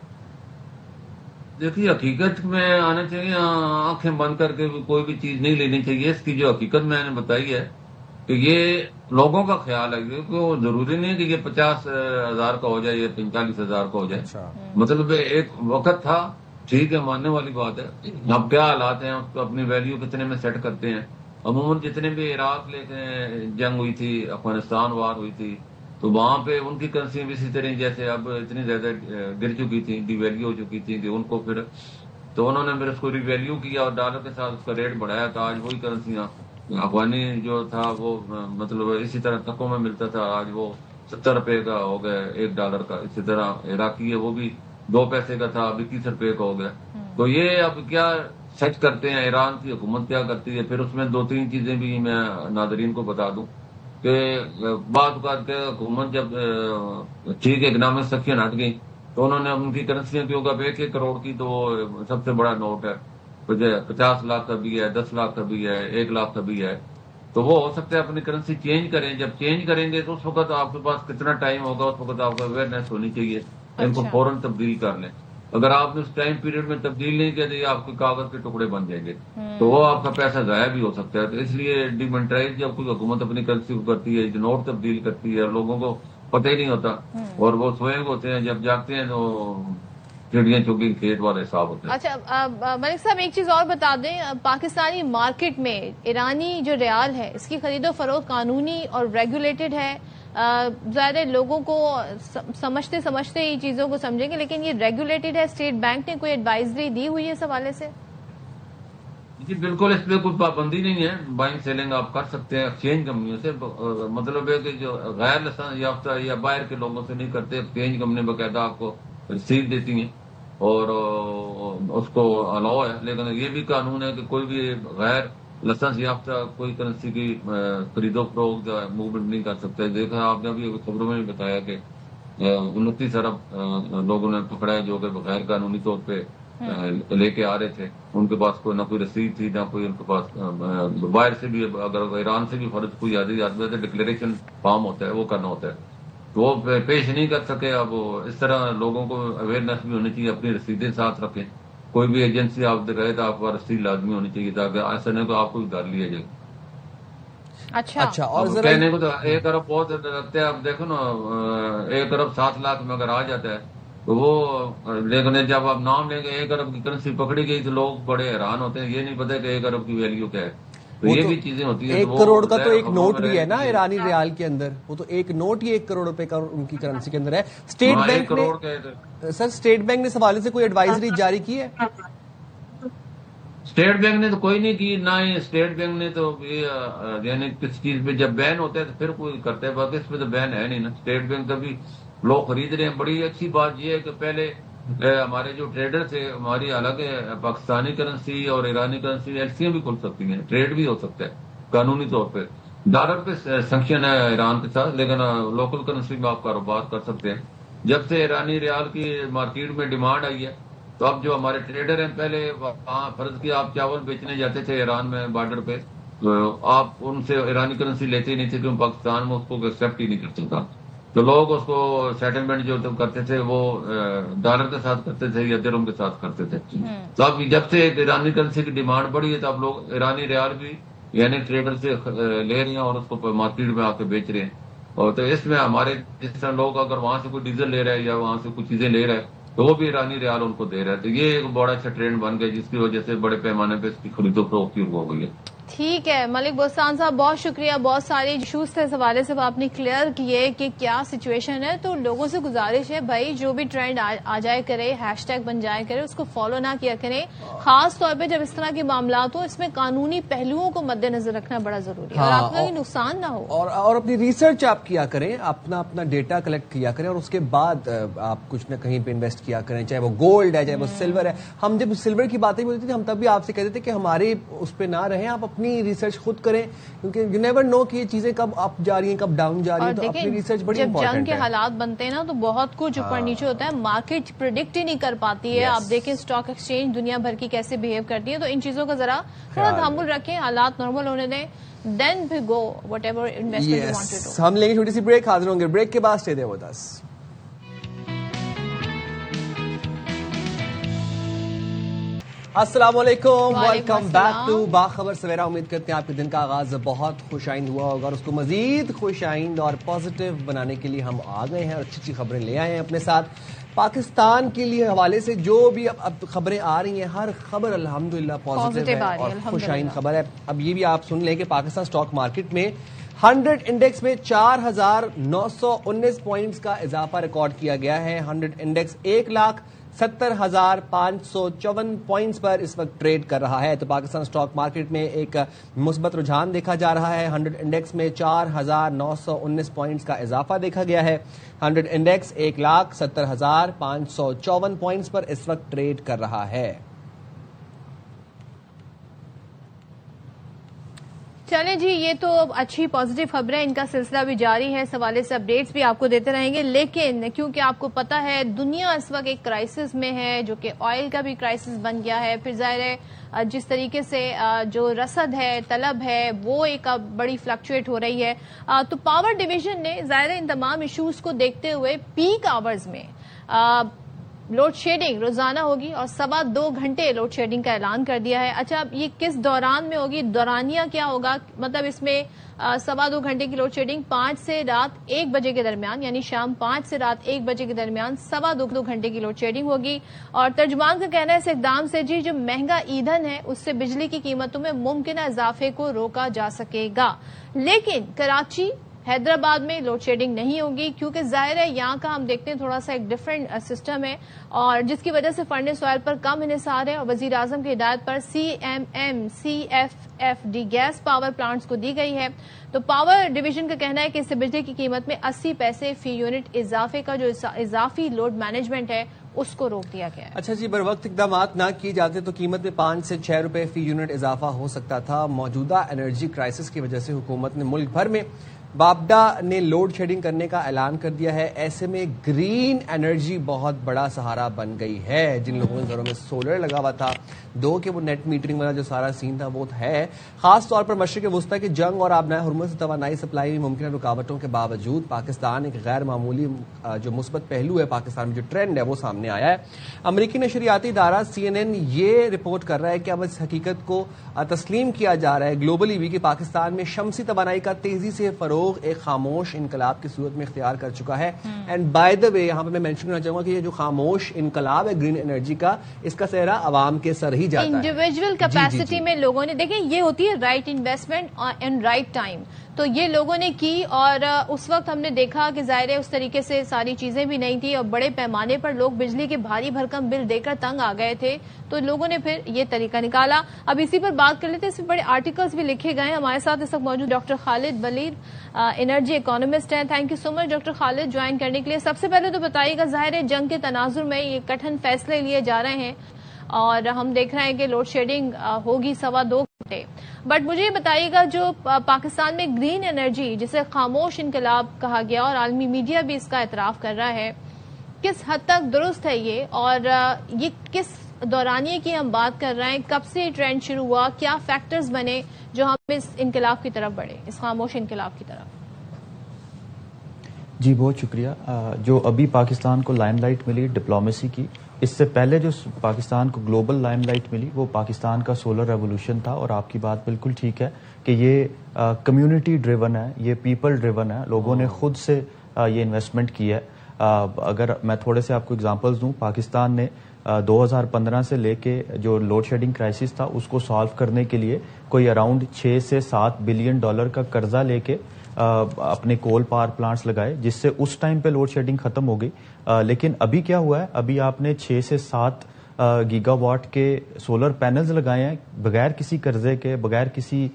دیکھیے حقیقت میں آنا چاہیے, آنکھیں بند کر کے کوئی بھی چیز نہیں لینی چاہیے. اس کی جو حقیقت میں نے بتائی ہے کہ یہ لوگوں کا خیال ہے, کیونکہ ضروری نہیں ہے کہ یہ 50,000 کا ہو جائے یا 45,000 کا ہو جائے. مطلب ایک وقت تھا, ٹھیک ہے, ماننے والی بات ہے. اب کیا حالات ہیں, اپنی ویلیو کتنے میں سیٹ کرتے ہیں. عموماً جتنے بھی عراق لے کے جنگ ہوئی تھی, افغانستان وار ہوئی تھی, تو وہاں پہ ان کی کرنسی بھی اسی طرح جیسے اب اتنی زیادہ گر چکی تھی, ڈی ویلیو ہو چکی تھی, کہ ان کو پھر تو انہوں نے پھر اس کو ری ویلیو کیا اور ڈالر کے ساتھ اس کا ریٹ بڑھایا. تو آج وہی کرنسیاں, افغانی جو تھا وہ مطلب اسی طرح ٹکوں میں ملتا تھا, آج وہ 70 روپے کا ہو گیا 1 ڈالر کا. اسی طرح عراقی ہے وہ بھی 2 پیسے کا تھا, اب 21 روپے کا ہو گیا. تو یہ اب کیا سیٹ کرتے ہیں, ایران کی حکومت کیا کرتی ہے. پھر اس میں 2-3 چیزیں بھی میں ناظرین کو بتا دوں کہ بعض اوقات کے حکومت جب ٹھیک ہے اکنامک سیکشن ہٹ گئی تو انہوں نے ان کی کرنسیاں کیونکہ 1 کروڑ کی تو سب سے بڑا نوٹ ہے, 50 لاکھ کا بھی ہے, 10 لاکھ کا بھی ہے, 1 لاکھ کا بھی ہے. تو وہ ہو سکتا ہے اپنی کرنسی چینج کریں. جب چینج کریں گے تو اس وقت آپ کے پاس کتنا ٹائم ہوگا, اس وقت آپ کو اویئرنیس ہونی چاہیے, ان کو فوراً تبدیل کر لیں. اگر آپ نے اس ٹائم پیریڈ میں تبدیل نہیں کیا تو یہ آپ کے کاغذ کے ٹکڑے بن جائیں گے, تو وہ آپ کا پیسہ ضائع بھی ہو سکتا ہے. تو اس لیے ڈیمونٹائز جب کوئی حکومت اپنی کرنسی کو کرتی ہے, جو نوٹ تبدیل کرتی ہے, لوگوں کو پتہ ہی نہیں ہوتا, اور وہ سوئے ہوتے ہیں, جب جاگتے ہیں تو چڑیاں چوگی کھیت والے حساب ہوتے ہیں. اچھا ملک صاحب ایک چیز اور بتا دیں, پاکستانی مارکیٹ میں ایرانی جو ریال ہے اس کی خرید و فروخت قانونی اور ریگولیٹڈ ہے. ظاہر لوگوں کو سمجھتے ہی چیزوں کو سمجھیں گے, لیکن یہ ریگولیٹڈ ہے, اسٹیٹ بینک نے کوئی ایڈوائزری دی ہوئی ہے اس حوالے سے؟ جی بالکل، اس پہ کوئی پابندی نہیں ہے، بائنگ سیلنگ آپ کر سکتے ہیں ایکسچینج کمپنیوں سے، مطلب ہے کہ جو غیر لائسنس یافتہ یا باہر کے لوگوں سے نہیں کرتے، ایکسچینج کمپنی باقاعدہ آپ کو رسید دیتی ہیں اور اس کو الاؤ ہے، لیکن یہ بھی قانون ہے کہ کوئی بھی غیر لائسنس یافتہ کوئی کرنسی کی خرید و فروخت موومنٹ نہیں کر سکتا. دیکھا آپ نے ابھی خبروں میں بھی بتایا کہ 29 ارب لوگوں نے پکڑا ہے جو کہ غیر قانونی طور پہ لے کے آ رہے تھے. ان کے پاس کوئی نہ کوئی رسید تھی، نہ کوئی ان کے پاس باہر سے بھی، اگر ایران سے بھی فرض کوئی آدمی آتا ہے ڈکلیریشن فارم ہوتا ہے وہ کرنا ہوتا ہے تو وہ پیش نہیں کر سکے. اب اس طرح لوگوں کو اویئرنیس بھی ہونی چاہیے، اپنی رسیدیں ساتھ رکھیں. کوئی بھی ایجنسی آپ دکھائے تو آپ کو رسید لازمی ہونی چاہیے تاکہ ایسا نہیں کہ آپ کو گھر لیا جائے. اچھا اور کہنے کو تو 1 ارب بہت لگتا ہے. اب دیکھو نا 1 ارب 7 لاکھ میں اگر آ جاتا ہے تو وہ، لیکن جب آپ نام لیں گے 1 ارب کی کرنسی پکڑی گئی تو لوگ بڑے حیران ہوتے ہیں. یہ نہیں پتا کہ 1 ارب کی ویلیو کیا ہے. تو یہ بھی چیزیں ہوتی ہیں. 1 کروڑ کا تو ایک نوٹ بھی ہے نا ایرانی ریال کے اندر، وہ تو ایک نوٹ ہی 1 کروڑ روپے کا ان کی کرنسی کے اندر ہے. اسٹیٹ بینک نے سر، اسٹیٹ بینک نے اس حوالے سے کوئی ایڈوائزری جاری کی ہے؟ اسٹیٹ بینک نے تو کوئی نہیں کی، نہ ہی اسٹیٹ بینک نے تو یعنی کس چیز پہ جب بین ہوتا ہے تو پھر کوئی کرتا ہے، باقی اس پہ تو بین ہے نہیں نا. اسٹیٹ بینک کبھی لوگ خرید رہے ہیں. بڑی اچھی بات یہ ہے کہ پہلے ہمارے جو ٹریڈر تھے، ہماری حالانکہ پاکستانی کرنسی اور ایرانی کرنسی ایلسیاں بھی کھل سکتی ہیں، ٹریڈ بھی ہو سکتا ہے قانونی طور پہ. ڈالر پہ سینکشن ہے ایران کے ساتھ، لیکن لوکل کرنسی میں آپ کاروبار کر سکتے ہیں. جب سے ایرانی ریال کی مارکیٹ میں ڈیمانڈ آئی ہے تو اب جو ہمارے ٹریڈر ہیں، پہلے وہاں فرض کیا آپ چاول بیچنے جاتے تھے ایران میں بارڈر پہ، آپ ان سے ایرانی کرنسی لیتے ہی نہیں تھے کیونکہ پاکستان میں اس کو ایکسیپٹ ہی نہیں کر سکتا. تو لوگ اس کو سیٹلمنٹ جو کرتے تھے وہ ڈالر کے ساتھ کرتے تھے یا درہم کے ساتھ کرتے تھے. تو اب جب سے ایرانی کرنسی کی ڈیمانڈ بڑھی ہے تو اب لوگ ایرانی ریال بھی یعنی ٹریڈر سے لے رہے ہیں اور اس کو مارکیٹ میں آ کے بیچ رہے ہیں. اور تو اس میں ہمارے جس طرح لوگ اگر وہاں سے کوئی ڈیزل لے رہا ہے یا وہاں سے کچھ چیزیں لے رہا ہے تو وہ بھی ایرانی ریال ان کو دے رہا ہے. تو یہ ایک بڑا اچھا ٹرینڈ بن گیا جس کی وجہ سے بڑے پیمانے پہ اس کی خرید و فروخت ہو گئی ہے. ٹھیک ہے ملک بوستان صاحب، بہت شکریہ. بہت سارے ایشوز تھے اس حوالے سے آپ نے کلیئر کیے کہ کیا سچویشن ہے. تو لوگوں سے گزارش ہے بھائی جو بھی ٹرینڈ آ جائے کرے، ہیش ٹیگ بن جائے کرے، اس کو فالو نہ کیا کریں. خاص طور پہ جب اس طرح کے معاملات ہو، اس میں قانونی پہلوؤں کو مد نظر رکھنا بڑا ضروری ہے اور آپ کا نقصان نہ ہو. اور اپنی ریسرچ آپ کیا کریں، اپنا ڈیٹا کلیکٹ کیا کریں اور اس کے بعد آپ کچھ نہ کہیں پہ انویسٹ کیا کریں، چاہے وہ گولڈ ہے چاہے وہ سلور ہے. ہم جب سلور کی باتیں بھی ہوتی تھی ہم تب بھی آپ سے کہتے تھے کہ ہمارے اس پہ نہ رہیں، آپ اپنی ریسرچ خود کریں کیونکہ یو نیور نو کہ یہ چیزیں کب اپ جا رہی ہیں کب ڈاؤن جا رہی ہیں. تو اپنی ریسرچ بڑی امپورٹنٹ ہے. جب جنگ کے حالات بنتے ہیں نا تو بہت کچھ اوپر نیچے ہوتا ہے، مارکیٹ پریڈکٹ ہی نہیں کر پاتی ہے. آپ دیکھیں اسٹاک ایکسچینج دنیا بھر کی کیسے بہیو کرتی ہے. تو ان چیزوں کا ذرا تھوڑا تحمل رکھیں، حالات نارمل ہونے دیں، دین پھر go whatever investment you want to do. ہم لیں گے چھوٹی سی بریک، حاضر ہوں گے بریک کے بعد. Stay there with us. السلام علیکم، ویلکم بیک ٹو باخبر سویرا. امید کرتے ہیں آپ کے دن کا آغاز بہت خوش آئند ہوا ہوگا اور اس کو مزید خوش آئند اور پازیٹیو بنانے کے لیے ہم آ گئے ہیں اور اچھی اچھی خبریں لے آئے ہیں اپنے ساتھ. پاکستان کے لیے حوالے سے جو بھی اب خبریں آ رہی ہیں، ہر خبر الحمدللہ پازیٹیو ہے اور خوش آئند خبر ہے. اب یہ بھی آپ سن لیں کہ پاکستان اسٹاک مارکیٹ میں 100 انڈیکس میں 4919 پوائنٹس کا اضافہ ریکارڈ کیا گیا ہے. 100 انڈیکس 1,70,554 پوائنٹس پر اس وقت ٹریڈ کر رہا ہے. تو پاکستان اسٹاک مارکیٹ میں ایک مثبت رجحان دیکھا جا رہا ہے. 100 انڈیکس میں 4,919 پوائنٹس کا اضافہ دیکھا گیا ہے. 100 انڈیکس 1,70,554 پوائنٹس پر اس وقت ٹریڈ کر رہا ہے. چلیں جی، یہ تو اچھی پازیٹیو خبریں، ان کا سلسلہ بھی جاری ہے. اس حوالے سے اپڈیٹس بھی آپ کو دیتے رہیں گے. لیکن کیونکہ آپ کو پتا ہے دنیا اس وقت ایک کرائسس میں ہے جو کہ آئل کا بھی کرائسس بن گیا ہے. پھر ظاہر ہے جس طریقے سے جو رسد ہے، طلب ہے، وہ ایک بڑی فلکچویٹ ہو رہی ہے. تو پاور ڈویژن نے ظاہر ان تمام ایشوز کو دیکھتے ہوئے پیک آورز میں لوڈ شیڈنگ روزانہ ہوگی اور 2.25 گھنٹے لوڈ شیڈنگ کا اعلان کر دیا ہے. اچھا، اب یہ کس دوران میں ہوگی، دورانیہ کیا ہوگا؟ مطلب اس میں 2.25 گھنٹے کی لوڈ شیڈنگ 5 سے رات 1 بجے کے درمیان، یعنی شام 5 سے رات 1 بجے کے درمیان 2.25 گھنٹے کی لوڈ شیڈنگ ہوگی. اور ترجمان کا کہنا ہے اس اقدام سے جی جو مہنگا ایندھن ہے اس سے بجلی کی قیمتوں میں ممکنہ اضافے کو روکا جا سکے گا. لیکن کراچی، حیدرآباد میں لوڈ شیڈنگ نہیں ہوگی کیونکہ ظاہر ہے یہاں کا ہم دیکھتے ہیں تھوڑا سا ایک ڈفرینٹ سسٹم ہے اور جس کی وجہ سے فرنس آئل پر کم انحصار ہے اور وزیر اعظم کی ہدایت پر CMM-CFFD گیس پاور پلانٹس کو دی گئی ہے. تو پاور ڈویژن کا کہنا ہے کہ اس سے بجلی کی قیمت میں 80 پیسے فی یونٹ اضافے کا جو اضافی لوڈ مینجمنٹ ہے اس کو روک دیا گیا ہے. اچھا جی، بر وقت اقدامات نہ کیے جاتے تو قیمت میں 5 سے 6 روپے فی یونٹ اضافہ ہو سکتا تھا. موجودہ انرجی کرائسس کی وجہ سے حکومت نے ملک بھر میں بابڈا نے لوڈ شیڈنگ کرنے کا اعلان کر دیا ہے. ایسے میں گرین انرجی بہت بڑا سہارا بن گئی ہے. جن لوگوں کے گھروں میں سولر لگا ہوا تھا کہ وہ نیٹ میٹرنگ والا جو سارا سین تھا وہ ہے. خاص طور پر مشرق وسطی کی جنگ اور آبنائے ہرمز سے توانائی سپلائی میں ممکنہ رکاوٹوں کے باوجود پاکستان ایک غیر معمولی جو مثبت پہلو ہے پاکستان میں جو ٹرینڈ ہے وہ سامنے آیا ہے. امریکی نشریاتی ادارہ CNN یہ رپورٹ کر رہا ہے کہ اب اس حقیقت کو تسلیم کیا جا رہا ہے گلوبلی بھی کہ پاکستان میں شمسی توانائی کا تیزی سے فروغ ایک خاموش انقلاب کی صورت میں اختیار کر چکا ہے. اینڈ بائی دا وے یہاں پہ میں مینشن کرنا چاہوں گا کہ یہ جو خاموش انقلاب ہے گرین انرجی کا، اس کا سہرا عوام کے سر ہی جاتا ہے. انڈیویجول کیپیسٹی میں لوگوں نے دیکھیں یہ ہوتی ہے right investment and right time, تو یہ لوگوں نے کی اور اس وقت ہم نے دیکھا کہ ظاہر ہے اس طریقے سے ساری چیزیں بھی نہیں تھی اور بڑے پیمانے پر لوگ بجلی کے بھاری بھرکم بل دے کر تنگ آ گئے تھے، تو لوگوں نے پھر یہ طریقہ نکالا. اب اسی پر بات کر لیتے ہیں. اس میں بڑے آرٹیکلز بھی لکھے گئے ہیں. ہمارے ساتھ اس وقت موجود ڈاکٹر خالد ولید انرجی اکانومسٹ ہیں. Thank you so much doctor Khalid join کرنے کے لیے. سب سے پہلے تو بتائیے گا ظاہر ہے جنگ کے تناظر میں یہ کٹھن فیصلے لیے جا رہے ہیں اور ہم دیکھ رہے ہیں کہ لوڈ شیڈنگ ہوگی 2.25 گھنٹے، بٹ مجھے یہ بتائیے گا جو پاکستان میں گرین انرجی جسے خاموش انقلاب کہا گیا اور عالمی میڈیا بھی اس کا اعتراف کر رہا ہے، کس حد تک درست ہے یہ اور یہ کس دورانیے کی ہم بات کر رہے ہیں؟ کب سے یہ ٹرینڈ شروع ہوا؟ کیا فیکٹرز بنے جو ہم اس انقلاب کی طرف بڑھے، اس خاموش انقلاب کی طرف؟ جی بہت شکریہ. جو ابھی پاکستان کو لائم لائٹ ملی ڈپلومیسی کی، اس سے پہلے جو پاکستان کو گلوبل لائم لائٹ ملی وہ پاکستان کا سولر ریولوشن تھا. اور آپ کی بات بالکل ٹھیک ہے کہ یہ کمیونٹی ڈریون ہے، یہ پیپل ڈریون ہے. لوگوں نے خود سے یہ انویسٹمنٹ کی ہے. اگر میں تھوڑے سے آپ کو اگزامپلز دوں، پاکستان نے 2015 سے لے کے جو لوڈ شیڈنگ کرائسس تھا اس کو سالو کرنے کے لیے کوئی اراؤنڈ 6 سے 7 بلین ڈالر کا قرضہ لے کے اپنے کول پاور پلانٹس لگائے، جس سے اس ٹائم پہ لوڈ شیڈنگ ختم ہو گئی. لیکن ابھی کیا ہوا ہے، ابھی آپ نے 6 سے 7 گیگا واٹ کے سولر پینلز لگائے ہیں بغیر کسی قرضے کے، بغیر کسی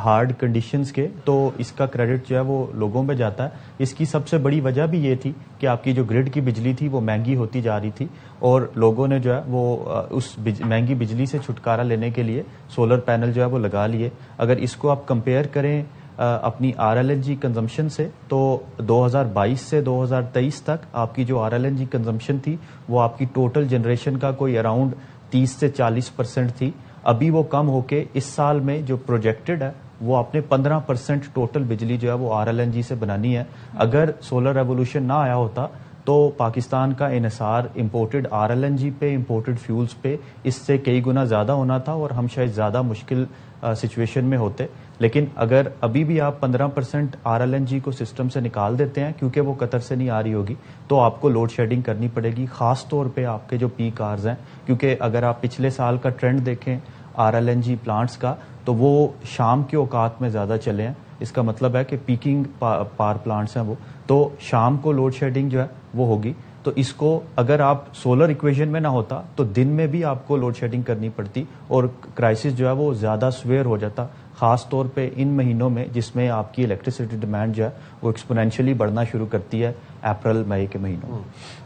ہارڈ کنڈیشنز کے، تو اس کا کریڈٹ جو ہے وہ لوگوں پہ جاتا ہے. اس کی سب سے بڑی وجہ بھی یہ تھی کہ آپ کی جو گرڈ کی بجلی تھی وہ مہنگی ہوتی جا رہی تھی اور لوگوں نے جو ہے وہ اس مہنگی بجلی سے چھٹکارا لینے کے لیے سولر پینل جو ہے وہ لگا لیے. اگر اس کو آپ کمپیئر کریں اپنی RLNG کنزمپشن سے، تو 2022 سے 2023 تک آپ کی جو RLNG کنزمپشن تھی وہ آپ کی ٹوٹل جنریشن کا کوئی اراؤنڈ 30 سے 40% تھی. ابھی وہ کم ہو کے اس سال میں جو پروجیکٹڈ ہے وہ آپ نے 15% ٹوٹل بجلی جو ہے وہ RLNG سے بنانی ہے. اگر سولر ریولوشن نہ آیا ہوتا تو پاکستان کا انحصار امپورٹڈ RLNG پہ، امپورٹڈ فیولز پہ اس سے کئی گنا زیادہ ہونا تھا اور ہم شاید زیادہ مشکل سچویشن میں ہوتے. لیکن اگر ابھی بھی آپ 15% RLNG کو سسٹم سے نکال دیتے ہیں کیونکہ وہ قطر سے نہیں آ رہی ہوگی، تو آپ کو لوڈ شیڈنگ کرنی پڑے گی، خاص طور پہ آپ کے جو پیک آرز ہیں. کیونکہ اگر آپ پچھلے سال کا ٹرینڈ دیکھیں RLNG پلانٹس کا تو وہ شام کے اوقات میں زیادہ چلے ہیں. اس کا مطلب ہے کہ پیکنگ پاور پلانٹس ہیں وہ، تو شام کو لوڈ شیڈنگ جو ہے وہ ہوگی. تو اس کو اگر آپ سولر ایکویشن میں نہ ہوتا تو دن میں بھی آپ کو لوڈ شیڈنگ کرنی پڑتی اور کرائسس جو ہے وہ زیادہ سویئر ہو جاتا، خاص طور پہ ان مہینوں میں جس میں آپ کی الیکٹریسٹی ڈیمانڈ جو ہے وہ ایکسپونینشلی بڑھنا شروع کرتی ہے اپریل مئی کے مہینوں میں.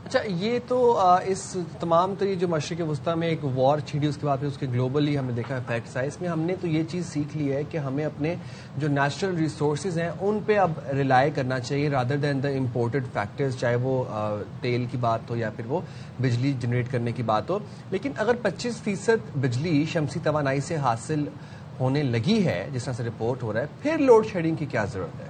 اچھا، یہ تو اس تمام تو یہ جو مشرق وسطی میں ایک وار چھڑی اس کے بعد اس کے گلوبلی ہم نے دیکھا افیکٹس آئے. اس میں ہم نے تو یہ چیز سیکھ لی ہے کہ ہمیں اپنے جو نیچرل ریسورسز ہیں ان پہ اب ریلائی کرنا چاہیے رادر دین دا امپورٹڈ فیکٹرز، چاہے وہ تیل کی بات ہو یا پھر وہ بجلی جنریٹ کرنے کی بات ہو. لیکن اگر 25% بجلی شمسی توانائی سے حاصل ہونے لگی ہے جس طرح سے رپورٹ ہو رہا ہے، پھر لوڈ شیڈنگ کی کیا ضرورت ہے؟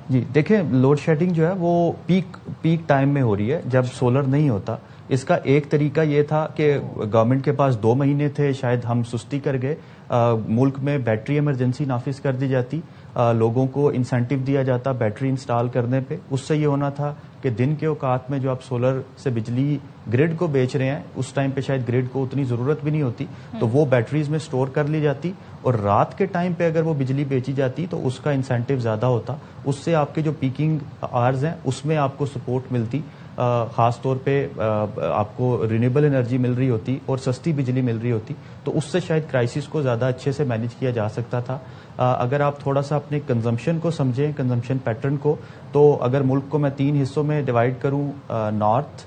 جی دیکھیں، لوڈ شیڈنگ جو ہے وہ پیک ٹائم میں ہو رہی ہے جب سولر نہیں ہوتا. اس کا ایک طریقہ یہ تھا کہ گورنمنٹ کے پاس 2 مہینے تھے، شاید ہم سستی کر گئے، ملک میں بیٹری ایمرجنسی نافذ کر دی جاتی. لوگوں کو انسینٹیو دیا جاتا بیٹری انسٹال کرنے پہ. اس سے یہ ہونا تھا کہ دن کے اوقات میں جو آپ سولر سے بجلی گرڈ کو بیچ رہے ہیں اس ٹائم پہ شاید گرڈ کو اتنی ضرورت بھی نہیں ہوتی, تو وہ بیٹریز میں سٹور کر لی جاتی, اور رات کے ٹائم پہ اگر وہ بجلی بیچی جاتی تو اس کا انسینٹیو زیادہ ہوتا. اس سے آپ کے جو پیکنگ آورز ہیں اس میں آپ کو سپورٹ ملتی, خاص طور پہ آپ کو رینیبل انرجی مل رہی ہوتی اور سستی بجلی مل رہی ہوتی, تو اس سے شاید کرائسس کو زیادہ اچھے سے مینیج کیا جا سکتا تھا. اگر آپ تھوڑا سا اپنے کنزمپشن کو سمجھیں, کنزمپشن پیٹرن کو, تو اگر ملک کو میں 3 حصوں میں ڈیوائڈ کروں, نارتھ,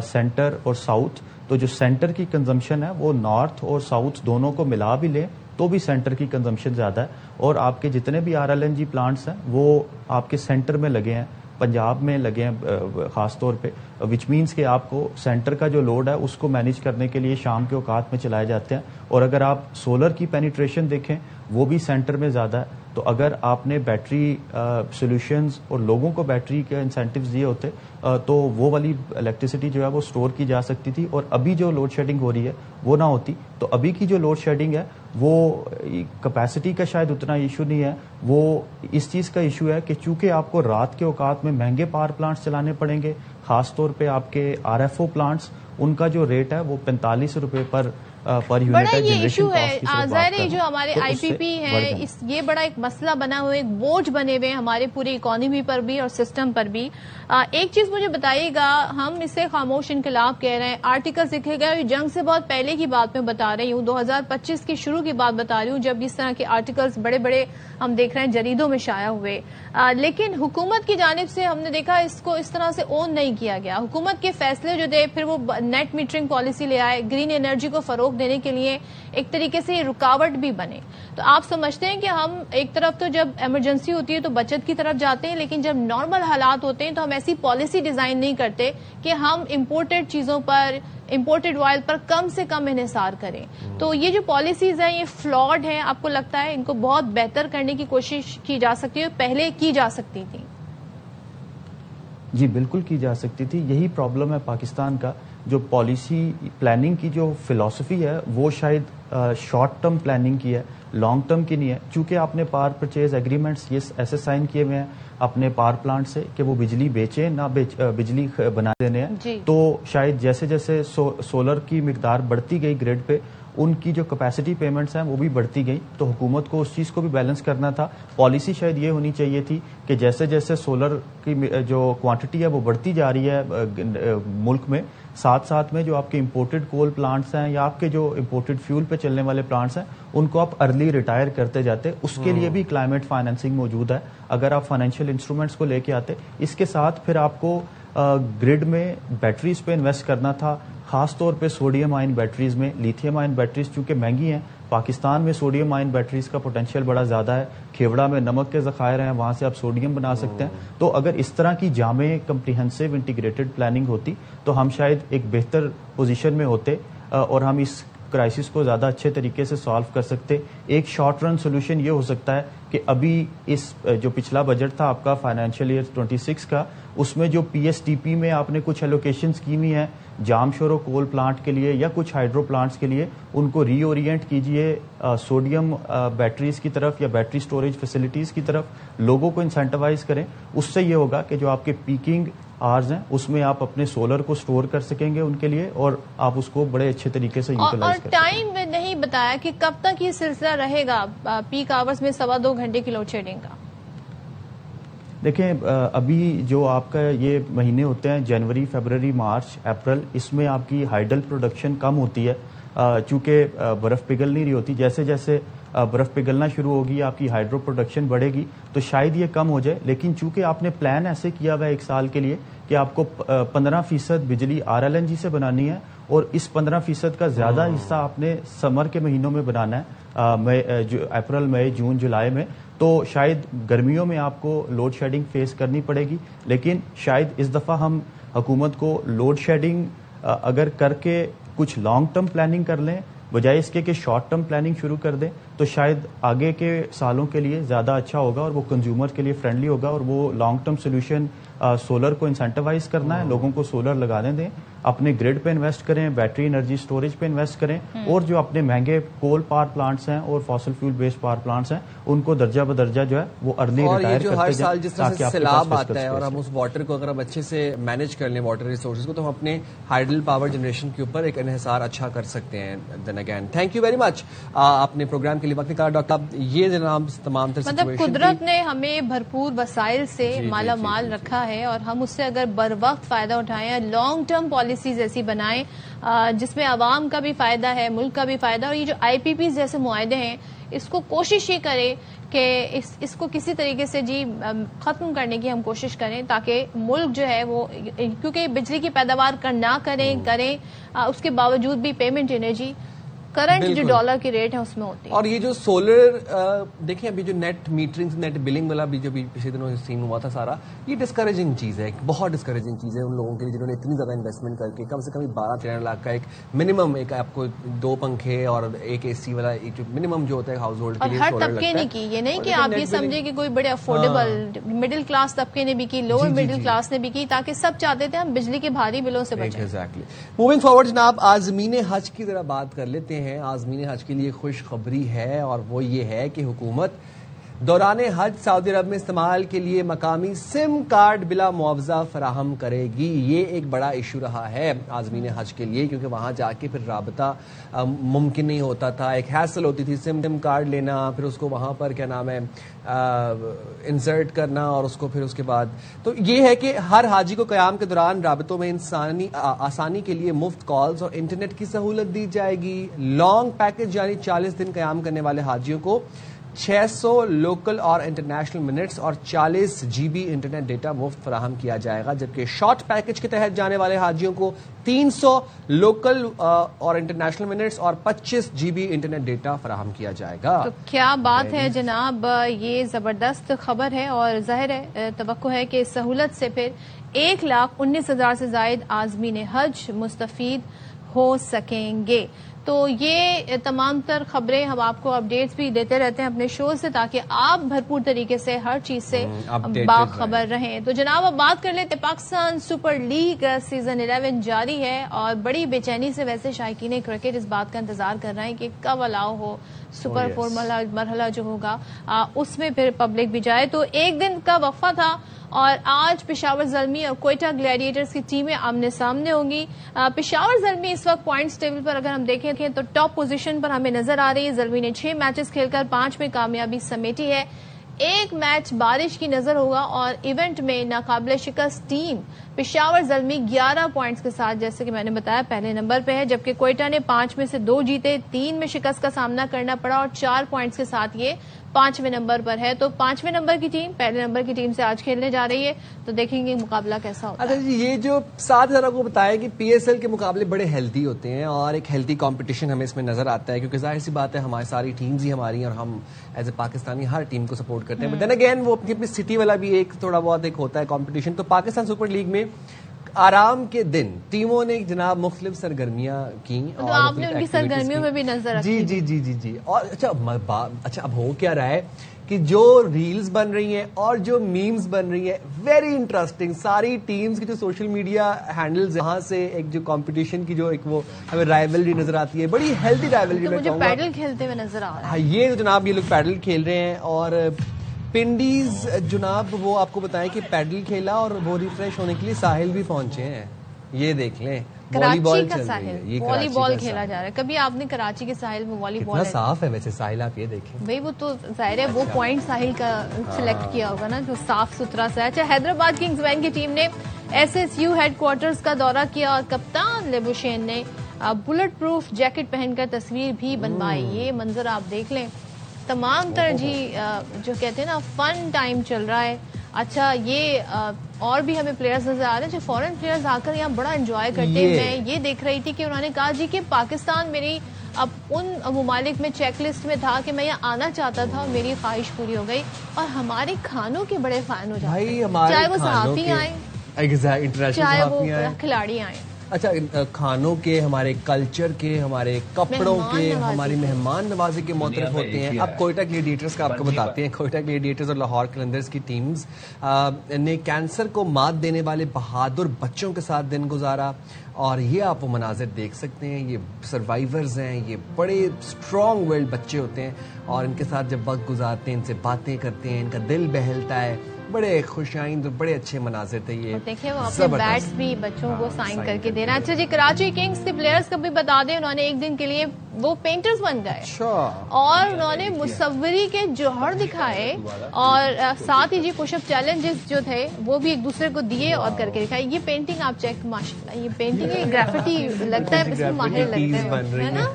سینٹر اور ساؤتھ, تو جو سینٹر کی کنزمپشن ہے وہ نارتھ اور ساؤتھ دونوں کو ملا بھی لیں تو بھی سینٹر کی کنزمپشن زیادہ ہے, اور آپ کے جتنے بھی RLNG پلانٹس ہیں وہ آپ کے سینٹر میں لگے ہیں, پنجاب میں لگے ہیں خاص طور پہ, وچ مینس کہ آپ کو سینٹر کا جو لوڈ ہے اس کو مینیج کرنے کے لیے شام کے اوقات میں چلائے جاتے ہیں. اور اگر آپ سولر کی پینیٹریشن دیکھیں وہ بھی سینٹر میں زیادہ ہے, تو اگر آپ نے بیٹری سولوشنز اور لوگوں کو بیٹری کے انسینٹیوز دیے ہوتے تو وہ والی الیکٹریسٹی جو ہے وہ سٹور کی جا سکتی تھی, اور ابھی جو لوڈ شیڈنگ ہو رہی ہے وہ نہ ہوتی. تو ابھی کی جو لوڈ شیڈنگ ہے وہ کیپیسٹی کا شاید اتنا ایشو نہیں ہے, وہ اس چیز کا ایشو ہے کہ چونکہ آپ کو رات کے اوقات میں مہنگے پاور پلانٹس چلانے پڑیں گے, خاص طور پہ آپ کے RFO پلانٹس, ان کا جو ریٹ ہے وہ 45 روپے پر یونٹ بڑا ہے. یہ ایشو ہے ظاہر ہے, جو ہمارے IPP ہیں یہ بڑا ایک مسئلہ بنا ہوا ہے, ایک بوجھ بنے ہوئے ہمارے پوری اکانومی پر بھی اور سسٹم پر بھی. ایک چیز مجھے بتائیے گا, ہم اسے خاموش انقلاب کہہ رہے ہیں, آرٹیکل لکھے گئے, جنگ سے بہت پہلے کی بات میں بتا رہی ہوں, 2025 کی شروع کی بات بتا رہی ہوں, جب اس طرح کے آرٹیکلز بڑے بڑے ہم دیکھ رہے ہیں جریدوں میں شائع ہوئے, لیکن حکومت کی جانب سے ہم نے دیکھا اس کو اس طرح سے اون نہیں کیا گیا. حکومت کے فیصلے جو تھے, پھر وہ نیٹ میٹرنگ پالیسی لے آئے, گرین انرجی کو فروغ دینے کے لیے ایک طریقے سے رکاوٹ بھی بنے. تو آپ سمجھتے ہیں کہ ہم ایک طرف تو جب ایمرجنسی ہوتی ہے تو بچت کی طرف جاتے ہیں, لیکن جب نارمل حالات ہوتے ہیں تو ہم ایسی پالیسی ڈیزائن نہیں کرتے کہ ہم امپورٹڈ چیزوں پر, امپورٹڈ آئل پر کم سے کم انحصار کریں. تو یہ جو پالیسیز ہیں یہ فلاڈ ہیں, آپ کو لگتا ہے ان کو بہت بہتر کرنے کی کوشش کی جا سکتی ہے, پہلے کی جا سکتی تھی؟ جی بالکل کی جا سکتی تھی. یہی پرابلم ہے پاکستان کا, جو پالیسی پلاننگ کی جو فلسفی ہے وہ شاید شارٹ ٹرم پلاننگ کی ہے, لانگ ٹرم کی نہیں ہے. چونکہ آپ نے پاور پرچیز ایگریمنٹس یہ ایسے سائن کیے ہوئے ہیں اپنے پاور پلانٹ سے کہ وہ بجلی بیچیں نہ بجلی بنا دینے ہیں, تو شاید جیسے جیسے سولر کی مقدار بڑھتی گئی گریڈ پہ, ان کی جو کیپیسٹی پیمنٹس ہیں وہ بھی بڑھتی گئی, تو حکومت کو اس چیز کو بھی بیلنس کرنا تھا. پالیسی شاید یہ ہونی چاہیے تھی کہ جیسے جیسے سولر کی جو کوانٹٹی ہے وہ بڑھتی جا رہی ہے ملک میں, ساتھ ساتھ میں جو آپ کے امپورٹڈ کول پلانٹس ہیں یا آپ کے جو امپورٹڈ فیول پہ چلنے والے پلانٹس ہیں ان کو آپ ارلی ریٹائر کرتے جاتے. اس کے لیے بھی کلائمیٹ فائنینسنگ موجود ہے اگر آپ فائنینشیل انسٹرومنٹس کو لے کے آتے. اس کے ساتھ پھر آپ کو گرڈ میں بیٹریز پہ انویسٹ کرنا تھا, خاص طور پہ سوڈیم آئن بیٹریز میں. لیتھیم آئن بیٹریز چونکہ مہنگی ہیں, پاکستان میں سوڈیم آئن بیٹریز کا پوٹینشیل بڑا زیادہ ہے, کھیوڑا میں نمک کے ذخائر ہیں, وہاں سے آپ سوڈیم بنا سکتے ہیں. تو اگر اس طرح کی جامع کمپریہنسو انٹیگریٹڈ پلاننگ ہوتی تو ہم شاید ایک بہتر پوزیشن میں ہوتے اور ہم اس کرائسس کو زیادہ اچھے طریقے سے سالو کر سکتے. ایک شارٹ رن سولوشن یہ ہو سکتا ہے کہ ابھی اس جو پچھلا بجٹ تھا آپ کا فائنینشیل ایئر 26 کا, اس میں جو PSTP میں آپ نے کچھ ایلوکیشنز کی ہوئی ہیں جام شورو کول پلانٹ کے لیے یا کچھ ہائیڈرو پلانٹس کے لیے, ان کو ری اورینٹ کیجئے سوڈیم بیٹریز کی طرف یا بیٹری سٹوریج فیسلٹیز کی طرف, لوگوں کو انسینٹیوائز کریں. اس سے یہ ہوگا کہ جو آپ کے پیکنگ آرز ہیں اس میں آپ اپنے سولر کو سٹور کر سکیں گے ان کے لیے, اور آپ اس کو بڑے اچھے طریقے سے یوٹیلائز کر سکیں. اور ٹائم میں نہیں بتایا کہ کب تک یہ سلسلہ رہے گا پیک آورز میں 2.25 گھنٹے کی لوڈ شیڈنگ کا؟ دیکھیں ابھی جو آپ کا یہ مہینے ہوتے ہیں جنوری, فیبروری, مارچ, اپریل, اس میں آپ کی ہائیڈل پروڈکشن کم ہوتی ہے چونکہ برف پگھل نہیں رہی ہوتی. جیسے جیسے برف پگھلنا شروع ہوگی آپ کی ہائیڈرو پروڈکشن بڑھے گی تو شاید یہ کم ہو جائے. لیکن چونکہ آپ نے پلان ایسے کیا ہوا ہے 1 سال کے لیے کہ آپ کو 15% بجلی RLNG سے بنانی ہے, اور اس 15% کا زیادہ حصہ آپ نے سمر کے مہینوں میں بنانا ہے, اپریل, مئی, جون, جولائی میں. تو شاید گرمیوں میں آپ کو لوڈ شیڈنگ فیس کرنی پڑے گی. لیکن شاید اس دفعہ ہم حکومت کو لوڈ شیڈنگ اگر کر کے کچھ لانگ ٹرم پلاننگ کر لیں بجائے اس کے کہ شارٹ ٹرم پلاننگ شروع کر دیں تو شاید آگے کے سالوں کے لیے زیادہ اچھا ہوگا اور وہ کنزیومر کے لیے فرینڈلی ہوگا. اور وہ لانگ ٹرم سولوشن سولر کو انسینٹیوائز کرنا ہے, لوگوں کو سولر لگانے دیں, اپنے گریڈ پہ انویسٹ کریں, بیٹری انرجی اسٹوریج پہ انویسٹ کریں, اور جو اپنے مہنگے کول پاور پلانٹس ہیں اور fossil fuel based power plants ہیں ان کو درجہ بدرجہ جو ہے وہ ارلی ریٹائر کرتے جائیں. اور یہ جو ہر سال جس طرح سے سیلاب آتا ہے اور ہم اس واٹر کو اگر ہم اچھے سے مینیج کر لیں واٹر ریسورسز کو, تو ہم اپنے ہائیڈل پاور جنریشن کے اوپر ایک انحصار اچھا کر سکتے ہیں. Then again thank you very much آپ نے پروگرام کے لیے وقت نکالا ڈاکٹر صاحب. یہ جناب تمام تر مطلب قدرت نے ہمیں بھرپور وسائل سے مالا مال رکھا ہے اور ہم اس سے اگر بر وقت فائدہ اٹھائیں, لانگ ٹرم پالیسیز ایسی بنائیں جس میں عوام کا بھی فائدہ ہے, ملک کا بھی فائدہ, اور یہ جو آئی پی پیز جیسے معاہدے ہیں اس کو کوشش یہ کرے کہ اس کو کسی طریقے سے ختم کرنے کی ہم کوشش کریں تاکہ ملک جو ہے وہ, کیونکہ بجلی کی پیداوار نہ کریں اس کے باوجود بھی پیمنٹ انرجی کرنٹ جو ڈالر کی ریٹ ہے اس میں ہوتی ہے. اور یہ جو سولر دیکھیں ابھی جو نیٹ میٹرنگ نیٹ بلنگ والا بھی جو پچھلے دنوں سین ہوا تھا سارا, یہ ڈسکریجنگ چیز ہے, بہت ڈسکریجنگ چیز ہے ان لوگوں کے لیے جنہوں نے اتنی زیادہ انویسٹمنٹ کر کے کم سے کم 12-13 لاکھ کا ایک منیمم ایک آپ کو 2 پنکھے اور ایک اے سی والا منیمم جو ہوتا ہے ہاؤس ہولڈ کے لیے. اور ہر طبقے نے کی, یہ نہیں کہ آپ یہ سمجھے کہ کوئی بڑے افورڈیبل مڈل کلاس طبقے نے بھی کی, لوور مڈل کلاس نے بھی کی, تاکہ سب چاہتے تھے ہم بجلی کے بھاری بلوں سے بچیں. ایگزیکٹلی. موونگ فارورڈ جناب آزمین حج کی ذرا بات کر لیتے ہیں. آزمین حج کے لیے خوشخبری ہے اور وہ یہ ہے کہ حکومت دوران حج سعودی عرب میں استعمال کے لیے مقامی سم کارڈ بلا معاوضہ فراہم کرے گی. یہ ایک بڑا ایشو رہا ہے عازمین حج کے لیے, کیونکہ وہاں جا کے پھر رابطہ ممکن نہیں ہوتا تھا, ایک ہیسل ہوتی تھی سم کارڈ لینا, پھر اس کو وہاں پر کیا نام ہے انسرٹ کرنا, اور اس کو پھر اس کے بعد. تو یہ ہے کہ ہر حاجی کو قیام کے دوران رابطوں میں آسانی کے لیے مفت کالز اور انٹرنیٹ کی سہولت دی جائے گی. لانگ پیکج یعنی 40 دن قیام کرنے والے حاجیوں کو 600 لوکل اور انٹرنیشنل منٹس اور 40 GB انٹرنیٹ ڈیٹا مفت فراہم کیا جائے گا, جبکہ شارٹ پیکج کے تحت جانے والے حاجیوں کو 300 لوکل اور انٹرنیشنل منٹس اور 25 GB انٹرنیٹ ڈیٹا فراہم کیا جائے گا. تو کیا بات ہے جناب, یہ زبردست خبر ہے اور ظاہر ہے توقع ہے کہ اس سہولت سے پھر 1,19,000 سے زائد عازمین حج مستفید ہو سکیں گے. تو یہ تمام تر خبریں ہم آپ کو اپڈیٹس بھی دیتے رہتے ہیں اپنے شو سے, تاکہ آپ بھرپور طریقے سے ہر چیز سے باخبر رہیں. تو جناب اب بات کر لیتے, پاکستان سپر لیگ سیزن 11 جاری ہے اور بڑی بے چینی سے ویسے شائقین کرکٹ اس بات کا انتظار کر رہے ہیں کہ کب الاؤ ہو سپر 4 مرحلہ جو ہوگا اس میں پھر پبلک بھی جائے. تو ایک دن کا وقفہ تھا اور آج پشاور زلمی اور کوئٹہ گلیڈیٹرز کی ٹیمیں آمنے سامنے ہوں گی. پشاور زلمی اس وقت پوائنٹس ٹیبل پر اگر ہم دیکھیں تو ٹاپ پوزیشن پر ہمیں نظر آ رہی ہے. زلمی نے 6 میچز کھیل کر 5 میں کامیابی سمیٹی ہے. ایک میچ بارش کی نظر ہوگا اور ایونٹ میں ناقابل شکست ٹیم پشاور زلمی 11 پوائنٹس کے ساتھ جیسے کہ میں نے بتایا پہلے نمبر پہ ہے, جبکہ کوئٹہ نے 5 میں سے 2 جیتے, 3 میں شکست کا سامنا کرنا پڑا اور 4 پوائنٹس کے ساتھ یہ 5ویں نمبر پر ہے. تو 5ویں نمبر کی ٹیم پہلے نمبر کی ٹیم سے آج کھیلنے جا رہی ہے, تو دیکھیں گے مقابلہ کیسا ہوتا ہے. اچھا جی, یہ جو ساتھ ذرا کو بتایا کہ PSL کے مقابلے بڑے ہیلتھی ہوتے ہیں اور ایک ہیلتھی کمپٹیشن ہمیں اس میں نظر آتا ہے, کیونکہ ظاہر سی بات ہے ہماری ساری ٹیمز ہی ہماری اور ہم as a Pakistani Hare team کو سپورٹ کرتے ہیں. بٹ دین اگین وہ اپنی سٹی والا بھی ایک تھوڑا بہت ایک ہوتا ہے کمپٹیشن. تو پاکستان سپر لیگ میں آرام کے دن ٹیموں نے جناب مختلف سرگرمیاں کی, تو آپ نے ان کی سرگرمیوں میں بھی نظر رکھی. جی جی جی جی. اور اچھا اب ہو کیا رہا ہے کہ جو ریلز بن رہی ہیں اور جو میمز بن رہی ہیں ویری انٹرسٹنگ, ساری ٹیمز کی جو سوشل میڈیا ہینڈلز ہیں وہاں سے ایک جو کمپٹیشن کی جو ایک وہ ہمیں رائیولری نظر آتی ہے, بڑی ہیلتھی رائیولری. مجھے پیڈل کھیلتے ہوئے نظر آ رہا ہے. یہ جناب یہ لوگ پیڈل کھیل رہے ہیں اور پنڈیز جناب وہ آپ کو بتائیں کہ پیڈل کھیلا اور وہ ریفریش ہونے کے لیے ساحل بھی پہنچے ہیں. یہ دیکھ لیں والی بال کا ساحل, والی بال کھیلا جا رہا ہے. کبھی آپ نے کراچی کے ساحل میں والی بال, صاف ہے ویسے ساحل, آپ یہ دیکھیں بھائی وہ تو ظاہر ہے وہ پوائنٹ ساحل کا سلیکٹ کیا ہوگا نا جو صاف ستھرا سا. اچھا, حیدرآباد کنگز 11 کی ٹیم نے SSU ہیڈ کوارٹرز کا دورہ کیا اور کپتان لیبوشین نے بلٹ پروف جیکٹ پہن کر تصویر بھی بنوائی. یہ منظر آپ دیکھ لیں, تمام تر جو کہتے ہیں نا فن ٹائم چل رہا ہے. اچھا, یہ اور بھی ہمیں پلیئرز نظر آ رہے ہیں جو فورن پلیئرز آ کر یہاں بڑا انجوائے کرتے ہیں. میں یہ دیکھ رہی تھی کہ انہوں نے کہا جی کہ پاکستان میری اب ان ممالک میں چیک لسٹ میں تھا کہ میں یہاں آنا چاہتا تھا اور میری خواہش پوری ہو گئی, اور ہمارے کھانوں کے بڑے فین ہو جاتے ہیں, چاہے وہ صحافی آئیں چاہے وہ کھلاڑی آئیں. اچھا کھانوں کے، ہمارے کلچر کے، ہمارے کپڑوں کے، ہماری مہمان نوازی کے معترف ہوتے ہیں. اب کوئٹہ گلیڈیٹرز کا آپ کو بتاتے ہیں. کوئٹہ گلیڈیٹرز اور لاہور قلندرز کی ٹیمز نے کینسر کو مات دینے والے بہادر بچوں کے ساتھ دن گزارا، اور یہ آپ وہ مناظر دیکھ سکتے ہیں. یہ سروائیورز ہیں، یہ بڑے اسٹرانگ ورلڈ بچے ہوتے ہیں، اور ان کے ساتھ جب وقت گزارتے ہیں، ان سے باتیں کرتے ہیں، ان کا دل بہلتا ہے. بڑے خوشائند اور بڑے اچھے مناظر تھے یہ. دیکھیں وہ اپنے بیٹس بھی بچوں کو سائن کر کے دینا. اچھا جی، کراچی کنگز کے پلیئرز کا بھی بتا دیں، انہوں نے ایک دن کے لیے وہ پینٹرز بن گئے اور انہوں نے مصوری کے جوہر دکھائے، اور ساتھ ہی جی پش اپ چیلنجز جو تھے وہ بھی ایک دوسرے کو دیے اور کر کے دکھائے. یہ پینٹنگ آپ چیک، ماشاءاللہ یہ پینٹنگ گرافٹی لگتا ہے، اس میں ماہر لگتے ہیں نا.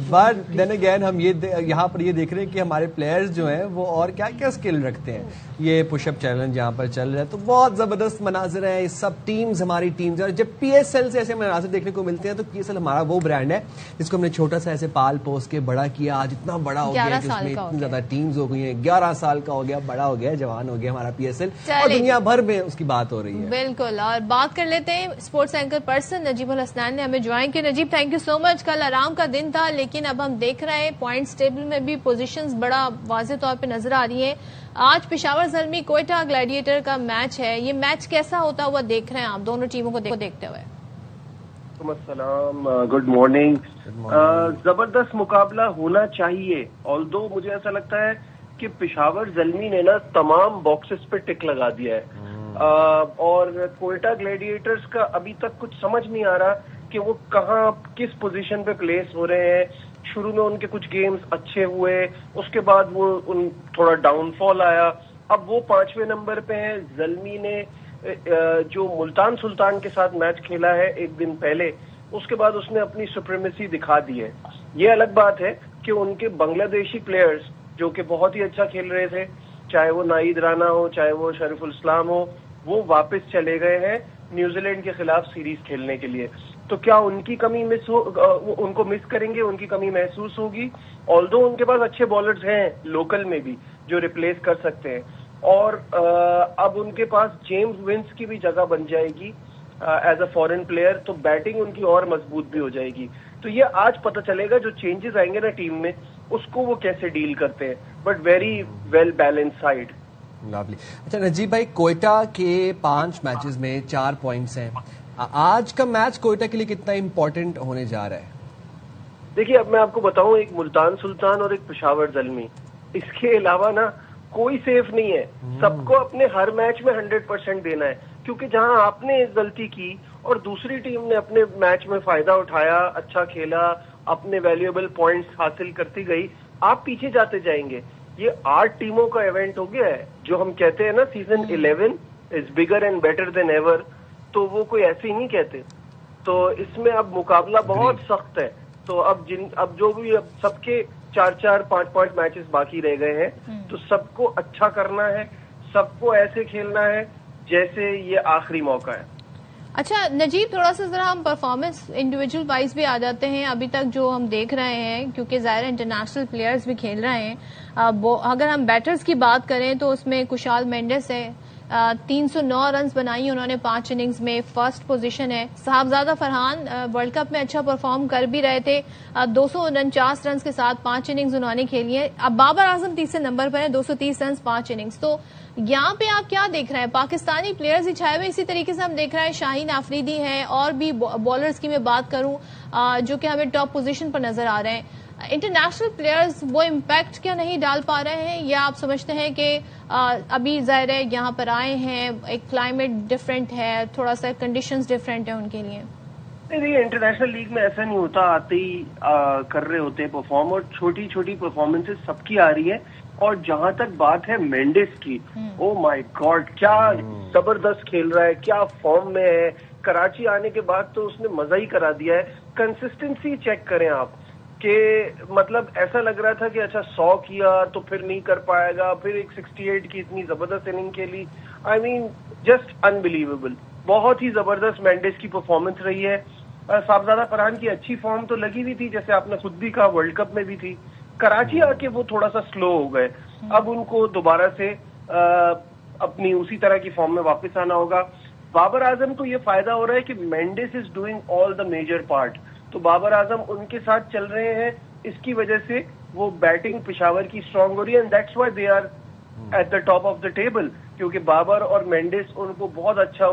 بٹ دین اگین ہم یہاں پر یہ دیکھ رہے ہیں کہ ہمارے پلیئرز جو ہیں وہ اور کیا کیا اسکل رکھتے ہیں. یہ پش اپ چیلنج یہاں پر چل رہا ہے تو بہت زبردست مناظر ہیں. یہ سب ٹیمز ہماری ٹیمز، اور جب پی ایس ایل سے ایسے مناظر دیکھنے کو ملتے ہیں تو پی ایس ایل ہمارا وہ برانڈ ہے جس کو ہم نے چھوٹا سا ایسے پال پوس کے بڑا کیا، آج اتنا بڑا ہو گیا کہ اس میں اتنی زیادہ ٹیمز ہو گئی ہیں. 11 سال کا ہو گیا، بڑا ہو گیا، جوان ہو گیا ہمارا پی ایس ایل، اور دنیا بھر میں اس کی بات ہو رہی ہے. بالکل. اور بات کر لیتے ہیں اسپورٹس اینکر پرسن نجیب الحسنین نے ہمیں جوائن کیا. نجیب تھینک یو سو مچ. کل آرام کا دن تھا، لیکن اب ہم دیکھ رہے ہیں پوائنٹس ٹیبل میں بھی پوزیشنز بڑا واضح طور پہ نظر آ رہی ہیں. آج پشاور زلمی کوئٹہ گلیڈیٹر کا میچ ہے. یہ میچ کیسا ہوتا ہوا دیکھ رہے ہیں آپ دونوں ٹیموں کو دیکھتے ہوئے؟ السلام، گڈ مارننگ. زبردست مقابلہ ہونا چاہیے، آلدو مجھے ایسا لگتا ہے کہ پشاور زلمی نے نا تمام باکسز پہ ٹک لگا دیا ہے، اور کوئٹہ گلیڈیٹرز کا ابھی تک کچھ سمجھ نہیں آ رہا کہ وہ کہاں کس پوزیشن پہ پلیس ہو رہے ہیں. شروع میں ان کے کچھ گیمز اچھے ہوئے، اس کے بعد وہ تھوڑا ڈاؤن فال آیا، اب وہ 5ویں نمبر پہ ہیں. زلمی نے جو ملتان سلطان کے ساتھ میچ کھیلا ہے ایک دن پہلے، اس کے بعد اس نے اپنی سپریمیسی دکھا دی ہے. یہ الگ بات ہے کہ ان کے بنگلہ دیشی پلیئرز جو کہ بہت ہی اچھا کھیل رہے تھے، چاہے وہ نائید رانا ہو، چاہے وہ شریف الاسلام ہو، وہ واپس چلے گئے ہیں نیوزی لینڈ کے خلاف سیریز کھیلنے کے لیے. تو کیا ان کی کمی ان کو مس کریں گے، ان کی کمی محسوس ہوگی. آلدو ان کے پاس اچھے بالرز ہیں لوکل میں بھی جو ریپلیس کر سکتے ہیں، اور اب ان کے پاس جیمز ونس کی بھی جگہ بن جائے گی ایز اے فورن پلیئر، تو بیٹنگ ان کی اور مضبوط بھی ہو جائے گی. تو یہ آج پتہ چلے گا جو چینجز آئیں گے نا ٹیم میں، اس کو وہ کیسے ڈیل کرتے ہیں. But very well balance side. اچھا نجیب بھائی، کوئٹہ کے 5 میچز میں 4 پوائنٹس ہیں. آج کا میچ کوئٹہ کے لیے کتنا امپورٹنٹ ہونے جا رہا ہے؟ دیکھیے اب میں آپ کو بتاؤں، ایک ملتان سلطان اور ایک پشاور زلمی، اس کے علاوہ نا کوئی سیف نہیں ہے. سب کو اپنے ہر میچ میں 100% دینا ہے، کیونکہ جہاں آپ نے غلطی کی اور دوسری ٹیم نے اپنے میچ میں فائدہ اٹھایا، اچھا کھیلا، اپنے ویلیویبل پوائنٹس حاصل کرتی گئی، آپ پیچھے جاتے جائیں گے. یہ 8 ٹیموں کا ایونٹ ہو گیا ہے. جو ہم کہتے ہیں نا season 11 is bigger and better than ever, تو وہ کوئی ایسے ہی نہیں کہتے. تو اس میں اب مقابلہ بہت سخت ہے. تو اب جو بھی سب کے 4-4 5 میچز باقی رہ گئے ہیں، تو سب کو اچھا کرنا ہے، سب کو ایسے کھیلنا ہے جیسے یہ آخری موقع ہے. اچھا نجیب، تھوڑا سا ذرا ہم پرفارمنس انڈیویجول وائز بھی آ جاتے ہیں. ابھی تک جو ہم دیکھ رہے ہیں، کیونکہ ظاہر انٹرنیشنل پلیئرز بھی کھیل رہے ہیں، اگر ہم بیٹرز کی بات کریں تو اس میں کشال مینڈس ہے، 309 رنز بنائی انہوں نے 5 اننگز میں، فرسٹ پوزیشن ہے. صاحبزادہ فرحان ورلڈ کپ میں اچھا پرفارم کر بھی رہے تھے، 249 رنز کے ساتھ 5 اننگز انہوں نے کھیلی ہیں. اب بابر اعظم تیسرے نمبر پر ہے، 230 رنز 5 اننگز. تو یہاں پہ آپ کیا دیکھ رہے ہیں؟ پاکستانی پلیئرز ہی چھائے ہوئے. اسی طریقے سے ہم دیکھ رہے ہیں شاہین آفریدی ہیں، اور بھی بالرز کی میں بات کروں جو کہ ہمیں ٹاپ پوزیشن پر نظر آ رہے ہیں. انٹرنیشنل پلیئرز وہ امپیکٹ کیا نہیں ڈال پا رہے ہیں، یا آپ سمجھتے ہیں کہ ابھی ظاہر ہے یہاں پر آئے ہیں، ایک کلائمیٹ ڈفرینٹ ہے، تھوڑا سا کنڈیشنز ڈفرینٹ ہیں ان کے لیے؟ نہیں، انٹرنیشنل لیگ میں ایسا نہیں ہوتا، آتے ہی کر رہے ہوتے ہیں پرفارم، اور چھوٹی چھوٹی پرفارمنسز سب کی آ رہی ہے. اور جہاں تک بات ہے مینڈس کی، او مائی گاڈ کیا زبردست کھیل رہا ہے، کیا فارم میں ہے. کراچی آنے کے بعد تو اس نے مزہ ہی کرا دیا ہے. کنسسٹنسی چیک کریں آپ، کہ مطلب ایسا لگ رہا تھا کہ اچھا 100 کیا تو پھر نہیں کر پائے گا، پھر ایک 68 کی اتنی زبردست اننگ کھیلی. آئی مین جسٹ انبلیویبل. بہت ہی زبردست مینڈس کی پرفارمنس رہی ہے. صاحبزادہ فرحان کی اچھی فارم تو لگی ہوئی تھی، جیسے آپ نے خود بھی کہا ورلڈ کپ میں بھی تھی. کراچی آ کے وہ تھوڑا سا سلو ہو گئے. اب ان کو دوبارہ سے اپنی اسی طرح کی فارم میں واپس آنا ہوگا. بابر اعظم کو یہ فائدہ ہو رہا ہے کہ Mendis is doing all the major part, تو بابر اعظم ان کے ساتھ چل رہے ہیں, اس کی وجہ سے وہ بیٹنگ پشاور کی اسٹرانگ ہو رہی ہے, and that's why they are at the top of the table, کیونکہ بابر اور مینڈس ان کو بہت اچھا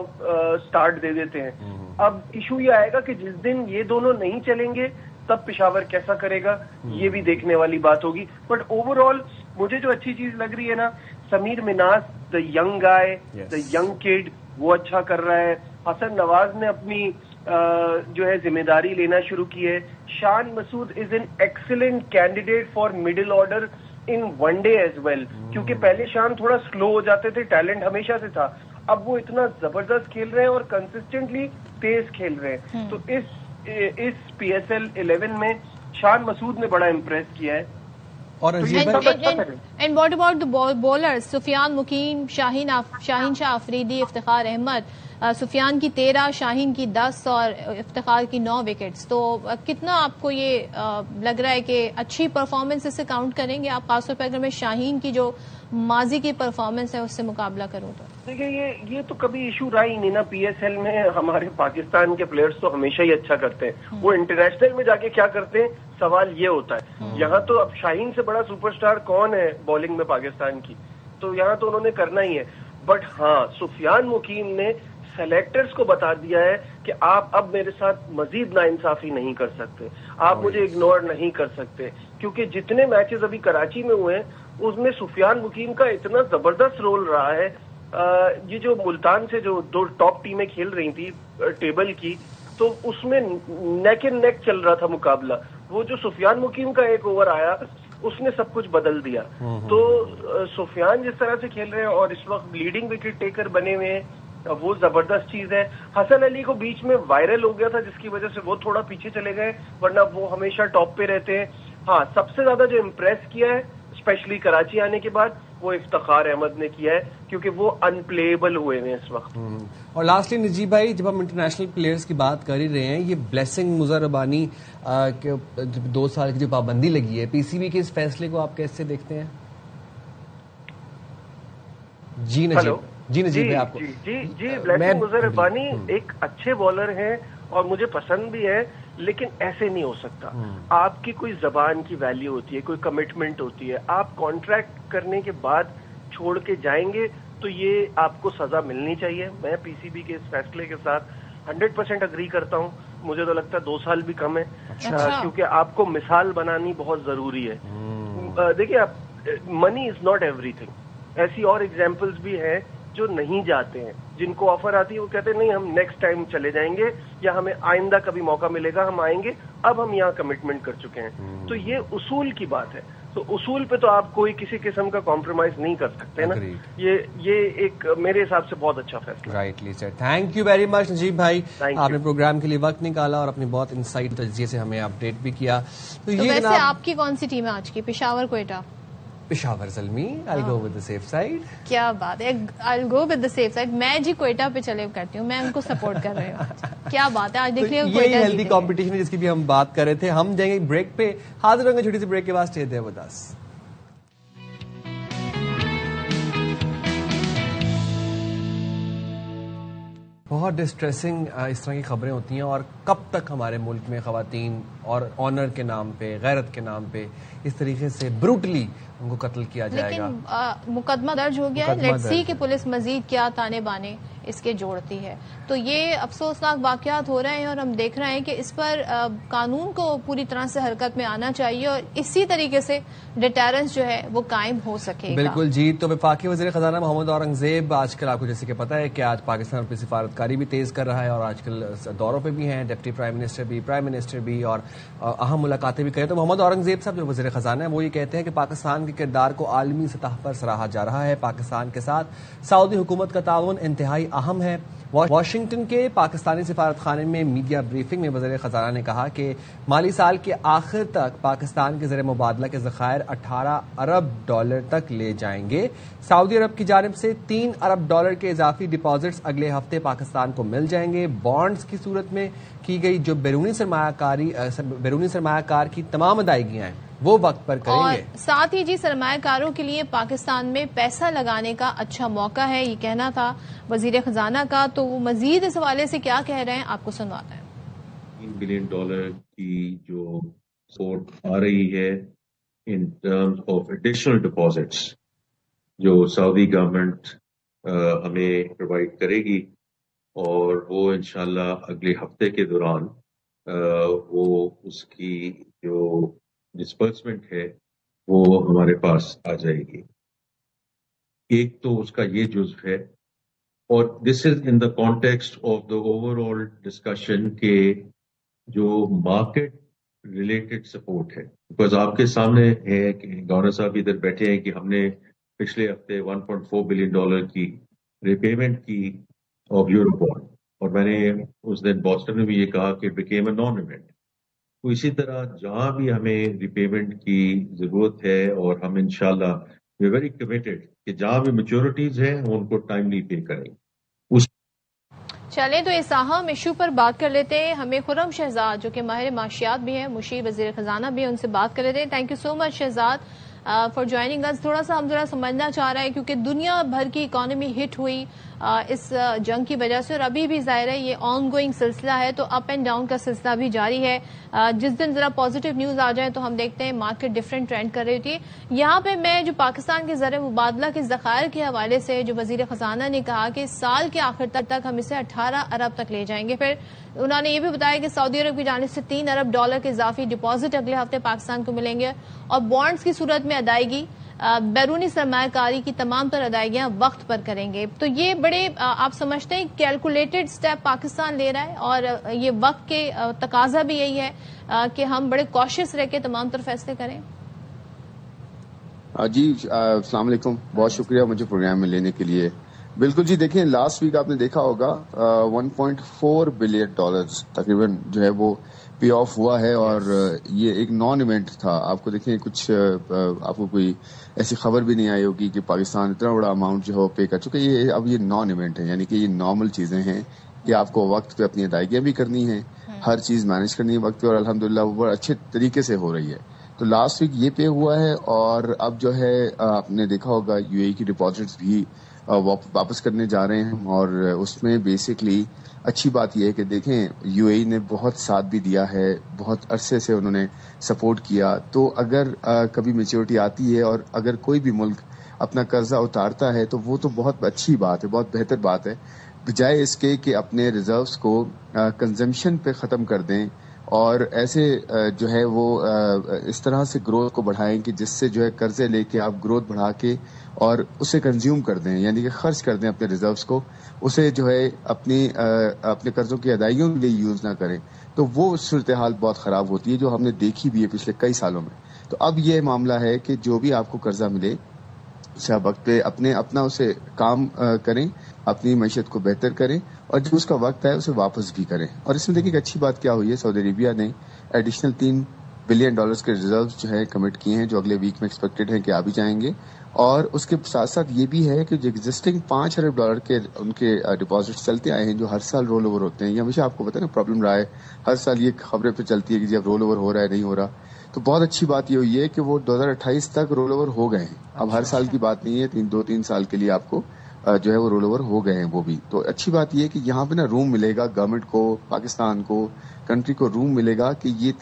سٹارٹ دے دیتے ہیں. اب ایشو یہ آئے گا کہ جس دن یہ دونوں نہیں چلیں گے تب پشاور کیسا کرے گا, یہ بھی دیکھنے والی بات ہوگی. بٹ اوور آل مجھے جو اچھی چیز لگ رہی ہے نا, Sameer Minhas the young guy, the young kid, وہ اچھا کر رہا ہے. حسن نواز نے اپنی جو ہے ذمہ داری لینا شروع کی ہے. Shan Masood is an excellent candidate for middle order in one day as well, کیونکہ پہلے شان تھوڑا سلو ہو جاتے تھے, ٹیلنٹ ہمیشہ سے تھا, اب وہ اتنا زبردست کھیل رہے ہیں اور کنسسٹنٹلی تیز کھیل رہے ہیں. تو اس PSL 11 میں شان مسعود نے بڑا امپریس کیا ہے. اور and what about the bowlers, Sufiyan Muqeem, Shaheen شاہ افریدی, افتخار احمد. سفیان کی 13, شاہین کی 10 اور افتخار کی 9 وکٹس. تو کتنا آپ کو یہ لگ رہا ہے کہ اچھی پرفارمنس اسے کاؤنٹ کریں گے آپ, خاص طور پہ اگر میں شاہین کی جو ماضی کی پرفارمنس ہے اس سے مقابلہ کروں تو؟ دیکھیں یہ تو کبھی ایشو رہا ہی نہیں نا. PSL میں ہمارے پاکستان کے پلیئرز تو ہمیشہ ہی اچھا کرتے ہیں, وہ انٹرنیشنل میں جا کے کیا کرتے ہیں سوال یہ ہوتا ہے. یہاں تو اب شاہین سے بڑا سپر سٹار کون ہے بالنگ میں پاکستان کی, تو یہاں تو انہوں نے کرنا ہی ہے. بٹ ہاں, سفیان مقیم نے سلیکٹرز کو بتا دیا ہے کہ آپ اب میرے ساتھ مزید ناانصافی نہیں کر سکتے, آپ مجھے اگنور نہیں کر سکتے, کیونکہ جتنے میچز ابھی کراچی میں ہوئے ہیں اس میں سفیان مقیم کا اتنا زبردست رول رہا ہے. یہ جو ملتان سے جو 2 ٹاپ ٹیمیں کھیل رہی تھی ٹیبل کی, تو اس میں نیک اینڈ نیک چل رہا تھا مقابلہ. وہ جو سفیان مقیم کا ایک اوور آیا اس نے سب کچھ بدل دیا. تو سفیان جس طرح سے کھیل رہے ہیں اور اس وقت لیڈنگ وکٹ ٹیکر بنے ہوئے ہیں, وہ زبردست چیز ہے. حسن علی کو بیچ میں وائرل ہو گیا تھا جس کی وجہ سے وہ تھوڑا پیچھے چلے گئے, ورنہ وہ ہمیشہ ٹاپ پہ رہتے ہیں. ہاں, سب سے زیادہ جو امپریس کیا ہے اسپیشلی کراچی آنے کے بعد وہ افتخار احمد نے کیا ہے, کیونکہ وہ ان پلیبل ہوئے ہیں اس وقت. اور لاسٹلی نجیب بھائی, جب ہم انٹرنیشنل پلیئرز کی بات کر ہی رہے ہیں, یہ بلیسنگ مظہر ربانی 2 سال کی جو پابندی لگی ہے, PCB کے اس فیصلے کو آپ کیسے دیکھتے ہیں؟ جی نجیب بھائی, آپ کو جی بلیسنگ مظہر ربانی ایک اچھے بالر ہیں اور مجھے پسند بھی ہے, لیکن ایسے نہیں ہو سکتا. آپ کی کوئی زبان کی ویلیو ہوتی ہے, کوئی کمٹمنٹ ہوتی ہے. آپ کانٹریکٹ کرنے کے بعد چھوڑ کے جائیں گے تو یہ آپ کو سزا ملنی چاہیے. میں PCB کے اس فیصلے کے ساتھ 100% اگری کرتا ہوں. مجھے تو لگتا ہے 2 سال بھی کم ہے, کیونکہ آپ کو مثال بنانی بہت ضروری ہے. دیکھیے, منی از ناٹ ایوری تھنگ. ایسی اور ایگزامپلز بھی ہیں جو نہیں جاتے ہیں, جن کو آفر آتی ہے وہ کہتے ہیں نہیں ہم نیکسٹ ٹائم چلے جائیں گے, یا ہمیں آئندہ کبھی موقع ملے گا ہم آئیں گے, اب ہم یہاں کمٹمنٹ کر چکے ہیں. تو یہ اصول کی بات ہے. تو اصول پہ تو آپ کوئی کسی قسم کا کمپرومائز نہیں کر سکتے نا. یہ ایک میرے حساب سے بہت اچھا فیصلہ. Rightly sir, thank you very much Najeeb بھائی, آپ نے پروگرام کے لیے وقت نکالا اور اپنی بہت انسائٹ تجزیے سے ہمیں اپڈیٹ بھی کیا. تو ویسے آپ کی کون سی ٹیم ہے آج کی؟ Peshawar Quetta? Peshawar Zalmi, I'll go with the safe side. کیا بات ہے, I'll go with the safe side. میں جی کوئٹہ پہ چلے کرتی ہوں, میں ان کو سپورٹ کر رہی ہوں. کیا بات ہے, آج دیکھ لیں یہ ہیلدی کمپٹیشن ہے جس کی بھی ہم بات کر رہے تھے. ہم جائیں گے بریک پہ, حاضر ہوں گے چھوٹی سی بریک کے بعد. Stay there with us. بہت ڈسٹریسنگ اس طرح کی خبریں ہوتی ہیں, اور کب تک ہمارے ملک میں خواتین اور آنر کے نام پہ, غیرت کے نام پہ اس طریقے سے بروٹلی ان کو قتل کیا جائے گا. لیکن مقدمہ درج ہو گیا ہے. لیٹس سی کہ پولیس مزید کیا تانے بانے اس کے جوڑتی ہے. تو یہ افسوسناک واقعات ہو رہے ہیں اور ہم دیکھ رہے ہیں کہ اس پر قانون کو پوری طرح سے حرکت میں آنا چاہیے, اور اسی طریقے سے ڈیٹرنس جو ہے وہ قائم ہو سکے گا. بالکل جی. تو وفاقی وزیر خزانہ محمد اورنگزیب آج کل آپ کو جیسے کہ پتا ہے کہ آج پاکستان اپنی سفارتکاری بھی تیز کر رہا ہے, اور آج کل دوروں پہ بھی ہیں, ڈپٹی پرائم منسٹر بھی, پرائم منسٹر بھی, اور اہم ملاقاتیں بھی کریں. تو محمد اورنگزیب صاحب جو وزیر خزانہ ہیں وہ یہ کہتے ہیں کہ پاکستان کے کردار کو عالمی سطح پر سراہا جا رہا ہے. پاکستان کے ساتھ سعودی حکومت کا تعاون انتہائی اہم ہے. واشنگٹن کے پاکستانی سفارت خانے میں میڈیا بریفنگ میں وزیر خزانہ نے کہا کہ مالی سال کے آخر تک پاکستان کے زر مبادلہ کے ذخائر $18 ارب تک لے جائیں گے. سعودی عرب کی جانب سے $3 ارب کے اضافی ڈپازٹس اگلے ہفتے پاکستان کو مل جائیں گے. بانڈز کی صورت میں کی گئی جو بیرونی سرمایہ کار کی تمام ادائیگیاں ہیں وہ وقت پر کریں اور گے. ساتھ ہی جی سرمایہ کاروں کے لیے پاکستان میں پیسہ لگانے کا اچھا موقع ہے، یہ کہنا تھا وزیر خزانہ کا. تو وہ مزید اس حوالے سے کیا کہہ رہے ہیں آپ کو سنواتے ہیں. $3 بلین کی جو سپورٹ آ رہی ہے in terms of additional deposits جو سعودی گورنمنٹ ہمیں پرووائڈ کرے گی، اور وہ انشاءاللہ اگلے ہفتے کے دوران وہ اس کی جو ڈسبرسمنٹ ہے وہ ہمارے پاس آ جائے گی. ایک تو اس کا یہ جزو ہے، اور this is in the context of the overall discussion کے جو مارکیٹ ریلیٹڈ سپورٹ ہے. بیکاز آپ کے سامنے ہے کہ گورنر صاحب ادھر بیٹھے ہیں کہ ہم نے پچھلے ہفتے $1.4 بلین کی ریپیمنٹ کی آف یورو بانڈ، اور میں نے اس دن بوسٹن میں بھی یہ کہا کہ بیکیم اے نان ایونٹ. تو اسی طرح جہاں بھی ہمیں ریپیمنٹ کی ضرورت ہے، اور ہم انشاءاللہ وی ویری کمیٹڈ کہ جہاں بھی میچورٹیز ہیں ان کو ٹائملی پے کریں. چلیں تو اس اہم ایشو پر بات کر لیتے ہیں. ہمیں خرم شہزاد جو کہ ماہر معاشیات بھی ہیں، مشیر وزیر خزانہ بھی ہیں، ان سے بات کر لیتے ہیں. Thank you so much Shahzad for joining us. تھوڑا سا ہم ذرا سمجھنا چاہ رہے ہیں کیونکہ دنیا بھر کی اکانومی ہٹ ہوئی اس جنگ کی وجہ سے، اور ابھی بھی ظاہر ہے یہ آن گوئنگ سلسلہ ہے، تو اپ اینڈ ڈاؤن کا سلسلہ بھی جاری ہے. جس دن ذرا پازیٹیو نیوز آ جائے تو ہم دیکھتے ہیں مارکیٹ ڈفرینٹ ٹرینڈ کر رہی ہوتی ہے. یہاں پہ میں جو پاکستان کے زر مبادلہ کے ذخائر کے حوالے سے جو وزیر خزانہ نے کہا کہ سال کے آخر تک ہم اسے 18 ارب تک لے جائیں گے. پھر انہوں نے یہ بھی بتایا کہ سعودی عرب کی جانب سے $3 ارب کے اضافی ڈپازٹ اگلے ہفتے پاکستان کو ملیں گے، اور بانڈز کی صورت میں ادائیگی بیرونی سرمایہ کاری کی تمام تر ادائیگیاں وقت پر کریں گے. تو یہ بڑے آپ سمجھتے ہیں کیلکولیٹڈ سٹیپ پاکستان لے رہا ہے، اور یہ وقت کے تقاضا بھی یہی ہے کہ ہم بڑے کوشش رہ کے تمام تر فیصلے کریں. جی السلام علیکم، بہت شکریہ مجھے پروگرام میں لینے کے لیے. بالکل جی، دیکھیں لاسٹ ویک آپ نے دیکھا ہوگا $1.4 بلین تقریباً جو ہے وہ پے آف ہوا ہے، اور یہ ایک نان ایونٹ تھا. آپ کو دیکھیں کچھ آپ کو کوئی ایسی خبر بھی نہیں آئی ہوگی کہ پاکستان اتنا بڑا اماؤنٹ جو ہے وہ پے کر چکے. اب یہ نان ایونٹ ہے، یعنی کہ یہ نارمل چیزیں ہیں کہ آپ کو وقت پہ اپنی ادائیگیاں بھی کرنی ہیں، ہر چیز مینج کرنی ہے وقت پہ، اور الحمدللہ وہ بڑا اچھے طریقے سے ہو رہی ہے. تو لاسٹ ویک یہ پے ہوا ہے، اور اب جو ہے آپ نے دیکھا ہوگا یو اے کی ڈپازٹس بھی واپس کرنے جا رہے ہیں. اور اس میں بیسکلی اچھی بات یہ ہے کہ دیکھیں یو اے نے بہت ساتھ بھی دیا ہے، بہت عرصے سے انہوں نے سپورٹ کیا. تو اگر کبھی میچورٹی آتی ہے اور اگر کوئی بھی ملک اپنا قرضہ اتارتا ہے تو وہ تو بہت اچھی بات ہے، بہت بہتر بات ہے، بجائے اس کے کہ اپنے ریزروز کو کنزمپشن پہ ختم کر دیں، اور ایسے جو ہے وہ اس طرح سے گروتھ کو بڑھائیں کہ جس سے جو ہے قرضے لے کے آپ گروتھ بڑھا کے اور اسے کنزیوم کر دیں، یعنی کہ خرچ کر دیں اپنے ریزروز کو، اسے جو ہے اپنے قرضوں کی ادائیگیوں کے لیے یوز نہ کریں. تو وہ صورتحال بہت خراب ہوتی ہے جو ہم نے دیکھی بھی ہے پچھلے کئی سالوں میں. تو اب یہ معاملہ ہے کہ جو بھی آپ کو قرضہ ملے اسے آپ وقت پہ اپنا اسے کام کریں، اپنی معیشت کو بہتر کریں، اور جو اس کا وقت ہے اسے واپس بھی کریں. اور اس میں دیکھیں کہ اچھی بات کیا ہوئی ہے، سعودی عربیہ نے ایڈیشنل $3 بلین کے ریزروز جو ہے کمٹ کیے ہیں، جو اگلے ویک میں ایکسپیکٹڈ ہیں کہ آ بھی جائیں گے. اور اس کے ساتھ ساتھ یہ بھی ہے کہ جو ایگزسٹنگ $5 ارب کے ان کے ڈپازٹ چلتے آئے ہیں جو ہر سال رول اوور ہوتے ہیں، یہ ہمیشہ آپ کو پتہ ہے نا پرابلم رہا ہے، ہر سال یہ خبریں پہ چلتی ہے کہ جی اب رول اوور ہو رہا ہے نہیں ہو رہا. تو بہت اچھی بات یہ ہوئی ہے کہ وہ 2028 تک رول اوور ہو گئے ہیں. اب ہر سال کی بات نہیں ہے، 2-3 سال کے لیے آپ کو جو ہے وہ رول اوور ہو گئے ہیں وہ بھی. تو اچھی بات یہ ہے کہ یہاں پہ نا روم ملے گا گورنمنٹ کو، پاکستان کو، کنٹری کو روم ملے گا کہ یہ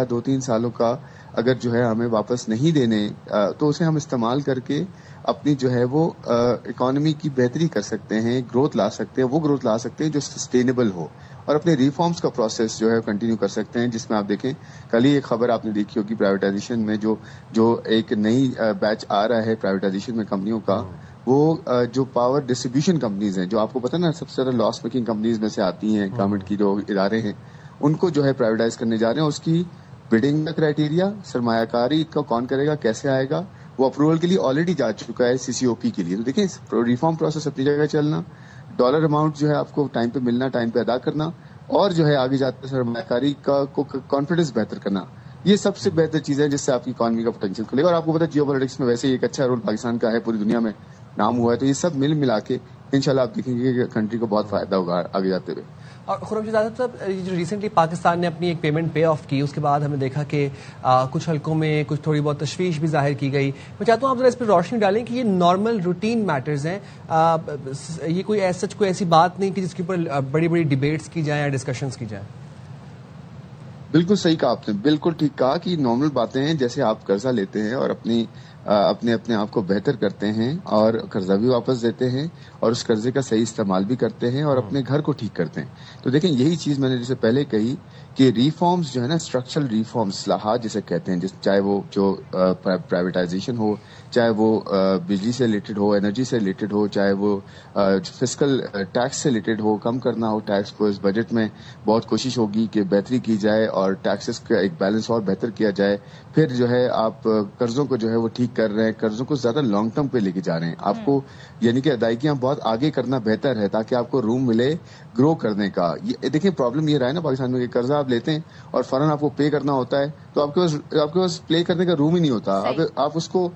2-3 سالوں کا اگر جو ہے ہمیں واپس نہیں دینے تو اسے ہم استعمال کر کے اپنی جو ہے وہ اکانومی کی بہتری کر سکتے ہیں، گروتھ لا سکتے ہیں، وہ گروتھ لا سکتے ہیں جو سسٹینیبل ہو، اور اپنے ریفارمز کا پروسیس جو ہے کنٹینیو کر سکتے ہیں. جس میں آپ دیکھیں کل ہی ایک خبر آپ نے دیکھی ہوگی پرائیویٹائزیشن میں جو ایک نئی بیچ آ رہا ہے پرائیویٹائزیشن میں کمپنیوں کا، وہ جو پاور ڈسٹریبیوشن کمپنیز ہیں جو آپ کو پتہ نا سب سے زیادہ لاس میکنگ کمپنیز میں سے آتی ہیں، گورنمنٹ کی جو ادارے ہیں ان کو جو ہے پرائیویٹائز کرنے جا رہے ہیں. اس کی بڈنگ کا کرائیٹیریا، سرمایہ کاری کا کون کرے گا، کیسے آئے گا، وہ اپروول کے لیے آلریڈی جا چکا ہے CCOP کے لیے. تو دیکھیں ریفارم پروسیس اپنی جگہ چلنا، ڈالر اماؤنٹ جو ہے آپ کو ٹائم پہ ملنا، ٹائم پہ ادا کرنا، اور جو ہے آگے جاتے سرمایہ کاری کا کانفیڈنس بہتر کرنا، یہ سب سے بہتر چیز ہے جس سے آپ کی اکانومی کا پوٹینشیل کھلے گا. اور آپ کو پتا جیو پالیٹکس میں ویسے ہی ایک اچھا رول پاکستان کا ہے، پوری دنیا میں نام ہوا ہے. تو یہ سب ملا کے انشاءاللہ آپ دیکھیں گے کہ کنٹری کو بہت فائدہ ہوگا آگے جاتے ہوئے. اور خرم شہزاد صاحب جو ریسنٹلی پاکستان نے اپنی ایک پیمنٹ پے آف کی، اس کے بعد ہم نے دیکھا کہ کچھ حلقوں میں کچھ تھوڑی بہت تشویش بھی ظاہر کی گئی. میں چاہتا ہوں آپ ذرا اس پہ روشنی ڈالیں کہ یہ نارمل روٹین میٹرز ہیں، یہ کوئی ایسی بات نہیں کہ جس کے اوپر بڑی بڑی ڈیبیٹس کی جائیں یا ڈسکشنز کی جائیں. بالکل صحیح کہا آپ نے، بالکل ٹھیک کہا کہ نارمل باتیں ہیں. جیسے آپ قرضہ لیتے ہیں اور اپنے آپ کو بہتر کرتے ہیں اور قرضہ بھی واپس دیتے ہیں اور اس قرضے کا صحیح استعمال بھی کرتے ہیں اور اپنے گھر کو ٹھیک کرتے ہیں. تو دیکھیں یہی چیز میں نے جیسے پہلے کہی کہ ریفارمز جو ہے نا، اسٹرکچرل ریفارمز، اصلاحات جسے کہتے ہیں، چاہے وہ جو پرائیویٹائزیشن ہو، چاہے وہ بجلی سے ریلیٹڈ ہو، انرجی سے ریلیٹڈ ہو، چاہے وہ فسکل ٹیکس سے ریلیٹڈ ہو، کم کرنا ہو ٹیکس کو. اس بجٹ میں بہت کوشش ہوگی کہ بہتری کی جائے اور ٹیکسز کا ایک بیلنس اور بہتر کیا جائے. پھر جو ہے آپ قرضوں کو جو ہے وہ ٹھیک کر رہے ہیں، قرضوں کو زیادہ لانگ ٹرم پہ لے کے جا رہے ہیں. آپ کو یعنی کہ ادائیگیاں بہت آگے کرنا بہتر ہے تاکہ آپ کو روم ملے گرو کرنے کا. دیکھیں پرابلم یہ رہا ہے نا پاکستان میں کہ قرضہ آپ لیتے ہیں اور فوراً آپ کو پے کرنا ہوتا ہے تو آپ کے پاس پلے کرنے کا روم ہی نہیں ہوتا. آپ اس کو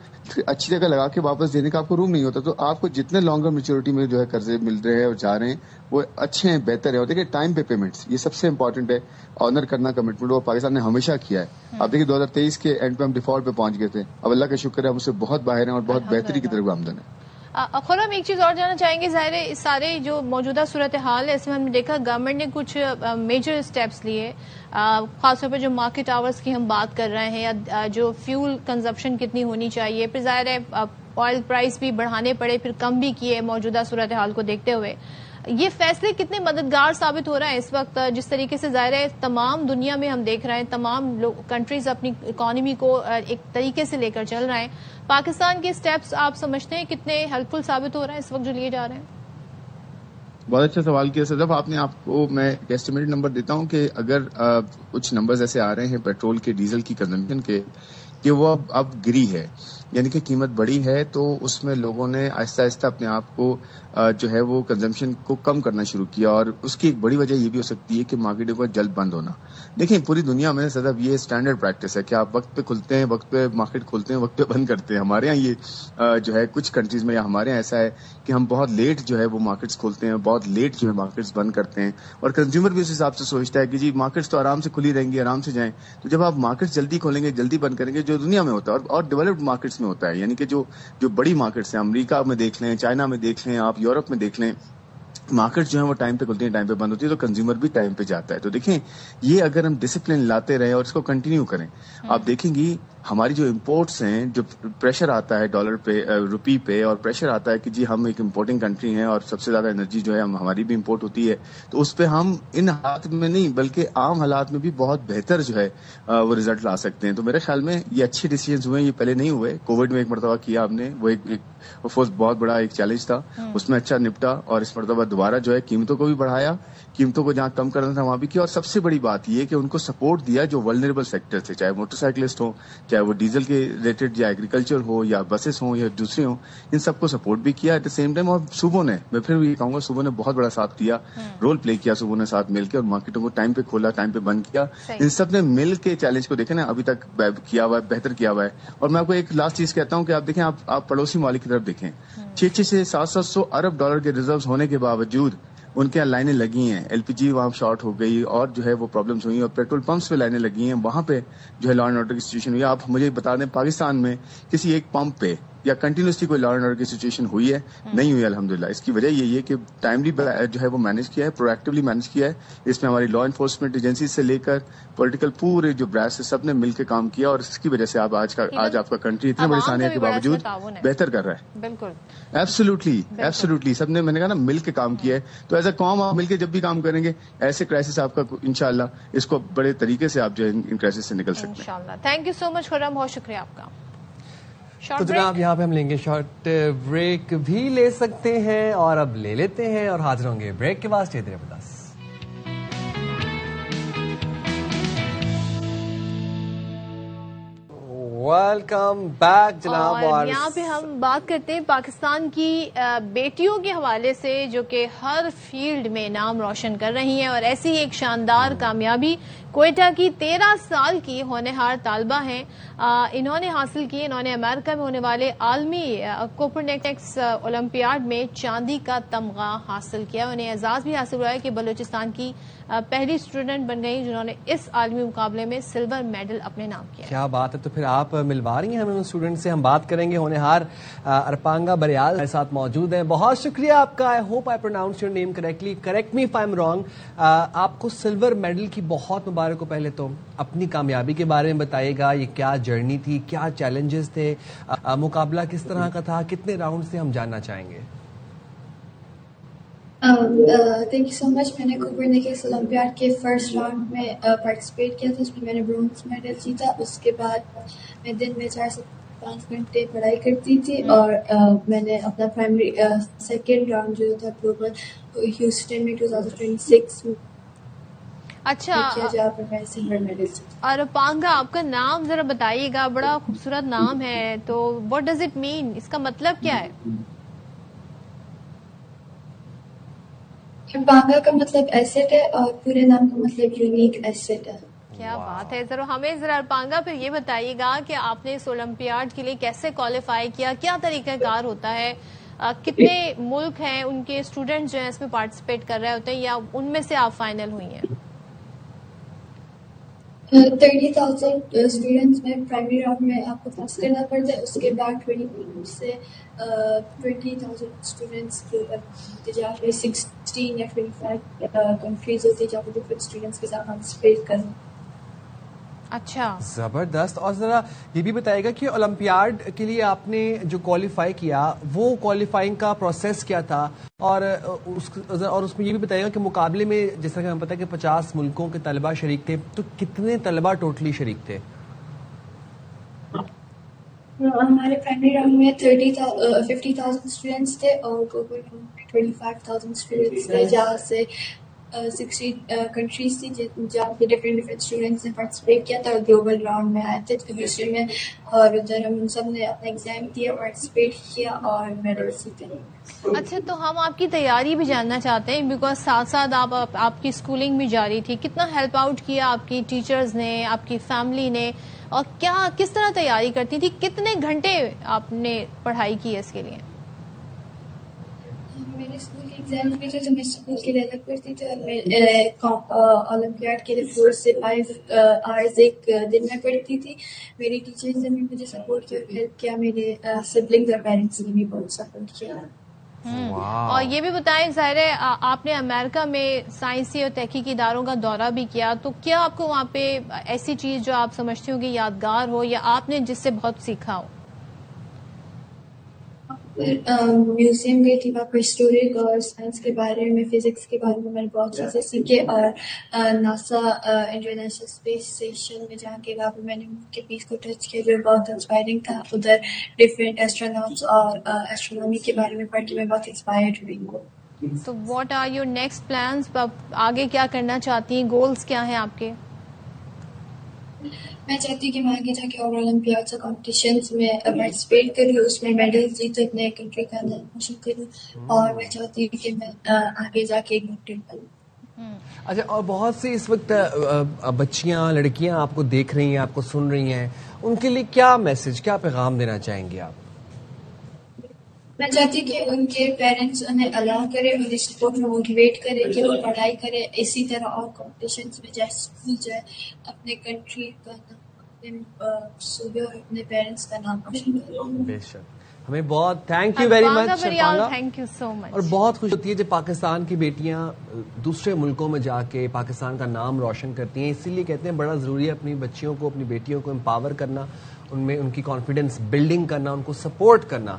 اچھی جگہ لگا کے واپس دینے کا آپ کو روم نہیں ہوتا. تو آپ کو جتنے لانگر میچورٹی میں جو ہے قرضے مل رہے ہیں اور جا رہے ہیں وہ اچھے ہیں، بہتر ہے. اور دیکھیں ٹائم پہ پیمنٹس یہ سب سے امپورٹنٹ ہے. آنر کرنا کمٹمنٹ وہ پاکستان نے ہمیشہ کیا ہے. اب دیکھیں 2023 کے اینڈ پہ ہم ڈیفالٹ پہ پہنچ گئے تھے. اب اللہ کا شکر ہے ہم اس سے بہت باہر ہیں اور بہت بہتری کی طرف آمدن ہے. خرم ایک چیز اور جاننا چاہیں گے، ظاہر ہے سارے جو موجودہ صورتحال ہے اس میں ہم نے دیکھا گورنمنٹ نے کچھ میجر اسٹیپس لیے، خاص طور پہ جو مارکیٹ آورز کی ہم بات کر رہے ہیں یا جو فیول کنزمپشن کتنی ہونی چاہیے، پھر ظاہر ہے آئل پرائس بھی بڑھانے پڑے، پھر کم بھی کیے موجودہ صورتحال کو دیکھتے ہوئے. یہ فیصلے کتنے مددگار ثابت ہو رہا ہے اس وقت، جس طریقے سے ظاہر ہے تمام دنیا میں ہم دیکھ رہے ہیں تمام کنٹریز اپنی اکانومی کو ایک طریقے سے لے کر چل رہے ہیں. پاکستان کے سٹیپس آپ سمجھتے ہیں کتنے ہیلپ فل ثابت ہو رہے ہیں اس وقت جو لیے جا رہے ہیں؟ بہت اچھا سوال کیا صدف آپ نے. آپ کو میں ایک ایسٹیمیٹڈ نمبر دیتا ہوں کہ اگر کچھ نمبرز ایسے آ رہے ہیں پیٹرول کے، ڈیزل کی کنزمپشن کے، کہ وہ اب گری ہے، یعنی کہ قیمت بڑی ہے، تو اس میں لوگوں نے آہستہ آہستہ اپنے آپ کو جو ہے وہ کنزمپشن کو کم کرنا شروع کیا. اور اس کی ایک بڑی وجہ یہ بھی ہو سکتی ہے کہ مارکیٹوں کا جلد بند ہونا. دیکھیں پوری دنیا میں صدف یہ اسٹینڈرڈ پریکٹس ہے کہ آپ وقت پہ کھلتے ہیں، وقت پہ مارکیٹ کھولتے ہیں، وقت پہ بند کرتے ہیں. ہمارے یہاں یہ جو ہے کچھ کنٹریز میں یا ہمارے یہاں ایسا ہے کہ ہم بہت لیٹ جو ہے وہ مارکیٹس کھولتے ہیں، بہت لیٹ جو ہے مارکیٹس بند کرتے ہیں. اور کنزیومر بھی اس حساب سے سوچتا ہے کہ جی مارکیٹس تو آرام سے کھلی رہیں گی، آرام سے جائیں. تو جب آپ مارکیٹس جلدی کھولیں گے، جلدی بند کریں گے، جو دنیا میں ہوتا ہے اور ڈیولپڈ مارکیٹس میں ہوتا ہے، یعنی کہ جو بڑی مارکیٹس ہیں، امریکہ میں دیکھ لیں، چائنا میں دیکھ لیں، آپ یورپ میں دیکھ لیں، مارکیٹ جو ہے وہ ٹائم پہ کھلتی ہیں، ٹائم پہ بند ہوتی ہے، تو کنزیومر بھی ٹائم پہ جاتا ہے. تو دیکھیں یہ اگر ہم ڈسپلن لاتے رہیں اور اس کو کنٹینیو کریں، آپ دیکھیں گی ہماری جو امپورٹس ہیں، جو پریشر آتا ہے ڈالر پہ، روپی پہ، اور پریشر آتا ہے کہ جی ہم ایک امپورٹنگ کنٹری ہیں اور سب سے زیادہ انرجی جو ہے ہماری بھی امپورٹ ہوتی ہے، تو اس پہ ہم ان حالات میں نہیں بلکہ عام حالات میں بھی بہت بہتر جو ہے وہ رزلٹ لا سکتے ہیں. تو میرے خیال میں یہ اچھے ڈیسیجنز ہوئے ہیں، یہ پہلے نہیں ہوئے. کووڈ میں ایک مرتبہ کیا ہم نے، وہ ایک بہت بڑا ایک چیلنج تھا، اس میں اچھا نپٹا، اور اس مرتبہ دوبارہ جو ہے قیمتوں کو بھی بڑھایا، قیمتوں کو جہاں کم کرنا تھا وہاں بھی کیا. اور سب سے بڑی بات یہ کہ ان کو سپورٹ دیا جو ولنریبل سیکٹر تھے، چاہے موٹر سائیکلسٹ ہوں، چاہے وہ ڈیزل کے ریلیٹڈ یا ایگریکلچر ہو یا بسز ہوں یا دوسرے ہوں، ان سب کو سپورٹ بھی کیا ایٹ دا سیم ٹائم. اور صوبوں نے، میں پھر یہ کہوں گا، صوبوں نے بہت بڑا ساتھ دیا، رول پلے کیا صوبوں نے ساتھ مل کے، اور مارکیٹوں کو ٹائم پہ کھولا، ٹائم پہ بند کیا. ان سب نے مل کے چیلنج کو دیکھیں نا ابھی تک کیا ہوا ہے، بہتر کیا ہوا ہے. اور میں آپ کو ایک لاسٹ چیز کہتا ہوں کہ آپ دیکھیں، آپ پڑوسی ممالک کی طرف دیکھیں، 600 سے 700 ارب ڈالر کے ریزروز ہونے کے باوجود ان کے لائنیں لگی ہیں. ایل پی جی وہاں شارٹ ہو گئی اور جو ہے وہ پرابلمز ہوئی، اور پیٹرول پمپس پہ لائنیں لگی ہیں، وہاں پہ جو ہے لا اینڈ آرڈر کی سچویشن ہوئی. آپ مجھے بتا دیں پاکستان میں کسی ایک پمپ پہ یا کنٹینیوسلی کوئی لا اینڈ آرڈر کی سچویشن ہوئی ہے؟ نہیں ہوئی الحمدللہ. اس کی وجہ یہی ہے کہ ٹائملی جو ہے وہ مینج کیا ہے، پرو ایکٹیولی مینج کیا ہے. اس میں ہماری لا انفورسمنٹ ایجنسیز سے لے کر پولیٹیکل پورے جو براس ہے سب نے مل کے کام کیا، اور اس کی وجہ سے آج آپ کا کنٹری اتنے بڑی سانحہ کے باوجود بہتر کر رہا ہے. بالکل ایبسولوٹلی سب نے، میں نے کہا نا، مل کے کام کیا ہے. تو ایز اے قوم آپ مل کے جب بھی کام کریں گے، ایسے کرائسس آپ کا انشاءاللہ اس کو بڑے طریقے سے آپ جو ہے ان کرائسس سے نکل سکتے ہیں انشاءاللہ. تھینک یو سو مچ خرم، بہت شکریہ آپ کا. تو جناب یہاں پہ ہم لیں گے شارٹ بریک بھی لے سکتے ہیں، اور اب لے لیتے ہیں اور حاضر ہوں گے بریک کے بعد. Stay there with us. Welcome back جناب. اور یہاں پہ ہم بات کرتے ہیں پاکستان کی بیٹیوں کے حوالے سے جو کہ ہر فیلڈ میں نام روشن کر رہی ہیں، اور ایسی ایک شاندار کامیابی کوئٹہ کی 13 سال کی ہونہار طالبہ ہیں. انہوں نے امریکہ میں ہونے والے عالمی کوپرنیکس اولمپیاڈ میں چاندی کا تمغہ حاصل کیا. انہیں اعزاز بھی حاصل ہوا ہے کہ بلوچستان کی پہلی اسٹوڈنٹ بن گئی جنہوں نے اس عالمی مقابلے میں سلور میڈل اپنے نام کیا. کیا بات ہے. تو پھر آپ ملوا رہی ہیں ہمیں ان اسٹوڈنٹ سے. ہم بات کریں گے ہونہار ارپانگا بریال ہمارے ساتھ موجود ہیں. بہت شکریہ آپ کا. I hope I pronouns your name correctly. Correct me if I am wrong. آپ کو سلور میڈل کی بہت مبارک ہو. پہلے تو اپنی کامیابی کے بارے میں بتائیے گا. یہ کیا جرنی تھی, کیا چیلنجز تھے, مقابلہ کس طرح کا تھا, کتنے راؤنڈ سے, ہم جاننا چاہیں گے. تھینک یو سو مچ. میں نے کوپرنیکس اولمپیاڈ کے فرسٹ راؤنڈ میں پارٹیسپیٹ کیا تھا. اس میں نے برونز میڈل جیتا. اس کے بعد میں دن میں 4 سے 5 گھنٹے پڑھائی کرتی تھی اور میں نے اپنا پرائمری سیکنڈ راؤنڈ جو تھا گلوبل ہیوسٹن میں 2026 میں اچھا. جہاں پر میں سلور میڈل جیتا. اور پانگا, آپ کا نام ذرا بتائیے گا. بڑا خوبصورت نام ہے. تو واٹ ڈز اٹ مین, اس کا مطلب کیا ہے؟ بانگا کا مطلب ایسٹ ہے اور پورے نام کا مطلب یونیک ایسٹ ہے. کیا بات ہے. ہمیں ذرا پانگا پھر یہ بتائیے گا کہ آپ نے اس اولمپیاڈ کے لیے کیسے کوالیفائی کیا, کیا طریقہ کار ہوتا ہے, کتنے ملک ہیں, ان کے اسٹوڈنٹ جو ہیں اس میں پارٹیسپیٹ کر رہے ہوتے ہیں, یا ان میں سے آپ فائنل ہوئی ہیں؟ 30,000 اسٹوڈینٹس میں پرائمری راؤنڈ میں آپ کو پاس کرنا پڑتا ہے. اس کے بعد 20 سے 20,000 اسٹوڈینٹس کے اوپر جہاں پہ 16 یا 25 کنٹریز ہوتی ہے جہاں پہ ڈفرنٹ اسٹوڈینٹس کے ساتھ پارٹیسپیٹ کرنا. اچھا, زبردست. اور ذرا یہ بھی بتائیے گا کہ اولمپیاڈ کے لیے آپ نے جو کوالیفائی کیا وہ کوالیفائنگ کا پروسیس کیا تھا, اور اس میں یہ بھی بتائیے گا کہ مقابلے میں جیسا کہ ہمیں پتہ ہے کہ 50 ملکوں کے طلبہ شریک تھے, تو کتنے طلبہ ٹوٹلی شریک تھے؟ ہمارے پرائمری راؤنڈ میں 50,000 اسٹوڈینٹس تھے اور گلوبل راؤنڈ میں 25,000 اسٹوڈینٹس تھے جہاں سے 60 کنٹریز تھی جہاں پہ ڈفرینٹ اسٹوڈینٹس نے پارٹیسپیٹ کیا تھا اور گلوبل راؤنڈ میں آئے تھے ہیوسٹن میں, اور ادھر ہم سب نے اپنا ایگزام دیا, پارٹیسپیٹ کیا اور میڈل جیتے. اچھا, تو ہم آپ کی تیاری بھی جاننا چاہتے ہیں بیکاز ساتھ ساتھ آپ کی اسکولنگ بھی جاری تھی. کتنا ہیلپ آؤٹ کیا آپ کی ٹیچرز نے, آپ کی فیملی نے, اور کس طرح تیاری کرتی تھی, کتنے گھنٹے آپ نے پڑھائی کی ہے اس کے لیے؟ میرے اسکول کے ایگزام بھی تھے تو میں اسکول کے لیے الگ پڑھتی تھی, اور میں اولمپیاڈ کے لیے 4 سے 5 آورز ایک دن میں پڑھتی تھی. میری ٹیچرز نے بھی مجھے سپورٹ کیا اور ہیلپ کیا. میرے سبلنگز اور پیرنٹس نے بھی بہت سپورٹ کیا. اور یہ بھی بتائیں, ظاہر ہے آپ نے امریکہ میں سائنسی اور تحقیقی اداروں کا دورہ بھی کیا, تو کیا آپ کو وہاں پہ ایسی چیز جو آپ سمجھتی ہوں کہ یادگار ہو یا آپ نے جس سے بہت سیکھا ہو؟ میوزیم گئی تھی, وہاں پر ہسٹورک اور سائنس کے بارے میں, فزکس کے بارے میں نے بہت چیزیں سیکھے. اور ناسا انٹرنیشنل اسپیس اسٹیشن میں جا کے وہاں پہ میں نے ان کے پیس کو ٹچ کیا جو بہت انسپائرنگ تھا. ادھر ڈفرینٹ ایسٹروناٹس اور ایسٹرونومی کے بارے میں پڑھ کے میں بہت انسپائرڈ ہوئی ہوں. تو what are your next plans, آگے کیا کرنا چاہتی ہیں, گولز کیا ہیں آپ کے؟ میں چاہتی ہوں کہ میں آگے جا کے اور اولمپیاڈس اور کمپٹیشنس میں پارٹیسپیٹ کروں, اس میں میڈل جیتوں, اپنے کنٹری کا نام روشن کروں, اور میں چاہتی ہوں کہ میں آگے جا کے ایک ڈاکٹر بنوں. اچھا, اور بہت سی اس وقت بچیاں, لڑکیاں آپ کو دیکھ رہی ہیں, آپ کو سن رہی ہیں, ان کے لیے کیا میسج, کیا پیغام دینا چاہیں گے آپ؟ میں چاہتی ہوں کہ ان کے پیرنٹس انہیں الاؤ کرے, انہیں سپورٹ میں موٹیویٹ کرے کہ وہ پڑھائی کرے, اسی طرح اور کمپٹیشنس میں جائے, اسکول جائے, اپنے کنٹری کا نام, اپنے صوبے اور اپنے پیرنٹس کا نام روشن کرے. بے شک. ہمیں بہت thank you very much, thank you so much. اور بہت خوش ہوتی ہے جب پاکستان کی بیٹیاں دوسرے ملکوں میں جا کے پاکستان کا نام روشن کرتی ہیں. اسی لیے کہتے ہیں بڑا ضروری ہے اپنی بچیوں کو, اپنی بیٹیوں کو امپاور کرنا, ان میں ان کی کانفیڈنس بلڈنگ کرنا, ان کو سپورٹ کرنا.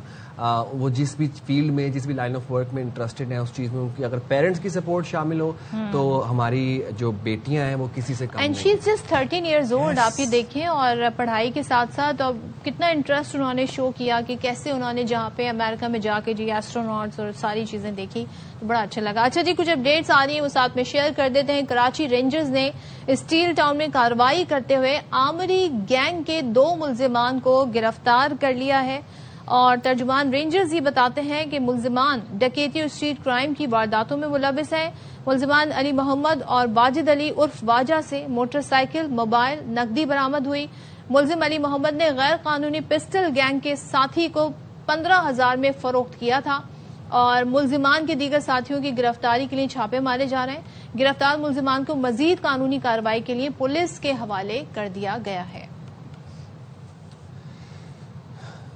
وہ جس بھی فیلڈ میں, جس بھی لائن آف ورک میں انٹرسٹڈ ہیں, اس چیز میں ان کی اگر پیرنٹس کی سپورٹ شامل ہو تو ہماری جو بیٹیاں ہیں وہ کسی سے کم نہیں. And she is just 13 years old. آپ یہ دیکھیں, اور پڑھائی کے ساتھ ساتھ اور کتنا انٹرسٹ انہوں نے شو کیا کہ کیسے انہوں نے جہاں پہ امریکہ میں جا کے ایسٹروناٹس اور ساری چیزیں دیکھی, تو بڑا اچھا لگا. اچھا جی, کچھ اپڈیٹس آ رہی ہیں وہ ساتھ میں شیئر کر دیتے ہیں. کراچی رینجرز نے اسٹیل ٹاؤن میں کارروائی کرتے ہوئے آمری گینگ کے 2 ملزمان کو گرفتار کر لیا ہے. اور ترجمان رینجرز یہ بتاتے ہیں کہ ملزمان ڈکیتی اور اسٹریٹ کرائم کی وارداتوں میں ملوث ہیں. ملزمان علی محمد اور واجد علی عرف واجہ سے موٹر سائیکل، موبائل، نقدی برآمد ہوئی. ملزم علی محمد نے غیر قانونی پسٹل گینگ کے ساتھی کو 15,000 میں فروخت کیا تھا اور ملزمان کے دیگر ساتھیوں کی گرفتاری کے لیے چھاپے مارے جا رہے ہیں. گرفتار ملزمان کو مزید قانونی کارروائی کے لیے پولیس کے حوالے کر دیا گیا ہے.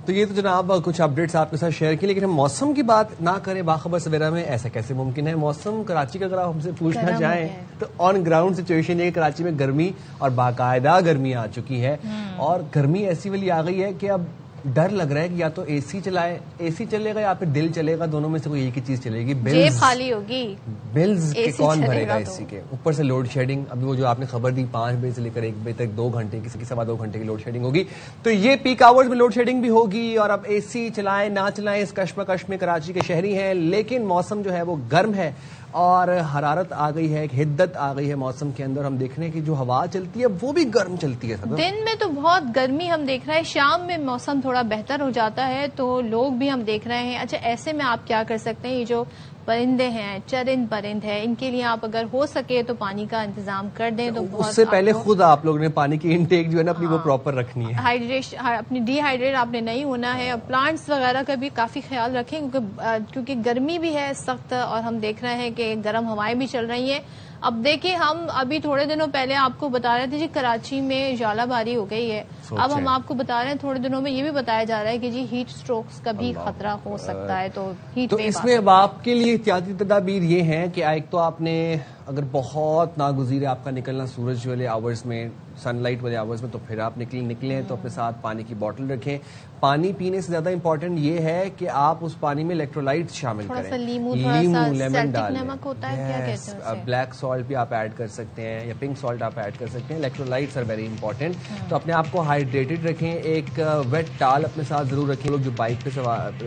تو یہ تو جناب کچھ اپڈیٹس آپ کے ساتھ شیئر کی، لیکن ہم موسم کی بات نہ کریں باخبر سویرا میں، ایسا کیسے ممکن ہے؟ موسم کراچی کا اگر آپ ہم سے پوچھنا چاہیں تو آن گراؤنڈ سچویشن یہ کراچی میں گرمی اور باقاعدہ گرمی آ چکی ہے، اور گرمی ایسی والی آ گئی ہے کہ اب ڈر لگ رہا ہے کہ یا تو اے سی چلائے، اے سی چلے گا یا پھر دل چلے گا، دونوں میں سے کوئی ایک ہی چیز چلے گی. جیب خالی ہوگی، بلز کے کون بھرے گا اے سی کے؟ اوپر سے لوڈ شیڈنگ، ابھی وہ جو آپ نے خبر دی 5 بجے سے لے کر 1 بجے تک 2 گھنٹے، کسی کی 2.25 گھنٹے کی لوڈ شیڈنگ ہوگی. تو یہ پیک آورز میں لوڈ شیڈنگ بھی ہوگی، اور اب اے سی چلائیں نہ چلائیں اس کشمکش میں کراچی کے شہری ہیں. لیکن موسم جو ہے وہ گرم ہے اور حرارت آ گئی ہے، ایک حدت آ گئی ہے موسم کے اندر. ہم دیکھ رہے ہیں کہ جو ہوا چلتی ہے وہ بھی گرم چلتی ہے. دن میں تو بہت گرمی ہم دیکھ رہے ہیں، شام میں موسم تھوڑا بہتر ہو جاتا ہے تو لوگ بھی ہم دیکھ رہے ہیں. اچھا ایسے میں آپ کیا کر سکتے ہیں؟ یہ جو پرندے ہیں، چرند پرند ہیں، ان کے لیے آپ اگر ہو سکے تو پانی کا انتظام کر دیں. تو اس سے پہلے خود آپ لوگوں نے پانی کی انٹیک جو ہے نا اپنی وہ پراپر رکھنی ہے. ہائیڈریشن، اپنی ڈی ہائیڈریٹ آپ نے نہیں ہونا ہے، اور پلانٹس وغیرہ کا بھی کافی خیال رکھیں کیونکہ گرمی بھی ہے سخت، اور ہم دیکھ رہے ہیں کہ گرم ہوائیں بھی چل رہی ہیں. اب دیکھیں ہم ابھی تھوڑے دنوں پہلے آپ کو بتا رہے تھے جی کراچی میں ژالہ باری ہو گئی ہے. اب ہم آپ کو بتا رہے ہیں تھوڑے دنوں میں یہ بھی بتایا جا رہا ہے کہ جی ہیٹ سٹروکس کا بھی خطرہ ہو سکتا ہے. تو ہیٹ تو اس میں اب آپ کے لیے احتیاطی تدابیر یہ ہیں کہ ایک تو آپ نے اگر بہت ناگزیر ہے آپ کا نکلنا سورج والے آورز میں، سن لائٹ والے آورز میں، تو پھر آپ نکلیں تو اپنے ساتھ پانی کی بوٹل رکھیں. پانی پینے سے زیادہ امپورٹنٹ یہ ہے کہ آپ اس پانی میں الیکٹرولائٹ شامل کریں. لیمو لیمن ڈالیں، بلیک سالٹ بھی آپ ایڈ کر سکتے ہیں یا پنک سالٹ آپ ایڈ کر سکتے ہیں. Electrolytes are very important. تو اپنے آپ کو ہائیڈریٹڈ رکھیں. ایک ویٹ ٹال اپنے ساتھ ضرور رکھیں. لوگ جو بائک پہ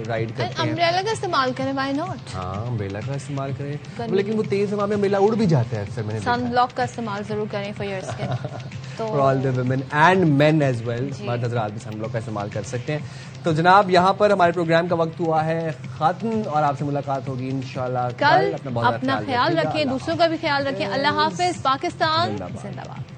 رائڈ کرتے ہیں امبریلا کا استعمال کریں، وائی ناٹ؟ ہاں امبریلا کا استعمال کریں، لیکن وہ تیز ہوا میں امبریلا اڑ بھی جاتا ہے اکثر. میں نے سن بلاک کا استعمال ضرور کریں for your skin. For all the women and men as well. مرد حضرات بھی سن بلاک کا استعمال کر سکتے ہیں. تو جناب یہاں پر ہمارے پروگرام کا وقت ہوا ہے ختم، اور آپ سے ملاقات ہوگی انشاءاللہ کل. اپنا خیال رکھیں، دوسروں کا بھی خیال رکھیں. اللہ حافظ. پاکستان زندہ باد.